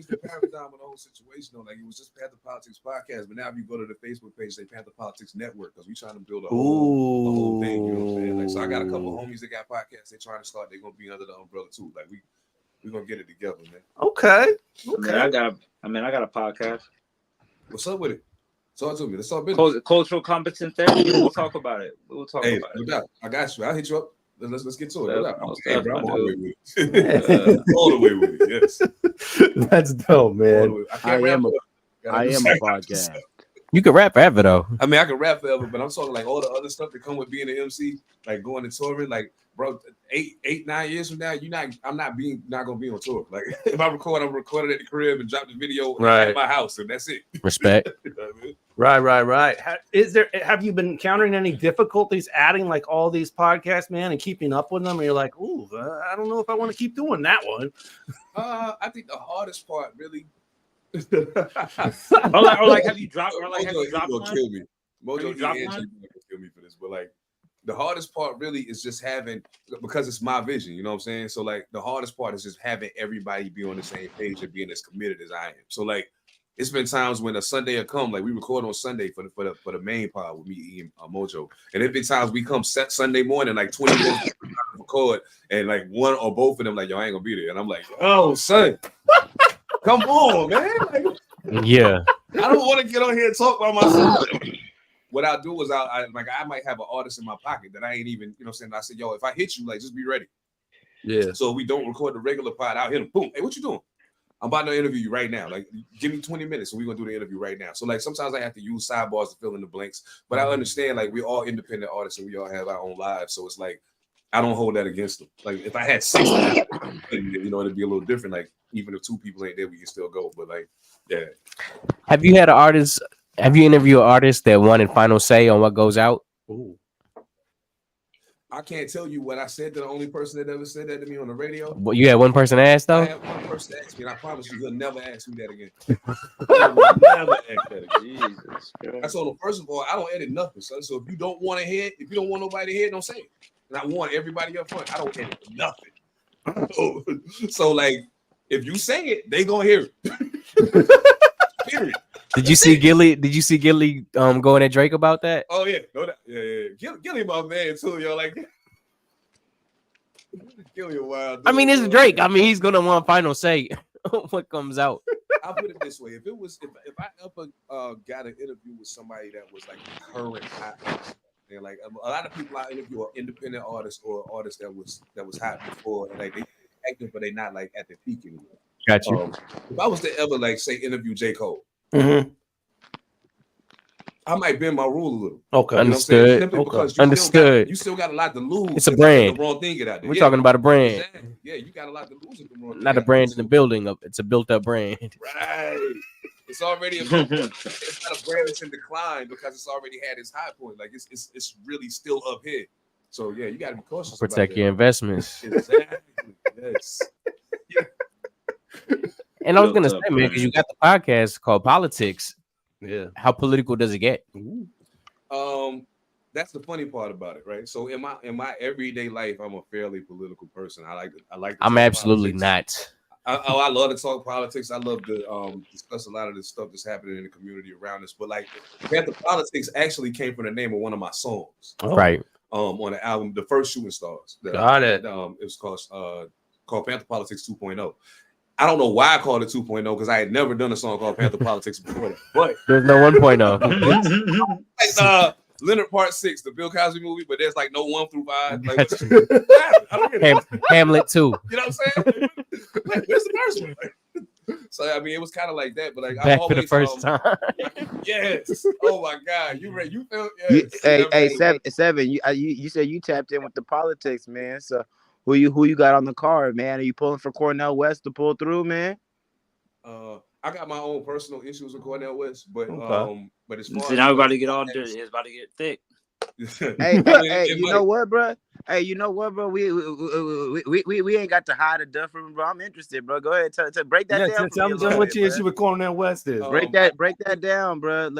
the paradigm of the whole situation. Though. Like it was just Pantha Politics podcast, but now if you go to the Facebook page, say Pantha Politics Network, because we trying to build a whole thing. You know what I'm saying? Like, so I got a couple of homies that got podcasts. They trying to start. They're gonna be under the umbrella too. Like we gonna get it together, man. Okay. I got a podcast. What's up with it? Talk to me. Let's talk business. Cultural competence therapy. We'll talk about it. About it. I got you. I'll hit you up. Let's get to it. Hey, bro, I'm all the way with it. All the way with it. Yes. That's dope, man. I am a podcast. You can rap forever though. I mean, I can rap forever, but I'm talking like all the other stuff that come with being an MC, like going and touring. Like, bro, 8-9 years from now, I'm not gonna be on tour. Like, if I record, I'm recording at the crib and drop the video at my house, and that's it. Respect. You know what I mean? Right. Have you been encountering any difficulties adding like all these podcasts, man, and keeping up with them? And you're like, ooh, I don't know if I want to keep doing that one. I think the hardest part really. or like, have you dropped? Or like, have you dropped one? Kill me. Mojo dropped gonna kill me for this, but like the hardest part really is just having, because it's my vision. You know what I'm saying? So like the hardest part is just having everybody be on the same page and being as committed as I am. So like. It's been times when a Sunday will come, like we record on Sunday for the main pod with me and Mojo, and there's been times we come set Sunday morning like 20 minutes to record, and like one or both of them like, yo, I ain't gonna be there, and I'm like, oh son, come on, man. Like, yeah, I don't want to get on here and talk by myself. What I do is I might have an artist in my pocket that I ain't even, you know what I'm saying? I said, yo, if I hit you, like just be ready. Yeah. So we don't record the regular pod, I'll hit him, boom, hey, what you doing? I'm about to interview you right now. Like, give me 20 minutes and we're gonna do the interview right now. So like sometimes I have to use sidebars to fill in the blanks, but I understand like we're all independent artists and we all have our own lives. So it's like I don't hold that against them. Like if I had 6 you know, it'd be a little different. Like even if 2 people ain't there, we can still go. But like, yeah. Have you had an artist? Have you interviewed an artist that wanted final say on what goes out? Ooh. I can't tell you what I said to the only person that ever said that to me on the radio. Well, you had one person ask though. I had one person ask me, and I promise you, he'll never ask me that again. Never ask that again. Jesus Christ. I told him, first of all, I don't edit nothing, son. So if you don't want to hear it, if you don't want nobody to hear it, don't say it. And I want everybody up front. I don't edit nothing. So like, if you say it, they gonna hear it. Period. Did you see Gilly? Did you see Gilly going at Drake about that? Oh yeah, no doubt. Yeah. Gilly my man too, yo. Like Gilly a wild dude. I mean, it's Drake. I mean, he's gonna want final say what comes out. I'll put it this way: if I ever got an interview with somebody that was like current hot, and like a lot of people I interview are independent artists or artists that was hot before, and like they active, but they not like at the peak anymore. Got you. If I was to ever like say interview J. Cole. Mm-hmm. I might bend my rule a little. Okay, understood. Understood. You still got a lot to lose. It's a brand. The wrong thing get out there. We're talking about a brand. Exactly. Yeah, you got a lot to lose if the wrong. Not a brand in the building. It's a built-up brand. Right. It's already it's not a brand that's in decline because it's already had its high point. Like it's really still up here. So yeah, you got to be cautious. Protect your investments. Exactly. Yes. And I was gonna say, man, because you got the podcast called Politics. Yeah. How political does it get? That's the funny part about it, right? So in my everyday life, I'm a fairly political person. I like. I'm absolutely not. I love to talk politics. I love to discuss a lot of the stuff that's happening in the community around us. But like, Pantha Politics actually came from the name of one of my songs, right? On the album, The First Shooting Stars. Got it. It was called Pantha Politics 2.0. I don't know why I called it 2.0 because I had never done a song called Pantha Politics before that. But there's no 1.0. Like Leonard Part 6, the Bill Cosby movie, but there's like no 1 through 5. Like, I don't get it. Hamlet 2. You know what I'm saying? Like, where's the first one? So I mean, it was kind of like that, but like back for the first time. Yes. Oh my God, you ready? You felt? Yes. Seven. You said you tapped in with the politics, man. So who you got on the card, man? Are you pulling for Cornel West to pull through, man? I got my own personal issues with Cornel West, but but as far so now we're about to get all dirty. It's about to get thick. Hey, you know what, bro? Hey, you know what, bro? We ain't got to hide a duff from, bro. I'm interested, bro. Go ahead, break that down. Tell me what your issue with Cornel West is. Break that down, bro.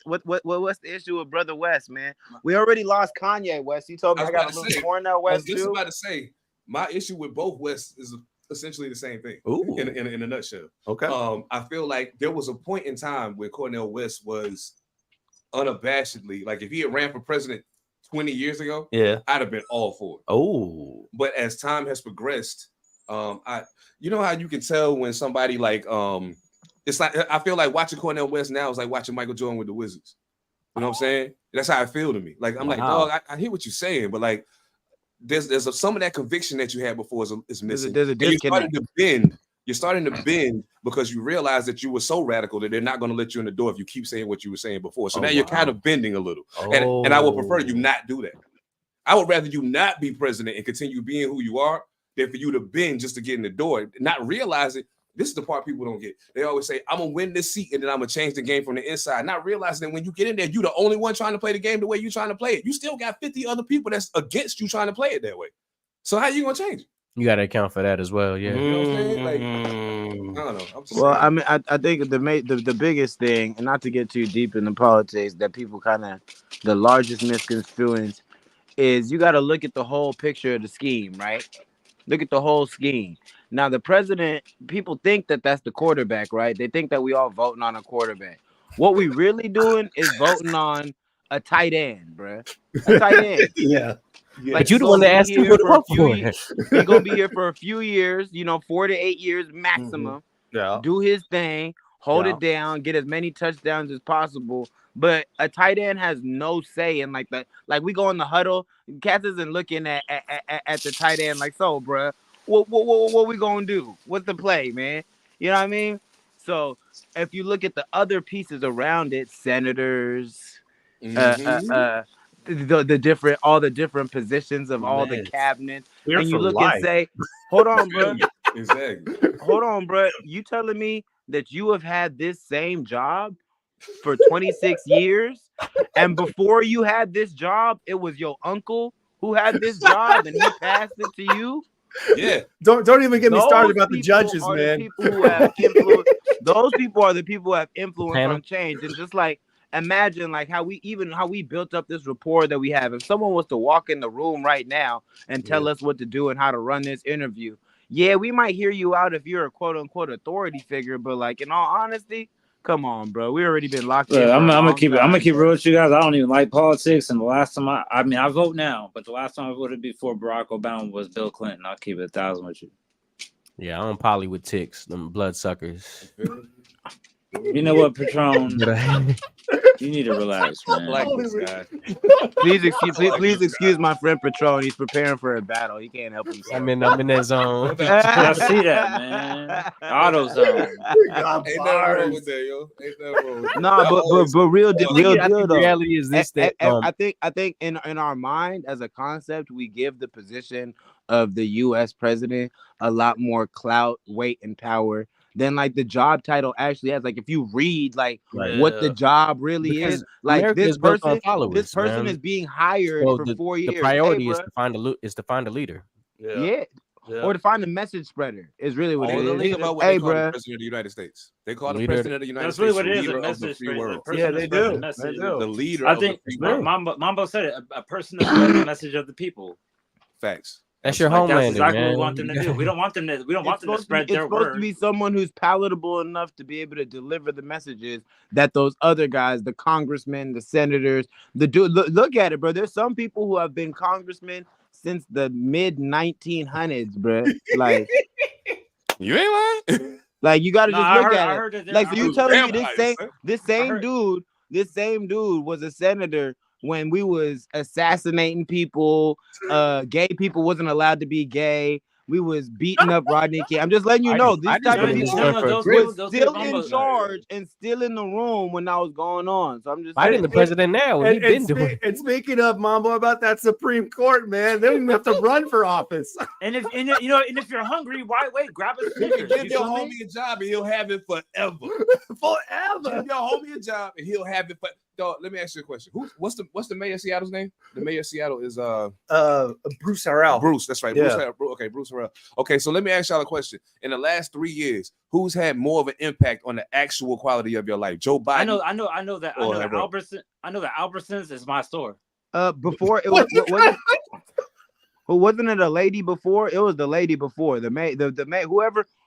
What's the issue with Brother West, man? We already lost Kanye West. You told me I got to lose Cornel West too. I was just about to say my issue with both West is essentially the same thing. In a nutshell. Okay. I feel like there was a point in time where Cornel West was unabashedly, like if he had ran for president 20 years ago, I'd have been all for it. Oh, but as time has progressed, you know how you can tell when somebody like it's like I feel like watching Cornel West now is like watching Michael Jordan with the Wizards. You know what I'm saying? That's how I feel to me. Like I'm like, dog, I hear what you're saying, but like there's some of that conviction that you had before is missing. There's a disconnect. You're starting to bend because you realize that you were so radical that they're not going to let you in the door if you keep saying what you were saying before. So now you're kind of bending a little. And I would prefer you not do that. I would rather you not be president and continue being who you are than for you to bend just to get in the door. Not realizing, this is the part people don't get. They always say, I'm going to win this seat and then I'm going to change the game from the inside. Not realizing that when you get in there, you're the only one trying to play the game the way you're trying to play it. You still got 50 other people that's against you trying to play it that way. So how are you going to change it? You got to account for that as well, yeah. You know what I'm saying? Like, I don't know. Well, I mean, I think the biggest thing, and not to get too deep into politics, that people the largest misconstruings is you got to look at the whole picture of the scheme, right? Look at the whole scheme. Now, the president, people think that that's the quarterback, right? They think that we all voting on a quarterback. What we really doing is voting on a tight end, bruh. A tight end. Yeah. Like you the one that asked people to vote for it. He's gonna be here for a few years, 4 to 8 years maximum. Yeah. Do his thing, hold it down, get as many touchdowns as possible. But a tight end has no say in like that. Like we go in the huddle, Cats isn't looking at the tight end like, so, bruh, what we gonna do? What's the play, man? You know what I mean? So if you look at the other pieces around it, senators, the different, all the different positions of all the cabinets, Here and you for look life. and say, hold on, bro. Exactly. Hold on, bro. You telling me that you have had this same job for 26 years, and before you had this job, it was your uncle who had this job, and he passed it to you? Yeah. Don't even get me started about the judges, are man. The people who have influence. Those people are the people who have influence Panel. on change. And just like imagine like how we built up this rapport that we have. If someone was to walk in the room right now and tell us what to do and how to run this interview, yeah, we might hear you out if you're a quote unquote authority figure, but like in all honesty, come on, bro. We already been locked in. I'm gonna keep time, it real with you guys. I don't even like politics, and the last time I mean I vote now, but the last time I voted before Barack Obama was Bill Clinton. I'll keep it 1,000 with you. Yeah, I'm poly with ticks, them bloodsuckers. You know what, Patron? You need to relax, man. Like this guy. Please excuse my friend Patron. He's preparing for a battle. He can't help himself. I'm in that zone. I see that, man. Auto zone. Ain't nothing wrong with that, yo. Ain't nothing wrong with that. No, but real deal though. Reality is this: that I think in our mind as a concept, we give the position of the U.S. president a lot more clout, weight, and power than like the job title actually has. Like if you read like what the job really is, like America this is built on person followers, man. is being hired So for 4 years. The priority Hey, is to find a leader. Yeah. Or to find a message spreader is really what it is. Think about what they call the president of the United States. They call the president of the United States the leader of the free world. Yeah, they do. The leader. I think Mambo said it. A person that spreads the message of the people. Facts. That's your homeland. That's exactly what we want them to do. We don't want them to. We don't want them to spread their word. It's supposed to be someone who's palatable enough to be able to deliver the messages that those other guys, the congressmen, the senators, look at it, bro. There's some people who have been congressmen since the mid 1900s, bro. Like you ain't lying. Like you got to just look at it. Like so you telling me this same dude was a senator when we was assassinating people, gay people wasn't allowed to be gay. We was beating up Rodney King. I'm just letting you know these type of people were still in charge and still in the room when that was going on. So I'm just fighting the president now. What he been doing? And speaking of Mambo about that Supreme Court, man, they don't even have to run for office. And if if you're hungry, why wait? Grab a Snickers. Give your homie a job and he'll have it forever. Forever. Give your homie a job and he'll have it. Dog, let me ask you a question. What's the mayor of Seattle's name? The mayor of Seattle is Bruce Harrell. Bruce, that's right. Yeah. Bruce Harrell. Okay, so let me ask y'all a question. In the last 3 years, who's had more of an impact on the actual quality of your life? Joe Biden. I know that Albertsons is my store. Before it was wasn't it a lady before? It was the lady before the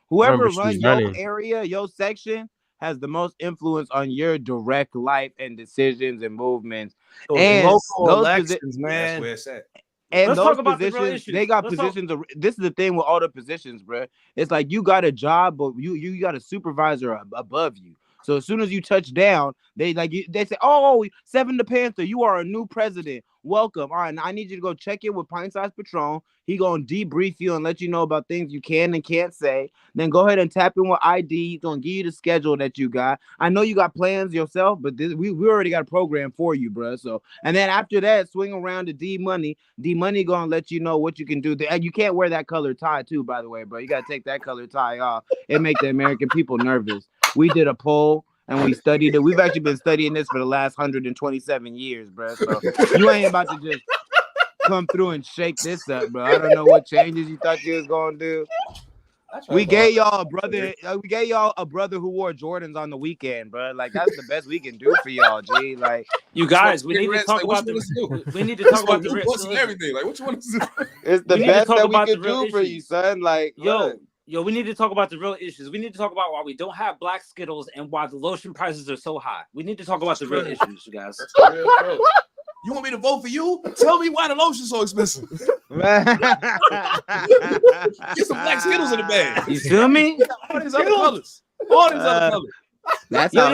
whoever runs your area, your section has the most influence on your direct life and decisions and movements. And local elections, man. That's where it's at. And let's those talk about positions, the real issues. they got positions. This is the thing with all the positions, bro. It's like you got a job, but you got a supervisor above you. So as soon as you touch down, they say, "Oh, 7 to Panther, you are a new president. Welcome. All right, now I need you to go check in with Pint Size Patron. He gonna debrief you and let you know about things you can and can't say. Then go ahead and tap in with ID. He's gonna give you the schedule that you got. I know you got plans yourself, but we already got a program for you, bro. So and then after that, swing around to D Money. D Money gonna let you know what you can do. You can't wear that color tie too, by the way, bro. You gotta take that color tie off. It make the American people nervous. We did a poll and we studied it. We've actually been studying this for the last 127 years, bro. So you ain't about to just come through and shake this up, bro. I don't know what changes you thought you was gonna do. We gave y'all a brother. We gave y'all a brother who wore Jordans on the weekend, bro. Like that's the best we can do for y'all, G. Like you guys, we need to talk about we need to talk about the what's everything. Like what you want to do? It's the best that we can do for you, son. Like Yo, we need to talk about the real issues. We need to talk about why we don't have black Skittles and why the lotion prices are so high. We need to talk about the real issues, you guys. You want me to vote for you? Tell me why the lotion's so expensive. Get some black Skittles in the bag. You feel me? All these other colors. All these other colors. That's why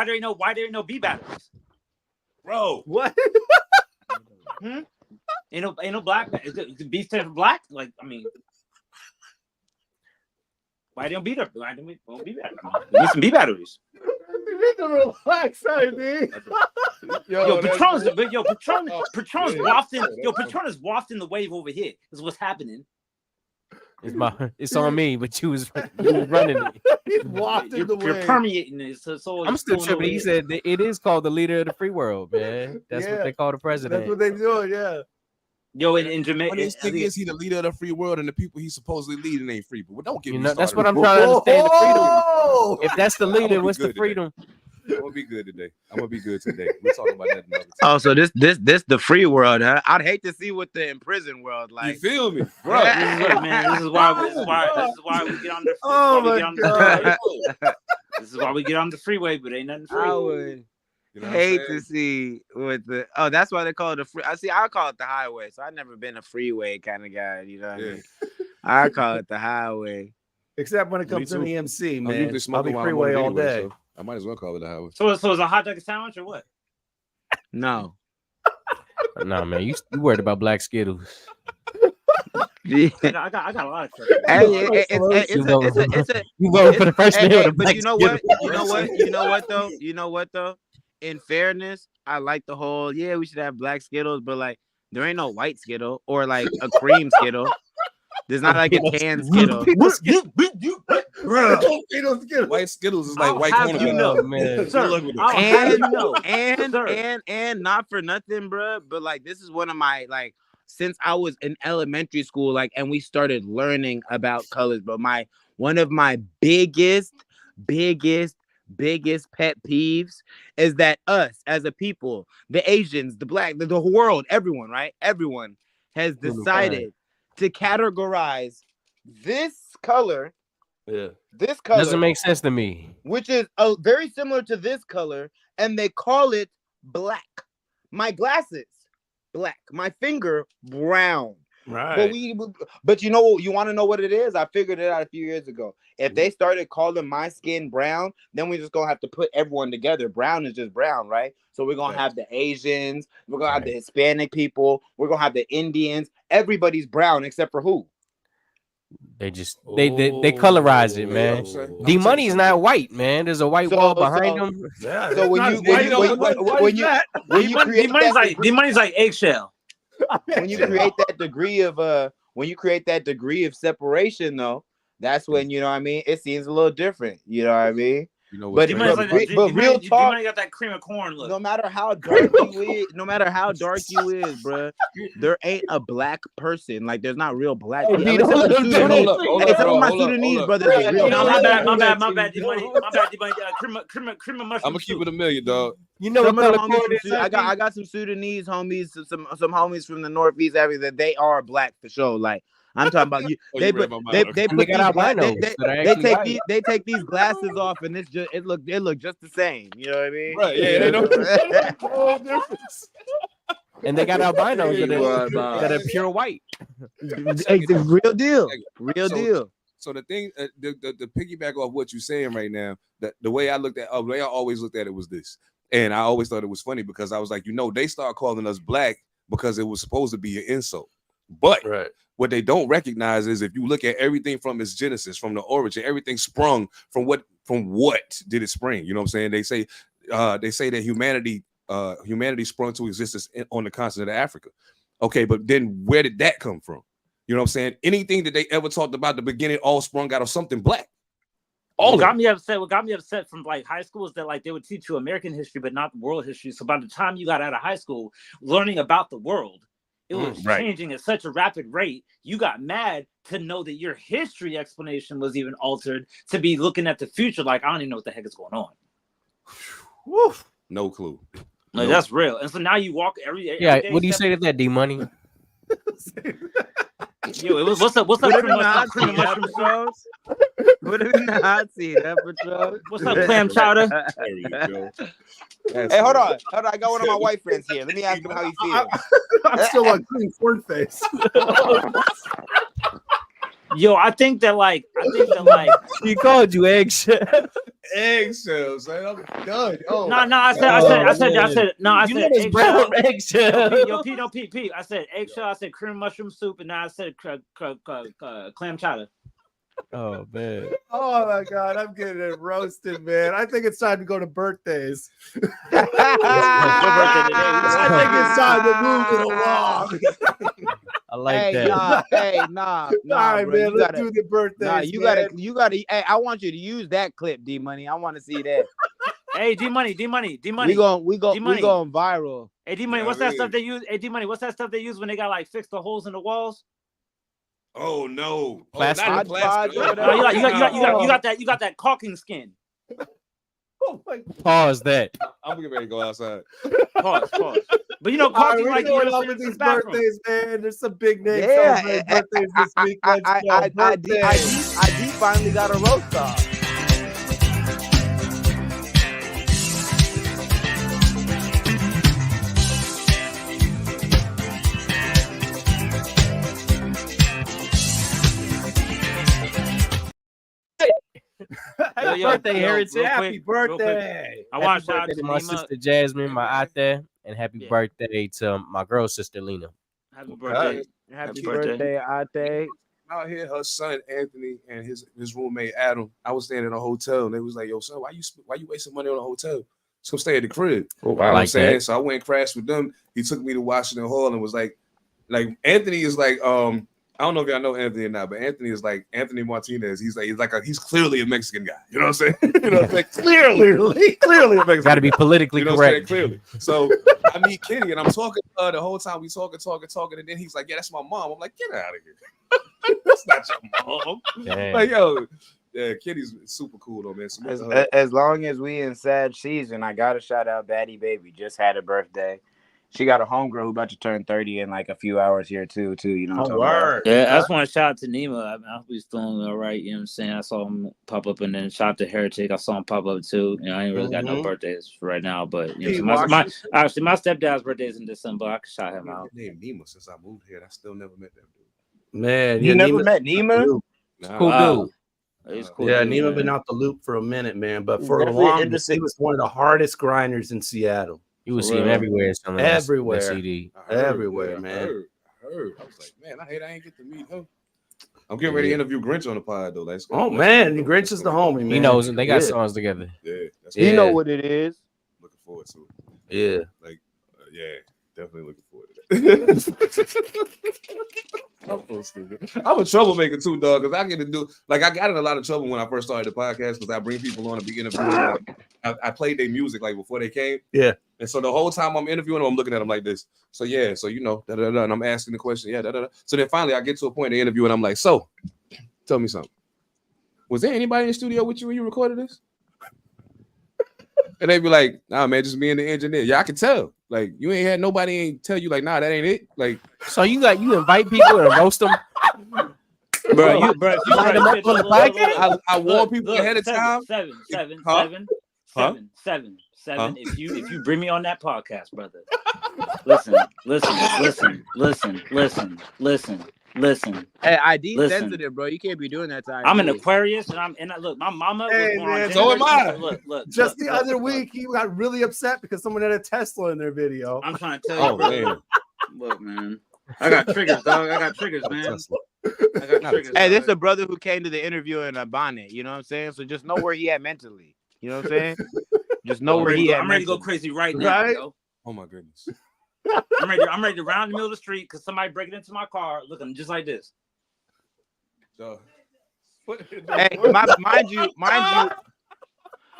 there ain't no B batteries, bro? What? Ain't no black. B stands for black. Like I mean, Why don't beat up? Why don't we won't be better? We need some B batteries. Relax, ID. Patron's wafting. Patron is wafting the wave over here. Is what's happening. It's on me, but you was running it. He's wafting the wave. You're permeating it. So I'm still tripping. He said that it is called the leader of the free world, man. That's what they call the president. That's what they doing, yeah. Yo, in Jamaica, funniest thing is he the leader of the free world, and the people he's supposedly leading ain't free. But don't get me started. That's what I'm trying to understand. The freedom. If that's the leader, what's the freedom? I'm gonna be good today. We'll talk about that another time. Oh, so this the free world, huh? I'd hate to see what the in prison world like. You feel me, bro? This is why we get on the. Oh my God. This is why we get on the freeway, but ain't nothing free. I would hate to see what the. Oh, that's why they call it the free. I call it the highway. So I've never been a freeway kind of guy. You know what I mean? I call it the highway. Except when it comes to the MC, man. I'm usually smoking I'll be freeway all day. So I might as well call it the highway. So is a hot dog a sandwich or what? No. Nah, man, you worried about black Skittles. Yeah. I got a lot of credit. You voted for the first meal. But you know what? You know what though? In fairness, I like the whole we should have black Skittles, but like there ain't no white Skittle or like a cream Skittle. There's not like a tan Skittle. White Skittles is like white corn. You know, man. And not for nothing, bro. But like this is one of my like since I was in elementary school, like, and we started learning about colors. But one of my biggest pet peeves is that us as a people, the Asians, the black, the world, everyone, right? Everyone has decided to categorize this color. Yeah. This color doesn't make sense to me. Which is very similar to this color, and they call it black. My glasses, black. My finger, brown. Right. But you know, you want to know what it is? I figured it out a few years ago. If they started calling my skin brown, then we're just gonna have to put everyone together. Brown is just brown, right? So we're gonna have the Asians, we're gonna have the Hispanic people, we're gonna have the Indians. Everybody's brown except for who? They just they colorize it, man. D Money's not white, man. There's a white wall behind them. Yeah, so when you create D Money's like eggshell. When you create that degree of separation, though, that's when you know what I mean. It seems a little different. You know what I mean. You know but real talk, D-Money got that cream of corn look. No matter how dark you is, bro, there ain't a black person. Like there's not real black people. Some of my Sudanese brothers is real. No, my bad, D-Money. Cream of mushroom. I'm gonna keep it a million, dog. You know what I got some Sudanese homies, some homies from the Northeast area that they are black for sure. Like I'm talking about you. They take these glasses off, and it look just the same. You know what I mean? Right? Yeah, they don't. And they got albinos that are pure white. Real deal. So the thing, the piggyback off what you're saying right now, that the way I always looked at it was this, and I always thought it was funny because I was like, they start calling us black because it was supposed to be an insult, but what they don't recognize is if you look at everything from its genesis, from the origin, everything sprung from what did it spring? You know what I'm saying? They say that humanity sprung to existence on the continent of Africa. Okay, but then where did that come from? You know what I'm saying? Anything that they ever talked about at the beginning all sprung out of something black. What got me upset from like high school is that like they would teach you American history but not world history. So by the time you got out of high school, learning about the world, it was changing at such a rapid rate. You got mad to know that your history explanation was even altered to be looking at the future. Like, I don't even know what the heck is going on. Woof. No clue. Like, that's real. And so now you walk every day. What do you say to that, D Money? Yo, what's up? Cream of mushroom sauce? Put it in the hot seat, Patron. What's up, clam chowder? There you go. Hey, hold on. I got one of my white friends here. Let me ask him how he feels. I'm still on clean corn face. Yo, I think that he called you eggshell. Eggshells, man. I'm done. Oh, no, I said eggshell. Yo, Pete. I said eggshell. I said cream mushroom soup, and now I said clam chowder. Oh man. Oh my God, I'm getting it roasted, man. I think it's time to go to birthdays. I think it's time to move it along. I like that. Nah, All right, bro. man. You Let's gotta, do the birthdays. nah, you man. gotta. Hey, I want you to use that clip, D Money. I want to see that. Hey, D Money. We going viral. Hey, D Money, what's that stuff they use? Hey, D Money, what's that stuff they use when they got like fix the holes in the walls? Oh no, plastic. Oh, not plastic. You got that caulking skin. Oh my God. Pause that. I'm getting ready to go outside. Pause. But you know, caulking We're like going up with these birthdays, man. There's some big names celebrating birthdays this week. Let's go. ID finally got a roast off. Happy birthday, Harrison. Happy birthday. I want to shout out Birthday to to my Nima. sister Jasmine, my ate, and happy birthday to my girl sister Lena. Happy birthday. Happy birthday, Ate. Out here, her son Anthony and his roommate Adam. I was staying in a hotel, and they was like, "Yo, son, why you wasting money on a hotel? So I'm staying at the crib." Oh, You know what I'm saying? So I went and crashed with them. He took me to Washington Hall and was like Anthony is like I don't know if y'all know Anthony or not, but Anthony is like Anthony Martinez. He's clearly a Mexican guy. You know what I'm saying? You know what I'm saying? Clearly a Mexican. Got to be politically correct. Clearly. So I meet Kenny and I'm talking the whole time. We talking, and then he's like, "Yeah, that's my mom." I'm like, "Get out of here! That's not your mom." Damn. Like, yo, yeah, Kenny's super cool though, man. So, As long as we in sad season, I gotta shout out Batty Baby. Just had a birthday. She got a homegirl who about to turn 30 in like a few hours here too. You know what I'm talking about? Yeah, I just want to shout out to Nima. I hope he's feeling all right. You know what I'm saying? I saw him pop up, and then shout out to Heretic. I saw him pop up too. You know, I ain't really got no birthdays for right now, but you know, my stepdad's birthday is in December. I can shout him out. Named Nima since I moved here. I still never met that dude. Man, you never met Nima? Cool dude. He's cool. Yeah, dude, Nima man. been out the loop for a minute, man. But for a long time, he was one of the hardest grinders in Seattle. You will see him everywhere. Everywhere. CD. Everywhere, man. I heard. I was like, man, I ain't get to meet him. I'm getting ready to interview Grinch on the pod though. Oh man, Grinch is the homie, man. He knows they got songs together. Yeah, you know what it is. Looking forward to it. Yeah, like yeah, definitely looking forward to that. I'm so stupid. I'm a troublemaker too, dog. Because I get to do I got in a lot of trouble when I first started the podcast because I bring people on to be interviewed. I played their music like before they came. Yeah. And so the whole time I'm interviewing them, I'm looking at them like this. So yeah, so you know, and I'm asking the question, So then finally I get to a point in the interview and I'm like, so tell me something. Was there anybody in the studio with you when you recorded this? And they be like, nah, man, just me and the engineer. Yeah, I can tell. Like, you ain't had nobody ain't tell you, like, nah, that ain't it. Like, so you invite people and roast them? Bro, you line them up on the podcast? I warn people ahead of time. Seven. If you bring me on that podcast, brother. Listen. Hey, ID sensitive, bro. You can't be doing that time. I'm an Aquarius, and look, my mama. Hey, man, so am I. Look. Just the other week, he got really upset because someone had a Tesla in their video. I'm trying to tell you, bro. Look, man. I got triggers, dog. I got triggers, man. Hey, this is a brother who came to the interview in a bonnet. You know what I'm saying? So just know where he at mentally. You know what I'm saying? Just know where he at. I'm ready to go crazy right now, yo. Oh my goodness. I'm ready to round the middle of the street because somebody breaking into my car looking just like this. Hey, mind you,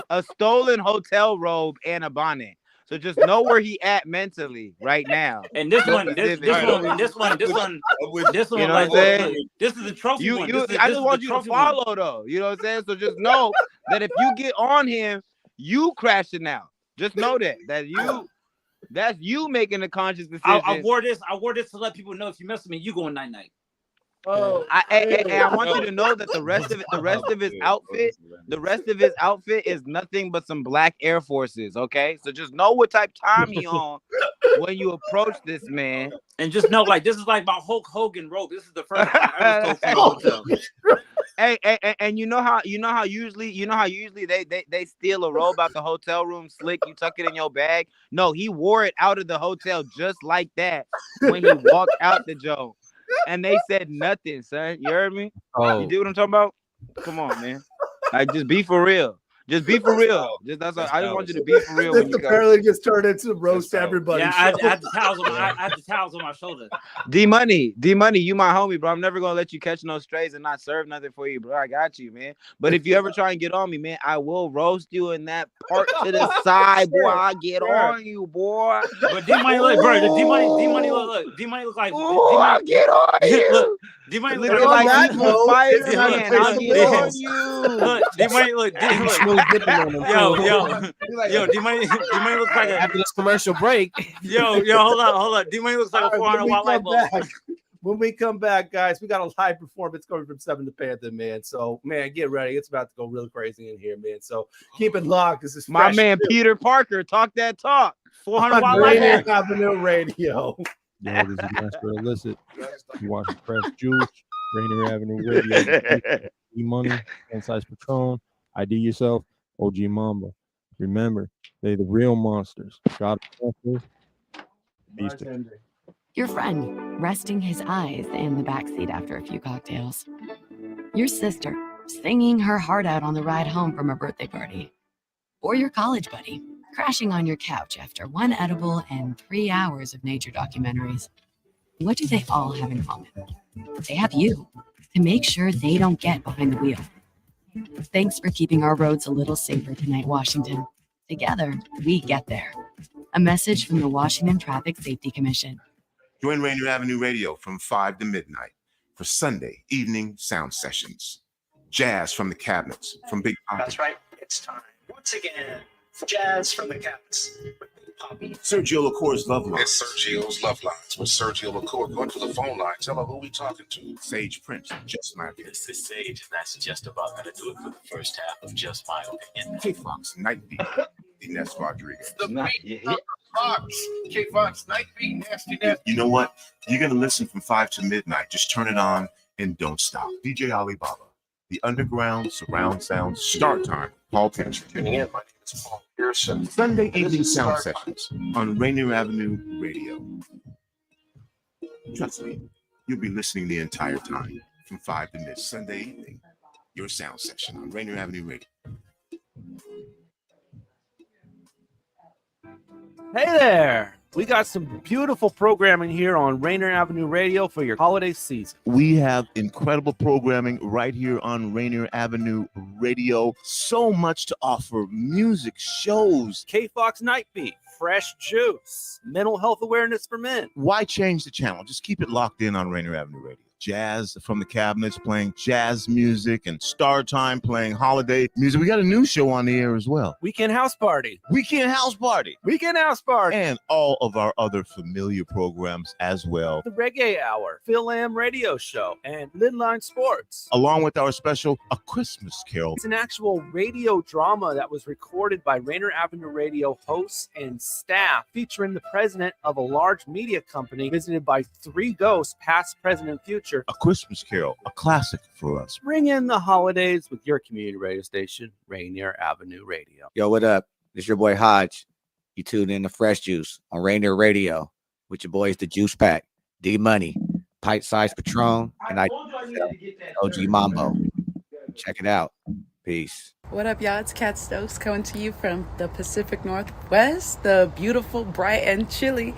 a stolen hotel robe and a bonnet. So just know where he at mentally right now. And this one. You know what I'm saying? This is a trophy one. I just want you to follow though. You know what I'm saying? So just know that if you get on him, you crashing out. Just know that's you making a conscious decision. I wore this to let people know if you mess with me, you going night. Oh, I want you to know that the rest of his outfit is nothing but some black Air Forces. Okay, so just know what type of time he on when you approach this man, and just know like this is like my Hulk Hogan robe. This is the first time I ever stole from the hotel. Hey, and you know how usually they steal a robe out the hotel room, slick. You tuck it in your bag. No, he wore it out of the hotel just like that when he walked out the joint. And they said nothing, son. You heard me? Oh, you do what I'm talking about? Come on, man. Like, just be for real. Just be for real. Just I just want you to be for real when you go. Apparently, just turned into roast everybody. Yeah, I had the towels on my shoulder. D Money, you my homie, bro. I'm never gonna let you catch no strays and not serve nothing for you, bro. I got you, man. But if you ever try and get on me, man, I will roast you in that part to the side, boy. I get on you, boy. But D Money look, bro. D Money look. D Money look like. I get on you. Look, D Money look like I'll get on you. Look, D Money look. Yo, D Money looks like after this commercial break. Yo, hold up. D Money looks like a 400 watt light bulb. When we come back, guys, we got a live performance coming from 7 to Pantha, man. So, man, get ready. It's about to go real crazy in here, man. So keep it locked. This is my man Peter Parker. Talk that talk. 400 watt light Rainier Avenue Radio. Yo, this is Master Illicit. You watching Fresh Juice, Rainier Avenue Radio, E-Money, Pint Size Patron, IDYourself OG Mambo. Remember, they the real monsters. God Your friend resting his eyes in the backseat after a few cocktails. Your sister singing her heart out on the ride home from a birthday party. Or your college buddy crashing on your couch after 1 edible and 3 hours of nature documentaries. What do they all have in common? They have you to make sure they don't get behind the wheel. Thanks for keeping our roads a little safer tonight, Washington. Together, we get there. A message from the Washington Traffic Safety Commission. Join Rainier Avenue Radio from 5 to midnight for Sunday evening sound sessions. Jazz from the cabinets from Big Poppy. That's right. It's time once again for Jazz from the Cabinets with Big Poppy. Sergio LaCour's Love Lines. It's Sergio's Love Lines with Sergio LaCour. Go to the phone line. Tell her who we talking to. Sage Prince, Just My Opinion. This is Sage, and that's just about going to do it for the first half of Just My Opinion. K-Fox, Night Beat, Ines Rodriguez. The beat Fox, K-Fox, Night Beat, Nasty. You know what? You're going to listen from 5 to midnight. Just turn it on and don't stop. DJ Alibaba, the underground surround sound start time. Paul Pinch. Tuning in. My name is Paul Pearson. Sunday evening sound sessions on Rainier Avenue Radio. Trust me, you'll be listening the entire time from 5 to midnight. Sunday evening, your sound session on Rainier Avenue Radio. Hey there. We got some beautiful programming here on Rainier Avenue Radio for your holiday season. We have incredible programming right here on Rainier Avenue Radio. So much to offer. Music, shows. K-Fox Night Beat, Fresh Juice, Mental Health Awareness for Men. Why change the channel? Just keep it locked in on Rainier Avenue Radio. Jazz from the cabinets playing jazz music and Star Time playing holiday music. We got a new show on the air as well. Weekend House Party. Weekend House Party. Weekend House Party. And all of our other familiar programs as well. The Reggae Hour, Phil Lamb Radio Show, and Midline Sports. Along with our special A Christmas Carol. It's an actual radio drama that was recorded by Rainier Avenue Radio hosts and staff, featuring the president of a large media company visited by 3 ghosts, past, present, and future. A Christmas Carol, a classic for us. Bring in the holidays with your community radio station, Rainier Avenue Radio. Yo, what up? It's your boy Hodge. You tuned in to Fresh Juice on Rainier Radio with your boys, the Juice Pack, D Money, Pint Size Patron, and OG Mambo. Check it out. Peace. What up, y'all? It's Kat Stokes coming to you from the Pacific Northwest, the beautiful, bright, and chilly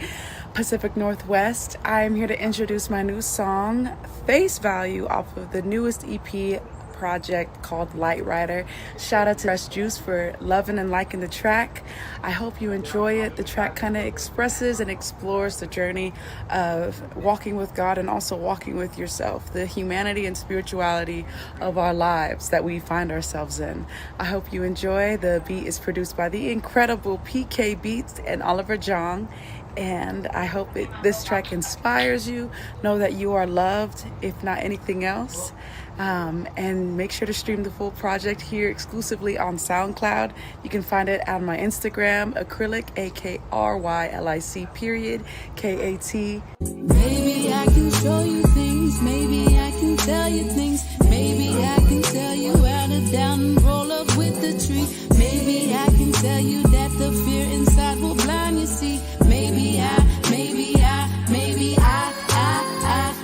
Pacific Northwest. I am here to introduce my new song, Face Value, off of the newest EP project called Light Rider. Shout out to Fresh Juice for loving and liking the track. I hope you enjoy it. The track kind of expresses and explores the journey of walking with God and also walking with yourself, the humanity and spirituality of our lives that we find ourselves in. I hope you enjoy. The beat is produced by the incredible PK Beats and Oliver Jong. And I hope this track inspires you. Know that you are loved, if not anything else. And make sure to stream the full project here exclusively on SoundCloud. You can find it on my Instagram, acrylic, AKRYLIC, period, KAT. Maybe I can show you things. Maybe I can tell you things. Maybe I can tell you how to down and roll up with the tree. Maybe I can tell you that the fear inside will blind you, see. Maybe I.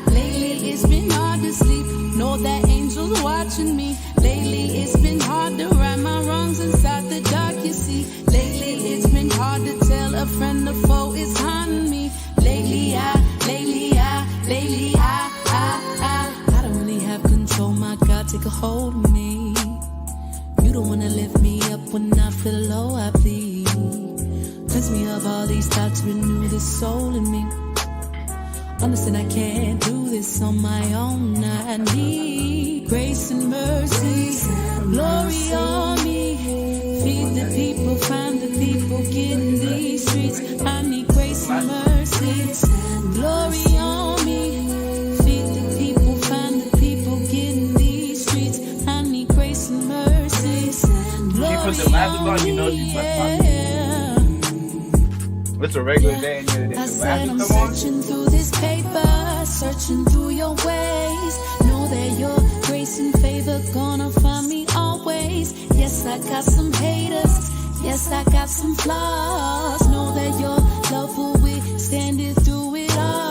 Lately it's been hard to sleep. Know that angels watching me. before it's haunting me. Lately I don't really have control. My God, take a hold of me. You don't wanna lift me up when I feel low, I bleed. Cleanse me of all these thoughts, renew this soul in me. Understand I can't do this on my own. I need grace and mercy, glory on me. Feed the people, find the people, get in these streets. I need grace and mercy, glory on me. Feed the people, find the people, get in these streets. I need grace and mercy, glory on me. It's a regular day in here. I said I'm searching through this paper, searching through your ways. Know that your grace and favor gonna find me always. Yes, I got some haters. Yes, I got some flaws. Know that your love will withstand it through it all.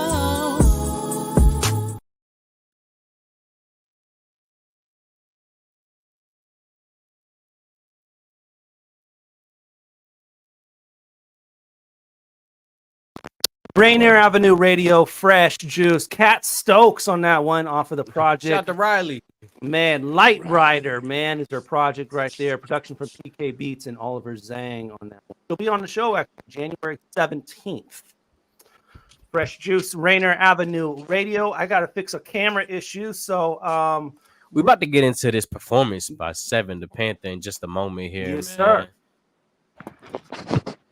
Rainier Avenue Radio, Fresh Juice. Cat Stokes on that one off of the project. Shout out to Riley. Man, Light Rider, man, is their project right there. Production from PK Beats and Oliver Zhang on that one. She'll be on the show actually January 17th. Fresh Juice, Rainier Avenue Radio. I got to fix a camera issue, so we're about to get into this performance by Seven the Panther in just a moment here. Yes, sir.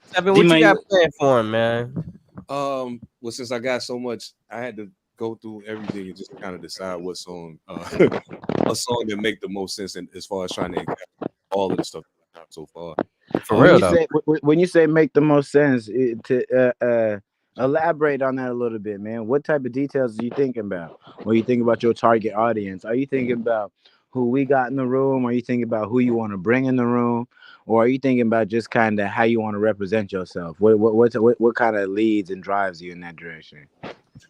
Seven, what you got planned for him, man? Well, since I got so much, I had to go through everything and just kind of decide what song, a song that make the most sense, and as far as trying to encapsulate all of the stuff so far. For real, though. When you say make the most sense, elaborate on that a little bit, man. What type of details are you thinking about when you think about your target audience? Are you thinking about who we got in the room? Are you thinking about who you want to bring in the room? Or are you thinking about just kind of how you want to represent yourself? What kind of leads and drives you in that direction?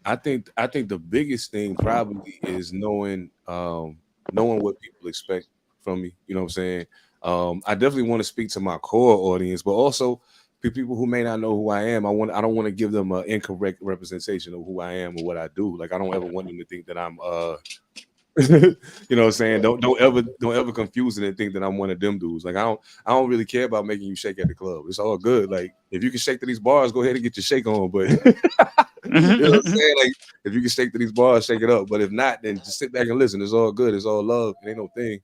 I think the biggest thing probably is knowing what people expect from me. You know what I'm saying? I definitely want to speak to my core audience, but also people who may not know who I am. I don't want to give them an incorrect representation of who I am or what I do. Like I don't ever want them to think that I'm you know what I'm saying? Don't ever confuse it and think that I'm one of them dudes. Like I don't really care about making you shake at the club. It's all good. Like if you can shake to these bars, go ahead and get your shake on. But you know what I'm saying? Like if you can shake to these bars, shake it up. But if not, then just sit back and listen. It's all good. It's all love. It ain't no thing.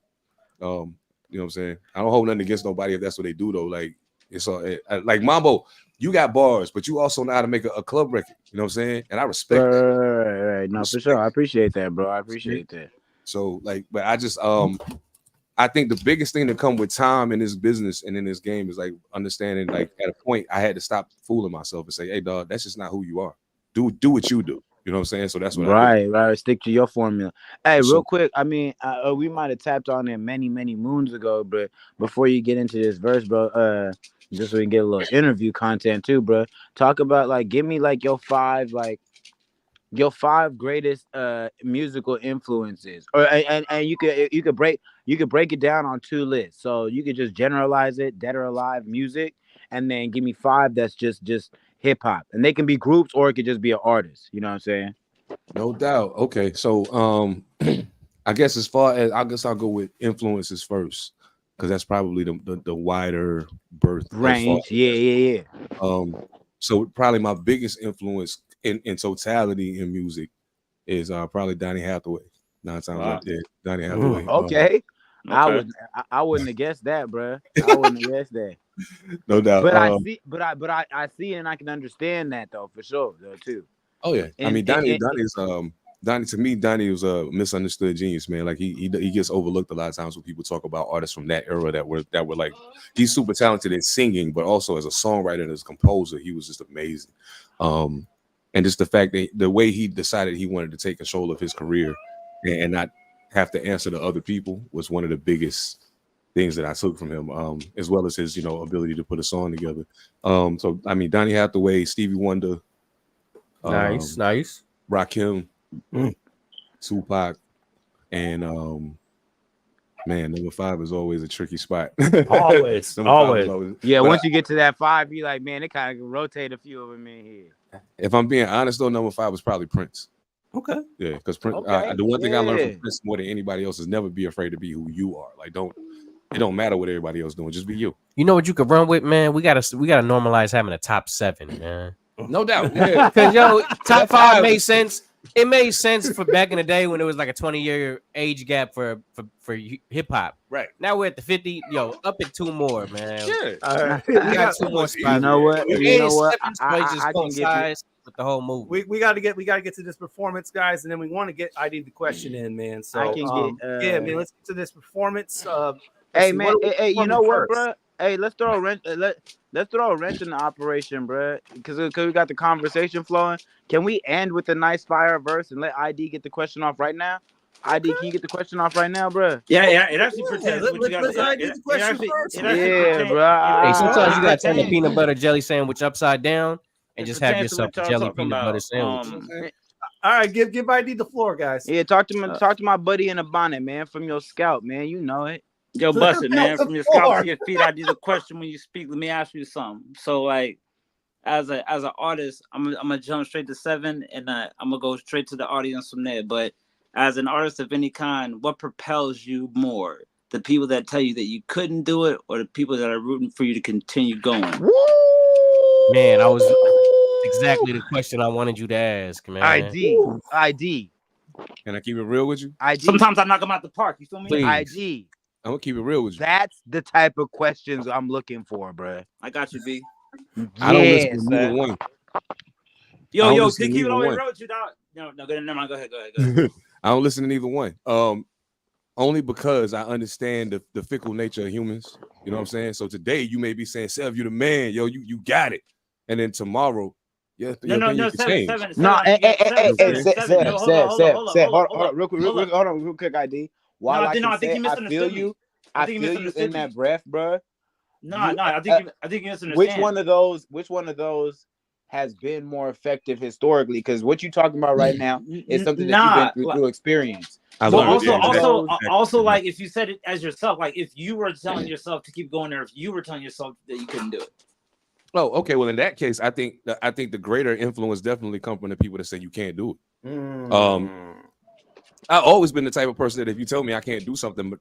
You know what I'm saying? I don't hold nothing against nobody if that's what they do though. Like it's all like Mambo. You got bars, but you also know how to make a club record. You know what I'm saying? And I respect that. Right. No, for sure. I appreciate that, bro. I appreciate that. So like, but I just I think the biggest thing that come with time in this business and in this game is like understanding like at a point I had to stop fooling myself and say, hey dog, that's just not who you are. Do what you do. You know what I'm saying? So that's what I do. Right. Stick to your formula. Hey, real quick. I mean, we might have tapped on it many moons ago, but before you get into this verse, bro, just so we can get a little interview content too, bro. Talk about like, give me like your five greatest musical influences, or and you could break it down on two lists. So you could just generalize it, dead or alive music, and then give me five that's just hip hop, and they can be groups or it could just be an artist. You know what I'm saying? No doubt. Okay, so I guess I'll go with influences first because that's probably the wider berth range. Yeah. So probably my biggest influence in totality in music is probably Donny Hathaway. 9 times out of 10, Donny Hathaway. Okay. I wouldn't have guessed that, bro. I wouldn't have guessed that. No doubt. But I see and I can understand that though for sure though too. Oh yeah. I mean Donny was a misunderstood genius, man. Like he gets overlooked a lot of times when people talk about artists from that era that were like he's super talented in singing, but also as a songwriter and as a composer, he was just amazing. And just the fact that the way he decided he wanted to take control of his career and not have to answer to other people was one of the biggest things that I took from him, as well as his, ability to put a song together. So I mean, Donny Hathaway, Stevie Wonder, nice, Rakim, Tupac, and Man, number 5 is always a tricky spot. Always. Yeah, But once you get to that 5, you're like, man, it kind of rotate a few of them in here. if I'm being honest, though, number 5 was probably Prince. Okay. Yeah, because Prince. Okay, The one thing I learned yeah. from Prince more than anybody else is never be afraid to be who you are. Like, it don't matter what everybody else doing. Just be you. You know what you could run with, man? We gotta normalize having a top 7, man. No doubt. Yeah. Because top 5 made sense. It made sense for back in the day when it was like a 20-year age gap for hip hop. Right. Now we're at the 50. Up at 2 more, man. Yeah. We got 2 more spots. You know what? I can get with the whole movie. We got to get to this performance, guys, and then we want to get ID the question in, man. So I can yeah, man. Let's get to this performance. Hey, man. Hey, you know what, bro? Hey, let's throw a wrench. Let's throw a wrench in the operation, bro. Because we got the conversation flowing. Can we end with a nice fire verse and let ID get the question off right now? ID, can you get the question off right now, bro? Yeah. It actually pertains to what you got to say. Yeah, bro. Hey, sometimes you got to turn the peanut butter jelly sandwich upside down and just have yourself a jelly peanut butter sandwich. All right, give ID the floor, guys. Yeah, talk to my buddy in a bonnet, man, from your scalp, man. You know it. Yo, bust it, man. From your scalp to your feet, I do the question when you speak. Let me ask you something. So, like, as an artist, I'm gonna jump straight to 7, and I'm gonna go straight to the audience from there. But as an artist of any kind, what propels you more? The people that tell you that you couldn't do it, or the people that are rooting for you to continue going? Man, I was exactly the question I wanted you to ask, man. ID. Can I keep it real with you? ID. Sometimes I knock them out the park. You feel me? Please. ID. I'm gonna keep it real with you. That's the type of questions I'm looking for, bro. I got you, B. I don't listen to neither one. Yo, keep it on the road, you dog. No, never mind. Go ahead. I don't listen to neither one. Only because I understand the fickle nature of humans. You know what I'm saying? So today you may be saying, Sev, you the man, yo, you got it. And then tomorrow, No, 7. Hold on, real quick, ID. While I think you misunderstood me. I feel you in that breath, bro. I think you misunderstand. Which one of those has been more effective historically? Because what you're talking about right now is something that you've been through experience. Also, like if you said it as yourself, like if you were telling yourself to keep going there, if you were telling yourself that you couldn't do it. Oh, okay. Well, in that case, I think the greater influence definitely comes from the people that say you can't do it. I've always been the type of person that if you tell me I can't do something,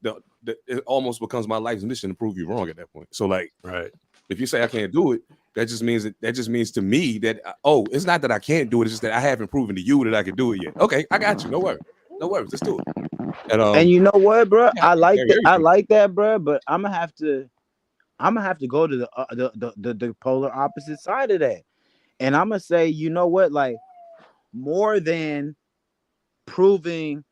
it almost becomes my life's mission to prove you wrong at that point. So, like, right, if you say I can't do it, that just means to me that it's not that I can't do it, it's just that I haven't proven to you that I can do it yet. Okay, I got you. No worries, let's do it. And you know what, bro? I like that, bro. But I'm gonna have to go to the polar opposite side of that, and I'm gonna say, you know what, like more than proving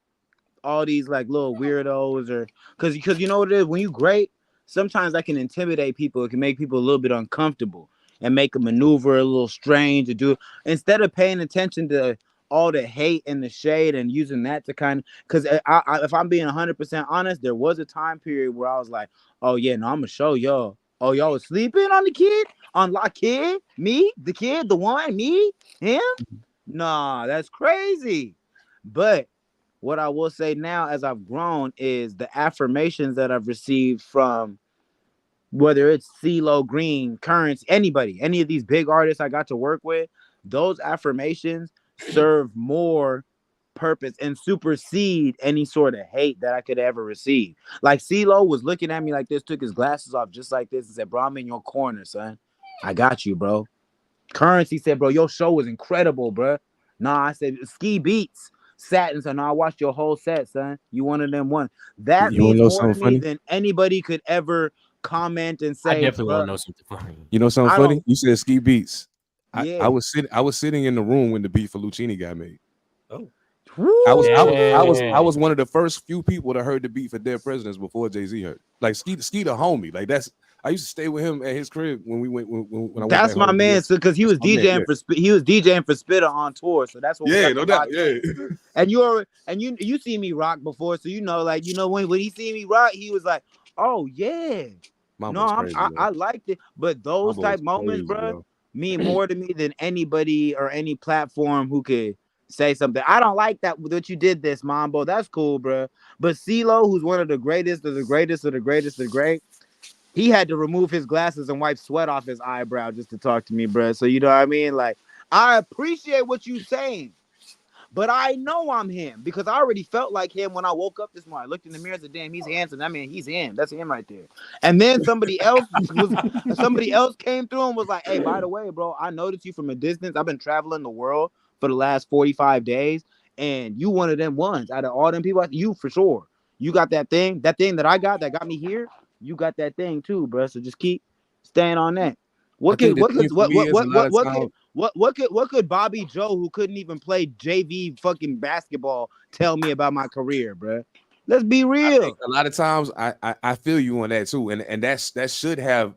all these like little weirdos, or because you know what it is, when you great, sometimes that can intimidate people. It can make people a little bit uncomfortable and make a maneuver a little strange to do. Instead of paying attention to all the hate and the shade and using that to kind of, because if I'm being 100% honest, there was a time period where I was like, oh yeah, no, I'm gonna show y'all. Oh, y'all was sleeping on the kid, on la kid, me, the kid, the one, me, him. Nah, that's crazy. But what I will say now, as I've grown, is the affirmations that I've received from whether it's CeeLo Green, Currents, anybody, any of these big artists I got to work with, those affirmations serve more purpose and supersede any sort of hate that I could ever receive. Like CeeLo was looking at me like this, took his glasses off just like this and said, bro, I'm in your corner, son. I got you, bro. Currents, he said, bro, your show was incredible, bro. Nah, I said, Ski Beats sat and said, no, I watched your whole set, son. You one of them one. That means more to me than anybody could ever comment and say. I definitely want to know something funny. You know something funny? You said Ski Beats. I was sitting in the room when the beat for Lucini got made. Oh. I was one of the first few people that heard the beat for Dead Presidents before Jay-Z heard. Like Ski the homie. Like I used to stay with him at his crib when we went when I went. That's my man, so because he was DJing for Spitter on tour, so that's what. Yeah, no doubt. Yeah. And you see me rock before, so when he see me rock, he was like, oh yeah. I liked it, but those type moments, bro, mean more to me than anybody or any platform who could say something. I don't like that you did this, Mambo. That's cool, bro. But CeeLo, who's one of the greatest of the greatest of the greatest of the great, he had to remove his glasses and wipe sweat off his eyebrow just to talk to me, bro. So you know what I mean? Like, I appreciate what you're saying, but I know I'm him because I already felt like him when I woke up this morning. I looked in the mirror and said, damn, he's handsome. I mean, he's him. That's him right there. And then somebody else came through and was like, hey, by the way, bro, I noticed you from a distance. I've been traveling the world for the last 45 days, and you one of them ones out of all them people. You for sure. You got that thing that I got that got me here. You got that thing too, bro. So just keep staying on that. What could Bobby Joe, who couldn't even play JV fucking basketball, tell me about my career, bro? Let's be real. A lot of times I feel you on that too, and that should have,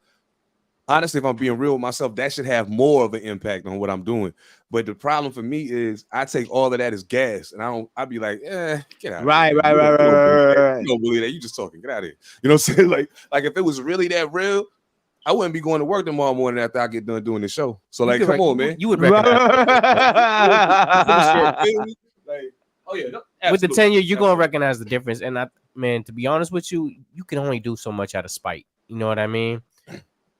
honestly, if I'm being real with myself, that should have more of an impact on what I'm doing. But the problem for me is I take all of that as gas, and I'd be like, get out. Right. You don't believe that. You just talking. Get out of here. You know what I'm saying? Like if it was really that real, I wouldn't be going to work tomorrow morning after I get done doing the show. So like, come on, man. You would recognize. With the tenure, you're gonna recognize the difference. And man, to be honest with you, you can only do so much out of spite. You know what I mean?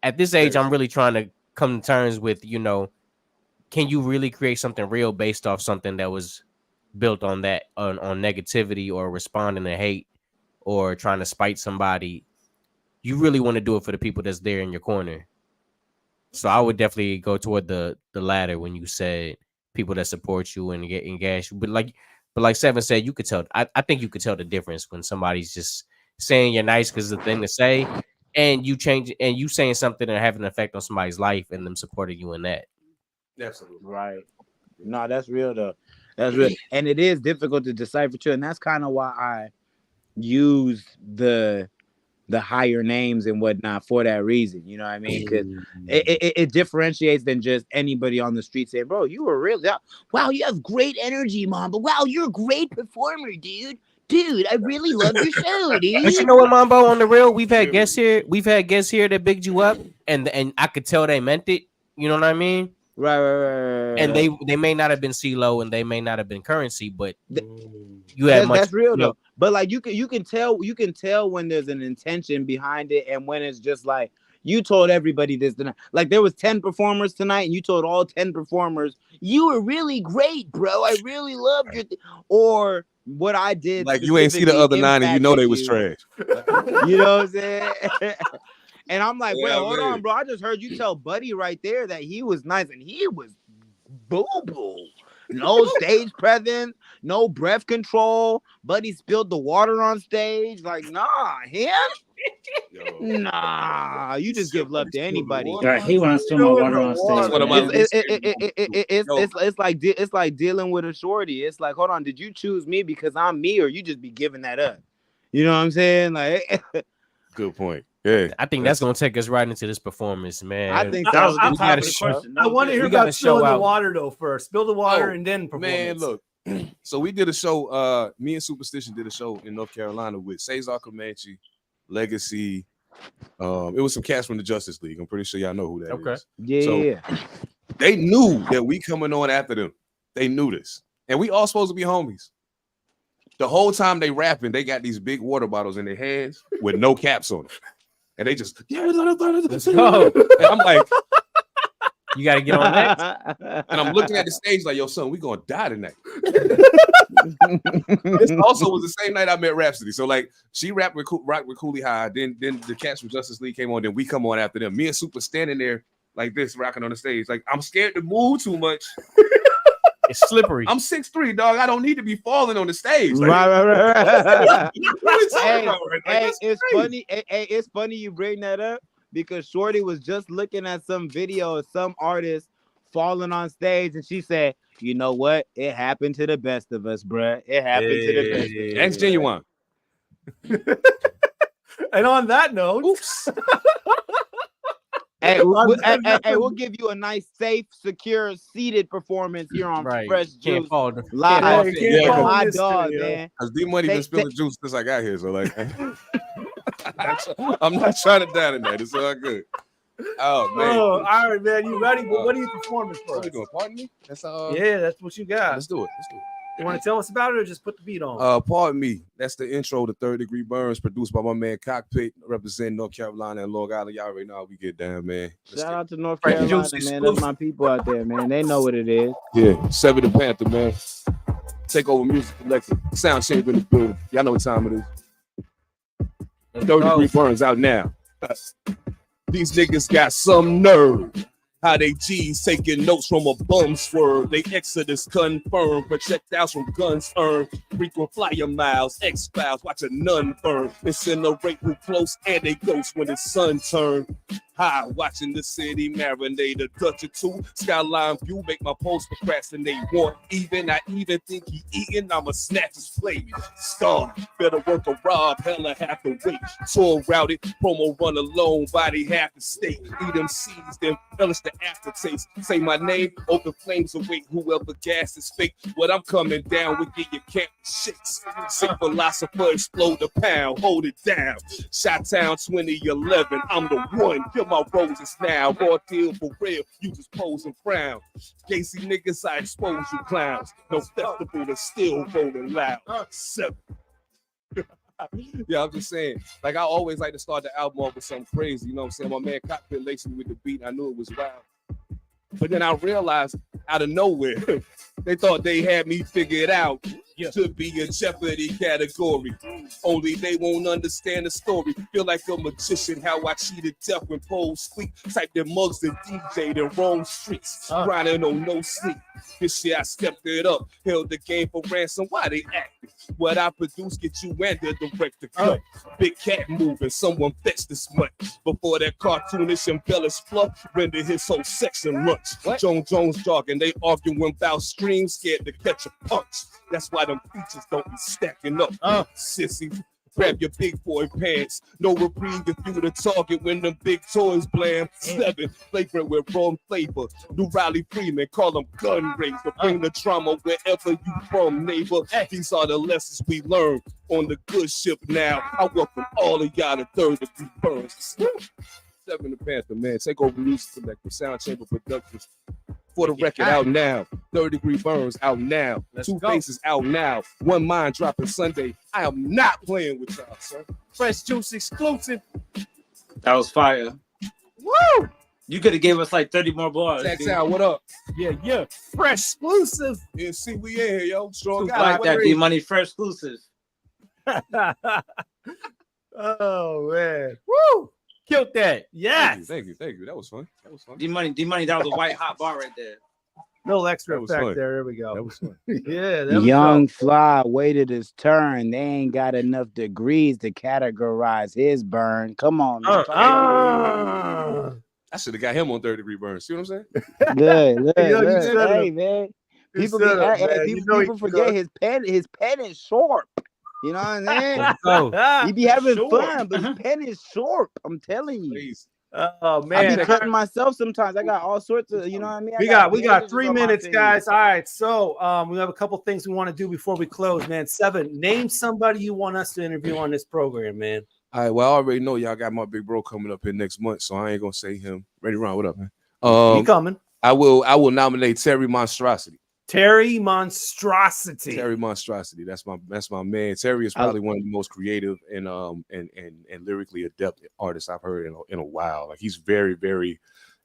At this age, I'm really trying to come to terms with, can you really create something real based off something that was built on that on negativity or responding to hate or trying to spite somebody? You really want to do it for the people that's there in your corner. So I would definitely go toward the latter when you said people that support you and get engaged. But like Seven said, you could tell. I think you could tell the difference when somebody's just saying you're nice because it's the thing to say, and you change and you saying something and having an effect on somebody's life and them supporting you in that. Absolutely. Right. No, that's real though. That's real. And it is difficult to decipher too. And that's kind of why I use the higher names and whatnot for that reason. You know what I mean? Because it differentiates than just anybody on the street saying, bro, you were really, wow, you have great energy, Mambo. Wow, you're a great performer, dude. Dude, I really love your show, dude. But you know what, Mambo, on the real, we've had guests here that bigged you up, and I could tell they meant it. You know what I mean? Right. And they may not have been CeeLo and they may not have been Currency, but you had much. That's real though. But like you can tell when there's an intention behind it and when it's just like you told everybody this tonight. Like there was 10 performers tonight and you told all 10 performers you were really great, bro. I really loved your or what I did. Like you ain't see the other 9 and you know they was trash. You know what I'm saying? And I'm like, well, hold on, bro. I just heard you tell Buddy right there that he was nice and he was boo-boo. No stage presence, no breath control. Buddy spilled the water on stage. Like, nah, him? Nah, you just give love to anybody. Right, he wants to spill my water on stage. It's like dealing with a shorty. It's like, hold on, did you choose me because I'm me, or you just be giving that up? You know what I'm saying? Like, good point. Yeah, I think that's gonna take us right into this performance, man. I think that was I want to hear about spilling the water though first. Spill the water and then performance. Man, look. So we did a show. Me and Superstition did a show in North Carolina with Cesar Comanche, Legacy. It was some cats from the Justice League. I'm pretty sure y'all know who that is. Yeah. So they knew that we coming on after them. They knew this, and we all supposed to be homies. The whole time they rapping, they got these big water bottles in their hands with no caps on them. And they just, let's go. And I'm like, you got to get on that. And I'm looking at the stage like, yo, son, we going to die tonight. This also was the same night I met Rhapsody. So, like, she rapped with Cooley High. Then the cats from Justice League came on. Then we come on after them. Me and Super standing there like this, rocking on the stage. Like, I'm scared to move too much. It's slippery. I'm 6'3", dog. I don't need to be falling on the stage. Like, Right. Hey, it's funny. It's funny you bring that up because Shorty was just looking at some video of some artist falling on stage, and she said, "You know what? It happened to the best of us, bruh. It happened to the best." Of us. That's genuine. And on that note, oops. Hey, we'll give you a nice, safe, secure, seated performance here on Fresh Juice Live. My dog, man. Because D-Money been spilling juice since I got here, so like, I'm not trying to die tonight. It's all good. Oh man. Oh, all right, man. You ready? What are you performing for? What are we doing? Pardon me? That's Yeah, that's what you got. Let's do it. You want to tell us about it or just put the beat on? Pardon me. That's the intro to 3rd Degree Burns, produced by my man Cockpit, representing North Carolina and Long Island. Y'all already know how we get down, man. Shout out to North Carolina, man. That's my people out there, man. They know what it is. Yeah, 7 the Panther, man. Takeover Music Collective. Sound chamber in the building. Y'all know what time it is. 3rd Degree Burns out now. These niggas got some nerve. How they G's taking notes from a bum swerve. They exodus confirmed. Projectiles from guns earned. Frequent flyer miles. X-Files watch a nun burn. Incinerate who close and they ghost when the sun turned. High watching the city marinate. A Dutch or two. Skyline view make my post procrastinate. Want even. I even think he eating. I'ma snatch his plate. Star. Better work a rob. Hella have to wait. Tour routed. Promo run alone. Body half the state. Eat them seeds. Then relish the aftertaste. Say my name. Open flames await. Whoever gas is fake. What I'm coming down with. Get your camp shakes. Sick philosopher. Explode the pound. Hold it down. Shot-Town 2011. I'm the one. My roses now, raw deal for real. You just pose and frown. Gacy niggas, I expose you clowns. No festival that's still rolling loud. 7. Yeah, I'm just saying. Like I always like to start the album off with something crazy. You know what I'm saying? My man Cockpit laced me with the beat. I knew it was wild. But then I realized out of nowhere, they thought they had me figured out. To be a Jeopardy category. Only they won't understand the story. Feel like a magician, how I cheated death when poles squeak. Type their mugs and DJ'd in wrong streets. Grinding on no sleep. This year I stepped it up. Held the game for ransom. Why they acting? What I produce get you and the director cut. Big cat moving, someone fetch this much. Before that cartoonish embellished fluff render his whole section lunch. Jones jogging, they arguing about streams, scared to catch a punch. That's why them features don't be stacking up. Sissy, grab your big boy pants. No reprieve if you the target when them big toys blam. 7, flagrant with wrong flavor. New Riley Freeman, call them gun raiser. Bring the drama wherever you from, neighbor. These are the lessons we learn on the good ship now. I welcome all of y'all to 3rd Degree Burns. 7 the Panther, man. Takeover Music Collective, Sound Chamber Productions. For the record, out now. 3rd Degree Burns, out now. Two Faces, out now. One Mind dropping Sunday. I am not playing with y'all, sir. Fresh Juice exclusive. That was fire. Woo! You could have gave us like 30 more bars. Tax out, what up? Yeah. Fresh exclusive. Yeah, see, we in here, yo. Strong guy. Like that, D-Money, fresh exclusive. Oh, man. Woo! Killed that. Yes. Thank you. That was fun. D-Money, that was a white hot bar right there. No extra effect there. Here we go. That was fun. Yeah. That was Young Fly waited his turn. They ain't got enough degrees to categorize his burn. Come on. I should have got him on 3rd Degree Burns. See what I'm saying? Good. Hey, man. People forget his pen is short. You know what I'm saying? He be having fun, but his pen is short. I'm telling you. Please. Oh man, I be cutting myself sometimes. I got all sorts of, you know what I mean? We got 3 minutes, guys. All right, so we have a couple things we want to do before we close, man. 7, name somebody you want us to interview on this program, man. All right, well, I already know y'all got my big bro coming up here next month, so I ain't gonna say him. Ready, Ron? What up, man? He coming. I will nominate Terry Monstrosity. Terry Monstrosity. That's my man. Terry is probably one of the most creative and lyrically adept artists I've heard in a while. Like he's very, very.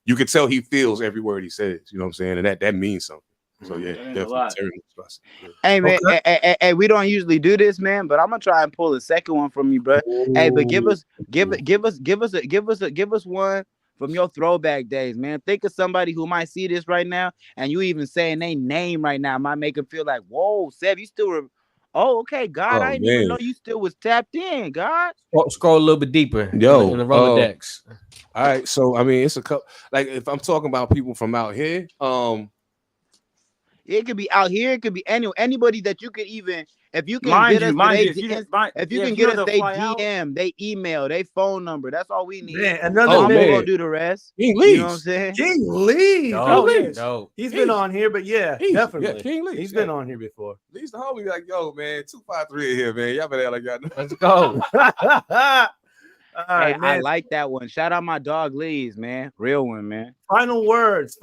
You can tell he feels every word he says. You know what I'm saying, and that means something. So yeah, definitely Terry Monstrosity. Yeah. Hey man, hey, we don't usually do this, man, but I'm gonna try and pull a second one from you, bro. Ooh. Hey, but give us one from your throwback days, man. Think of somebody who might see this right now, and you even saying their name right now might make them feel like, whoa, Seb, you still okay, God, I didn't even know you still was tapped in, God. Scroll a little bit deeper in the Rolodex. All right, so I mean, it's a couple. Like if I'm talking about people from out here, it could be out here, it could be anybody that you could even. If you can get us they DM, they email, they phone number, that's all we need. Man, gonna do the rest. King Lee, you know what I'm saying? King Lee. No. He's been on here, but definitely. Yeah, King Lee. He's been on here before. Lee's the homie, like, yo, man, 253 here, man. Y'all better like y'all know. Let's go. Hey, I like that one. Shout out my dog Lee's, man. Real one, man. Final words.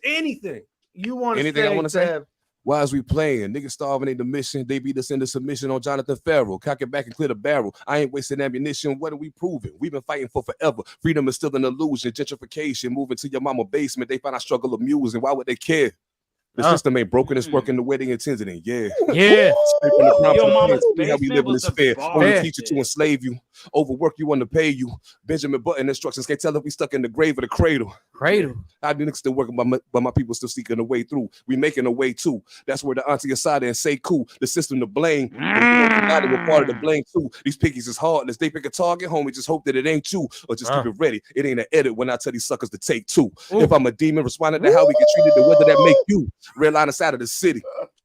Anything you want to say? Anything I want to say? Why is we playing? Niggas starving ain't the mission. They beat us into submission on Jonathan Farrell. Cock it back and clear the barrel. I ain't wasting ammunition. What are we proving? We've been fighting for forever. Freedom is still an illusion. Gentrification, moving to your mama basement. They find our struggle amusing. Why would they care? The system ain't broken. It's working the way they intended it. Yeah. Your mama's how we live in this fair. Only teach you to enslave you. Overwork you, underpay you. Benjamin Button instructions can't tell if we stuck in the grave or the cradle. I do niggas still working, but my people still seeking a way through. We making a way too. That's where the auntie Asada and say cool. The system to blame. We're part of the blame too. These piggies is heartless. They pick a target, homie. Just hope that it ain't you, or just keep it ready. It ain't an edit when I tell these suckers to take two. If I'm a demon, responding to how we get treated, then whether that make you red line side of the city.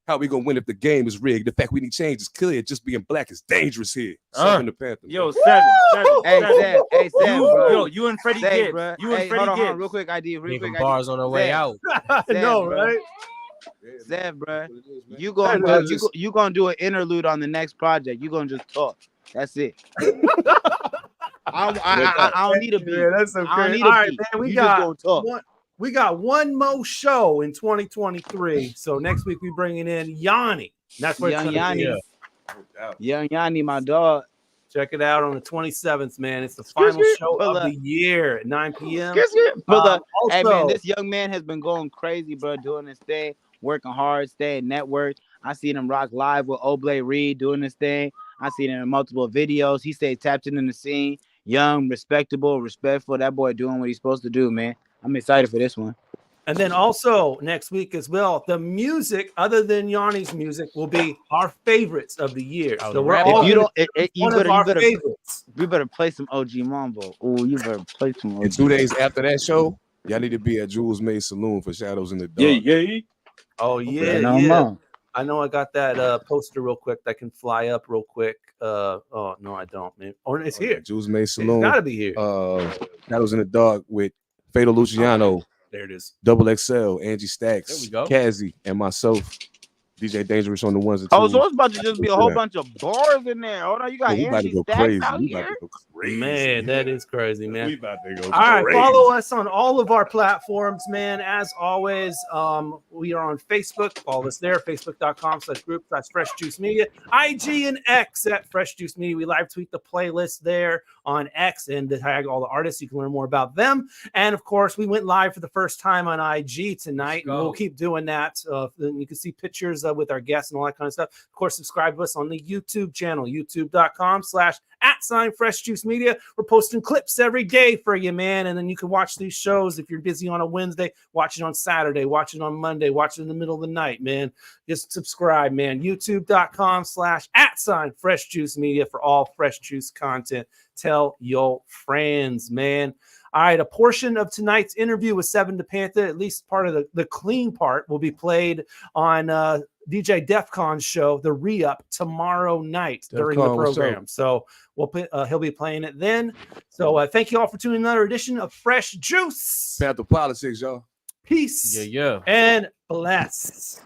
How we gonna win if the game is rigged? The fact we need change is clear. Just being black is dangerous here. Seven the Panthers. Yo, seven. Hey, Seb, bro. Yo, you and Freddie Gibbs. Bro. You and Freddie hold Gibbs. on, real quick ID. Bars on their way out. I know, right? Zeb, bro. You gonna do an interlude on the next project. You gonna just talk. That's it. I don't need a beat. Yeah, that's okay. I don't need All a right, beat. man. You just gonna talk. We got one more show in 2023. So next week we bringing in Yanni. That's what Young Yanni. Young Yanni, my dog. Check it out on the 27th, man. It's the final show of the year at 9 p.m. Hey, man, this young man has been going crazy, bro, doing his thing, working hard, staying networked. I seen him rock live with Oblate Reed doing this thing. I seen him in multiple videos. He stayed tapped in the scene. Young, respectable, respectful. That boy doing what he's supposed to do, man. I'm excited for this one. And then also next week as well, the music other than Yanni's music will be our favorites of the year. So we're all favorites. You better play some OG Mambo. Oh, you better play some OG. And 2 days after that show, y'all need to be at Jules May Saloon for Shadows in the Dark. Yeah. Oh yeah. I know I got that poster real quick that can fly up real quick. Oh no, I don't, man. Oh, it's here. Jules May Saloon. It's gotta be here. Shadows in the Dark with Fatal Luciano. There it is. Double XL, Angie Stacks, There we go. Kazzy, and myself. DJ Dangerous on the ones and twos. Oh, so it's about to just be a whole bunch of bars in there. Hold on, you got Angie Stacks out here? Man, that is crazy, man. We about to go all right, crazy. follow us on all of our platforms, man. As always, we are on Facebook. Follow us there, facebook.com/group/Fresh Juice Media. IG and X at Fresh Juice Media. We live tweet the playlist there on X and to tag all the artists. You can learn more about them. And of course, we went live for the first time on IG tonight. And we'll keep doing that. Then you can see pictures with our guests and all that kind of stuff. Of course, subscribe to us on the YouTube channel, youtube.com/@Fresh Juice Media. We're posting clips every day for you, man. And then you can watch these shows if you're busy on a Wednesday, watch it on Saturday, watch it on Monday, watch it in the middle of the night, man. Just subscribe, man. youtube.com/@Fresh Juice Media for all Fresh Juice content. Tell your friends, man. All right, a portion of tonight's interview with Seven to Pantha, at least part of the clean part, will be played on DJ Defcon's show, The Re-Up, tomorrow night during the program. So he'll be playing it then. So thank you all for tuning in another edition of Fresh Juice. Panther Politics, y'all. Peace. And bless.